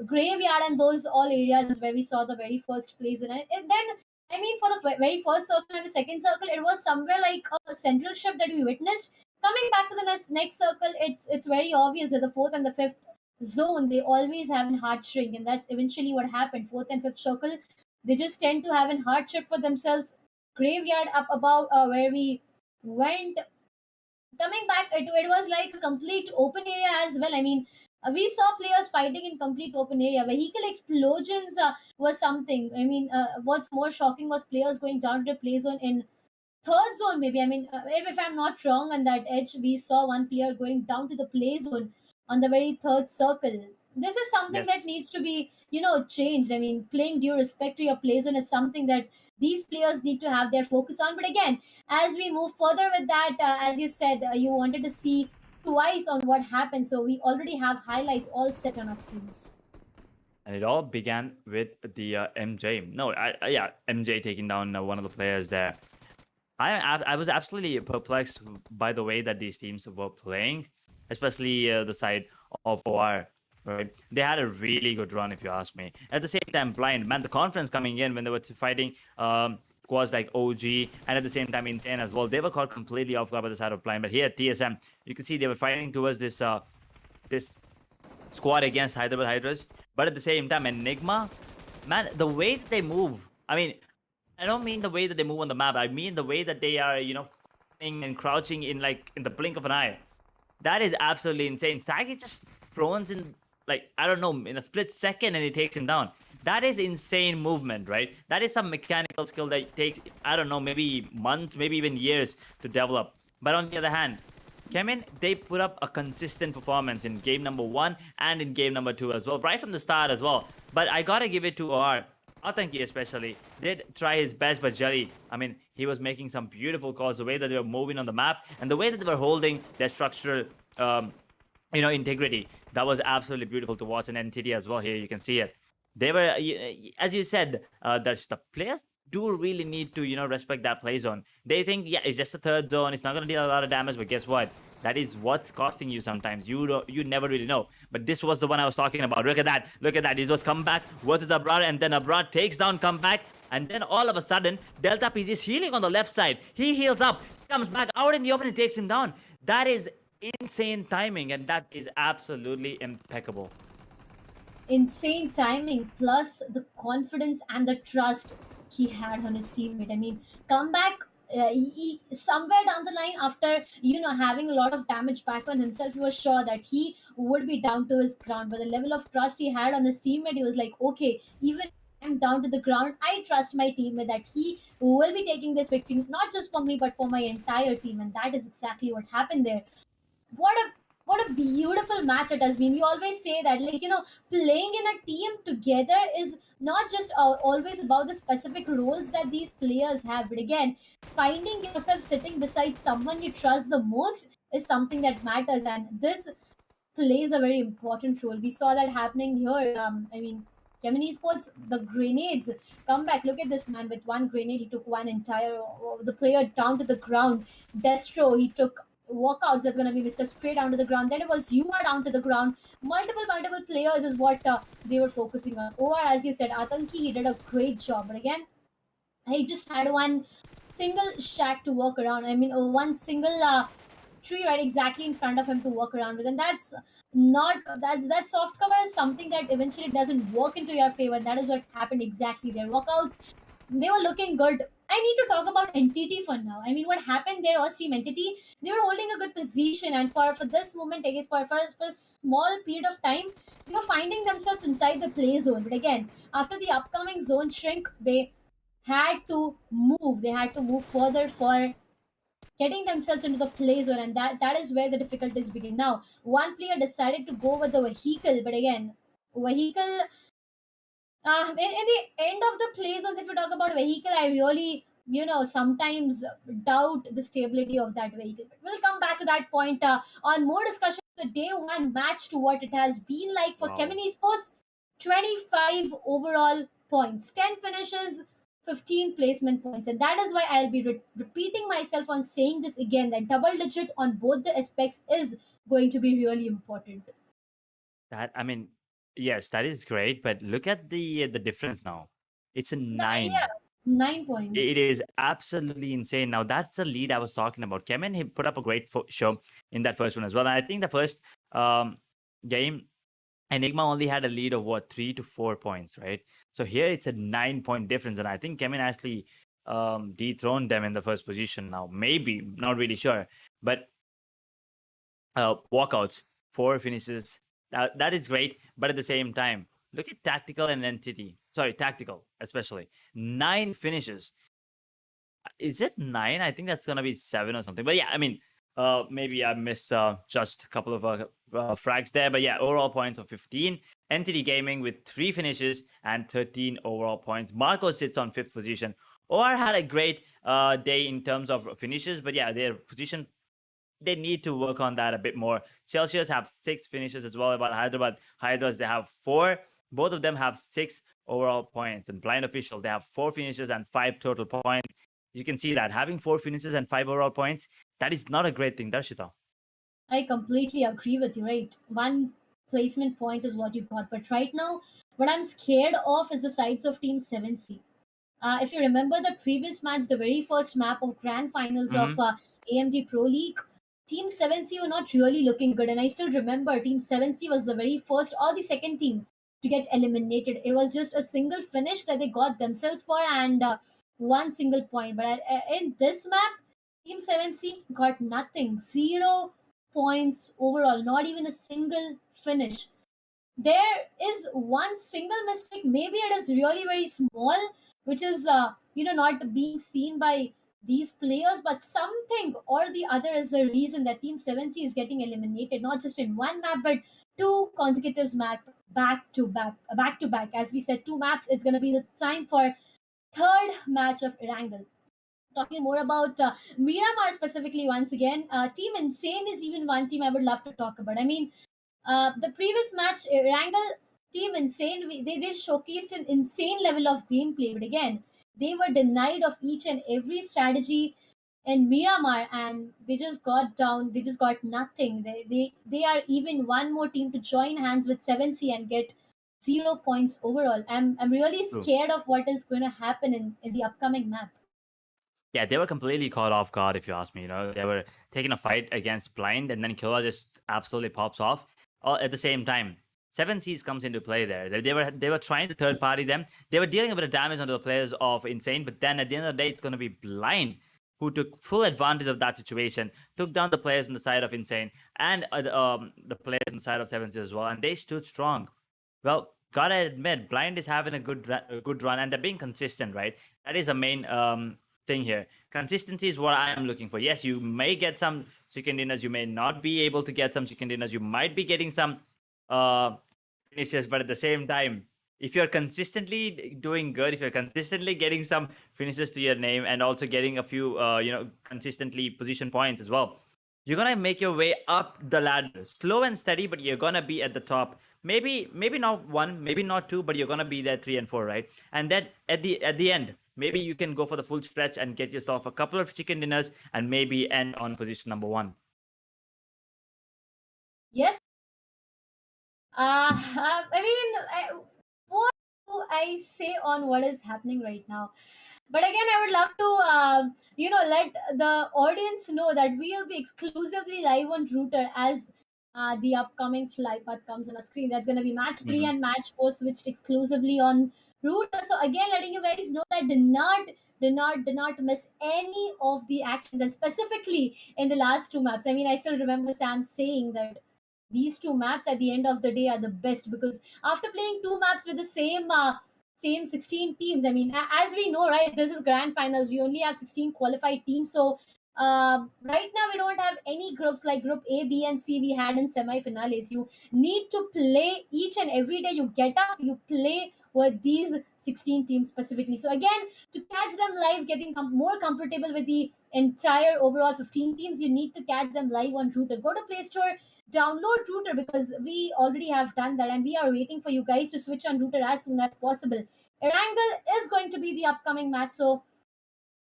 graveyard and those all areas is where we saw the very first play zone. And then, I mean, for the very first circle and the second circle, it was somewhere like a central shift that we witnessed. Coming back to the next circle, it's very obvious that the fourth and the fifth zone, they always have an hard shrink, and that's eventually what happened. Fourth and fifth circle, they just tend to have an hardship for themselves. Graveyard up above where we went. Coming back, it was like a complete open area as well. I mean, we saw players fighting in complete open area. Vehicle explosions was something. I mean, what's more shocking was players going down to the play zone in third zone maybe. I mean, if I'm not wrong, on that edge we saw one player going down to the play zone on the very third circle. This is something that Yes. needs to be, changed. I mean, playing due respect to your play zone is something that these players need to have their focus on. But again, as we move further with that, as you said, you wanted to see twice on what happened, so we already have highlights all set on our screens. And it all began with the MJ. No, yeah, MJ taking down one of the players there. I was absolutely perplexed by the way that these teams were playing, especially the side of OR. Right, they had a really good run, if you ask me. At the same time, blind man, the conference coming in when they were fighting squads like OG, and at the same time Insane as well. They were caught completely off guard by the side of blind. But here, TSM, you can see they were fighting towards this squad against Hyderabad Hydras. But at the same time, Enigma, man, the way that they move. I mean, I don't mean the way that they move on the map. I mean the way that they are, and crouching in the blink of an eye. That is absolutely insane. Staggy just throws in, like, I don't know, in a split second, and he takes him down. That is insane movement, right? That is some mechanical skill that takes, I don't know, maybe months, maybe even years to develop. But on the other hand, CHEMIN, they put up a consistent performance in game number 1 and in game number 2 as well, right from the start as well. But I gotta give it to OR. Atanki especially did try his best, but Jelly, I mean, he was making some beautiful calls. The way that they were moving on the map and the way that they were holding their structural, integrity, that was absolutely beautiful to watch. And NTD as well. Here you can see it. They were, as you said, the players do really need to, respect that play zone. They think, yeah, it's just a third zone. It's not going to deal a lot of damage, but guess what? That is what's costing you sometimes. You never really know. But this was the one I was talking about. Look at that. Look at that. It was comeback versus Abrar, and then Abrar takes down comeback. And then all of a sudden, Delta PG is healing on the left side. He heals up, comes back out in the open and takes him down. That is insane timing, and that is absolutely impeccable. Insane timing plus the confidence and the trust he had on his teammate. I mean, comeback. Somewhere down the line, after having a lot of damage back on himself, he was sure that he would be down to his ground. But the level of trust he had on his teammate, he was like, okay, even I'm down to the ground, I trust my teammate that he will be taking this victory not just for me but for my entire team, and that is exactly what happened there. What a beautiful match it has been. We always say that, like, playing in a team together is not just always about the specific roles that these players have, but again, finding yourself sitting beside someone you trust the most is something that matters, and this plays a very important role. We saw that happening here. I mean, CHEMIN Esports, the grenades come back. Look at this man with one grenade. He took one entire the player down to the ground. Destro, he took walkouts. That's gonna be Mr. Spray down to the ground. Then it was Yuma down to the ground. Multiple players is what they were focusing on. OR, as you said, Atanki, he did a great job. But again, he just had one single shack to walk around. I mean, one single tree right exactly in front of him to walk around with, and that's not that soft cover is something that eventually doesn't work into your favor. And that is what happened exactly. Their walkouts, they were looking good. I need to talk about entity for now. I mean, what happened there was team entity. They were holding a good position, and for this moment, I guess for a small period of time, they were finding themselves inside the play zone. But again, after the upcoming zone shrink, they had to move. They had to move further for getting themselves into the play zone, and that is where the difficulties begin. Now, one player decided to go with the vehicle, but again, vehicle. In the end of the play zones, if you talk about vehicle, I really sometimes doubt the stability of that vehicle. But we'll come back to that point on more discussion. The day one match to what it has been like for Wow. CHEMIN Esports. 25 overall points, 10 finishes, 15 placement points. And that is why I'll be repeating myself on saying this again, that double digit on both the aspects is going to be really important. That, I mean, yes, that is great, but look at the difference now. It's a Yeah, 9. 9 It points. is absolutely insane. Now that's the lead I was talking about. Kemen, he put up a great show in that first one as well. And I think the first game, Enigma only had a lead of what, 3 to 4 points, right? So here it's a 9 point difference, and I think Kemen actually dethroned them in the first position. Now maybe, not really sure, but walkouts, 4 finishes. That is great, but at the same time, look at tactical and entity. Sorry, tactical especially, 9 finishes. Is it 9? I think that's gonna be 7 or something. But yeah, I mean, maybe I missed just a couple of frags there. But yeah, overall points of 15. Entity Gaming with 3 finishes and 13 overall points. Marco sits on 5th position. OR had a great day in terms of finishes, but yeah, their position, they need to work on that a bit more. Celsius have 6 finishes as well. But Hyderabad HYDRAS, they have 4. Both of them have 6 overall points. And Blind Official, they have 4 finishes and 5 total points. You can see that having 4 finishes and 5 overall points, that is not a great thing, Darshita. I completely agree with you, right? One placement point is what you got. But right now, what I'm scared of is the sides of Team 7C. If you remember the previous match, the very first map of grand finals of Mm-hmm. AMD Pro League, Team 7C were not really looking good. And I still remember Team 7C was the very first or the second team to get eliminated. It was just a single finish that they got themselves for, and one single point. But in this map, Team 7C got nothing. 0 points overall, not even a single finish. There is one single mistake, maybe it is really very small, which is not being seen by these players, but something or the other is the reason that Team 7C is getting eliminated, not just in one map but two consecutive map, back to back. As we said, two maps, it's going to be the time for third match of Erangel. Talking more about Miramar specifically, once again, Team Insane is even one team I would love to talk about. I mean, the previous match, Erangel, Team Insane, they showcased an insane level of gameplay, but again, they were denied of each and every strategy in Miramar, and they just got down. They just got nothing. They are even one more team to join hands with 7C and get 0 points overall. I'm really True. scared of what is going to happen in the upcoming map. Yeah, they were completely caught off guard, if you ask me. They were taking a fight against Blind, and then Killer just absolutely pops off. All at the same time, Seven Seas comes into play there. They were trying to third party them. They were dealing a bit of damage onto the players of Insane, but then at the end of the day, it's going to be Blind who took full advantage of that situation, took down the players on the side of Insane and the players on the side of Seven Seas as well, and they stood strong. Well, gotta admit, Blind is having a good run, and they're being consistent, right? That is a main thing here. Consistency is what I am looking for. Yes, you may get some chicken dinners, you may not be able to get some chicken dinners, you might be getting some uh, finishes, but at the same time, if you're consistently doing good, if you're consistently getting some finishes to your name, and also getting a few, consistently position points as well, you're gonna make your way up the ladder, slow and steady, but you're gonna be at the top. Maybe not one, maybe not two, but you're gonna be there 3 and 4, right? And then at the end, maybe you can go for the full stretch and get yourself a couple of chicken dinners, and maybe end on position number one. Yes. I mean, what do I say on what is happening right now? But again, I would love to, let the audience know that we will be exclusively live on Router as the upcoming fly path comes on a screen. That's going to be match three Mhm. and match four switched exclusively on Router. So again, letting you guys know that do not miss any of the actions, and specifically in the last two maps. I mean, I still remember Sam saying that these two maps at the end of the day are the best, because after playing two maps with the same 16 teams, I mean, as we know, right, this is grand finals, we only have 16 qualified teams. So right now we don't have any groups like group A, B and C we had in semi-finales. You need to play each and every day. You get up, you play with these 16 teams specifically. So again, to catch them live, getting more comfortable with the entire overall 15 teams, you need to catch them live on Router. Go to Play Store, download Router, because we already have done that, and we are waiting for you guys to switch on Router as soon as possible. Erangel is going to be the upcoming match. So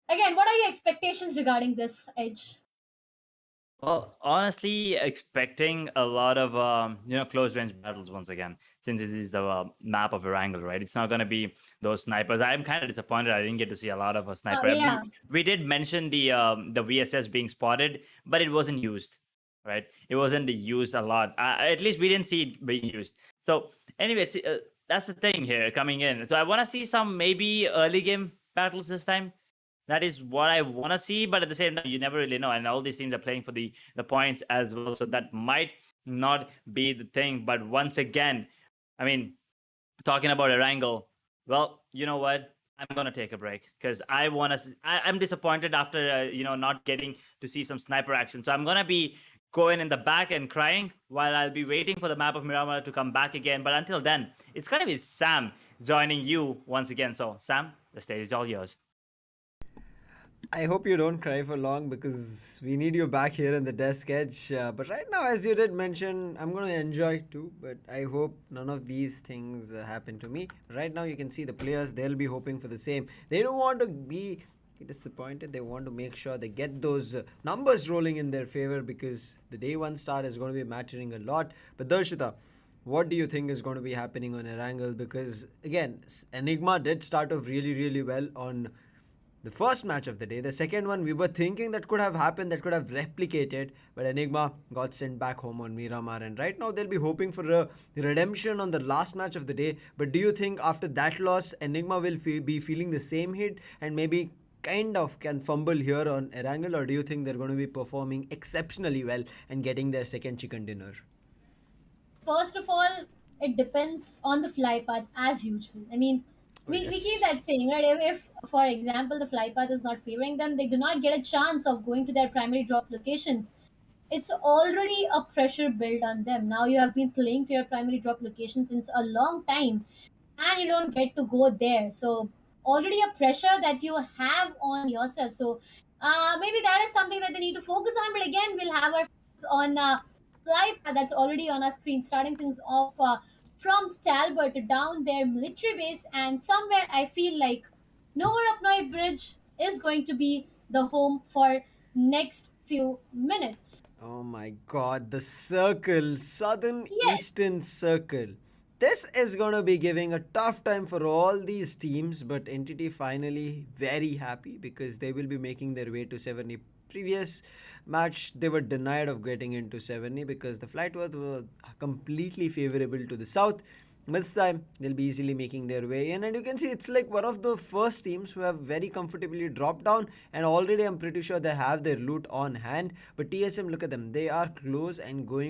again, what are your expectations regarding this Edge? Well, honestly, expecting a lot of close range battles once again, since this is the map of Erangel, right? It's not going to be those snipers. I'm kind of disappointed I didn't get to see a lot of a Oh sniper. yeah. We did mention the VSS being spotted, but it wasn't used, right? It wasn't used a lot. At least we didn't see it being used. So, anyways, that's the thing here coming in. So I want to see some maybe early game battles this time. That is what I want to see, but at the same time, you never really know. And all these teams are playing for the points as well, so that might not be the thing. But once again, I mean, talking about Erangel, well, you know what? I'm gonna take a break because I want to. I'm disappointed after not getting to see some sniper action. So I'm gonna be going in the back and crying while I'll be waiting for the map of Miramar to come back again. But until then, it's gonna be Sam joining you once again. So Sam, the stage is all yours. I hope you don't cry for long because we need you back here in the desk edge. But right now, as you did mention, I'm going to enjoy too. But I hope none of these things happen to me. Right now, you can see the players, they'll be hoping for the same. They don't want to be disappointed. They want to make sure they get those numbers rolling in their favor because the day one start is going to be mattering a lot. But Darshita, what do you think is going to be happening on Erangel? Because again, Enigma did start off really, really well on the first match of the day. The second one, we were thinking that could have happened, that could have replicated, but Enigma got sent back home on Miramar. And right now, they'll be hoping for a redemption on the last match of the day. But do you think after that loss, Enigma will be feeling the same hit and maybe kind of can fumble here on Erangel, or do you think they're going to be performing exceptionally well and getting their second chicken dinner? First of all, it depends on the fly path as usual. I mean, Oh, we keep that yes. saying, right? If, for example, the fly path is not favoring them, they do not get a chance of going to their primary drop locations. It's already a pressure built on them. Now you have been playing to your primary drop location since a long time, and you don't get to go there. So already a pressure that you have on yourself. So maybe that is something that they need to focus on. But again, we'll have our focus on fly path that's already on our screen, starting things off from Stalbert down their military base, and somewhere I feel like Nowhere Upnoy Bridge is going to be the home for next few minutes. Oh my god, the circle, southern Yes. eastern circle. This is going to be giving a tough time for all these teams, but Entity finally very happy because they will be making their way to 70. Previous match, they were denied of getting into 70 because the flight path was completely favorable to the south. This time, they'll be easily making their way in, and you can see it's like one of the first teams who have very comfortably dropped down, and already I'm pretty sure they have their loot on hand. But TSM, look at them, they are close and going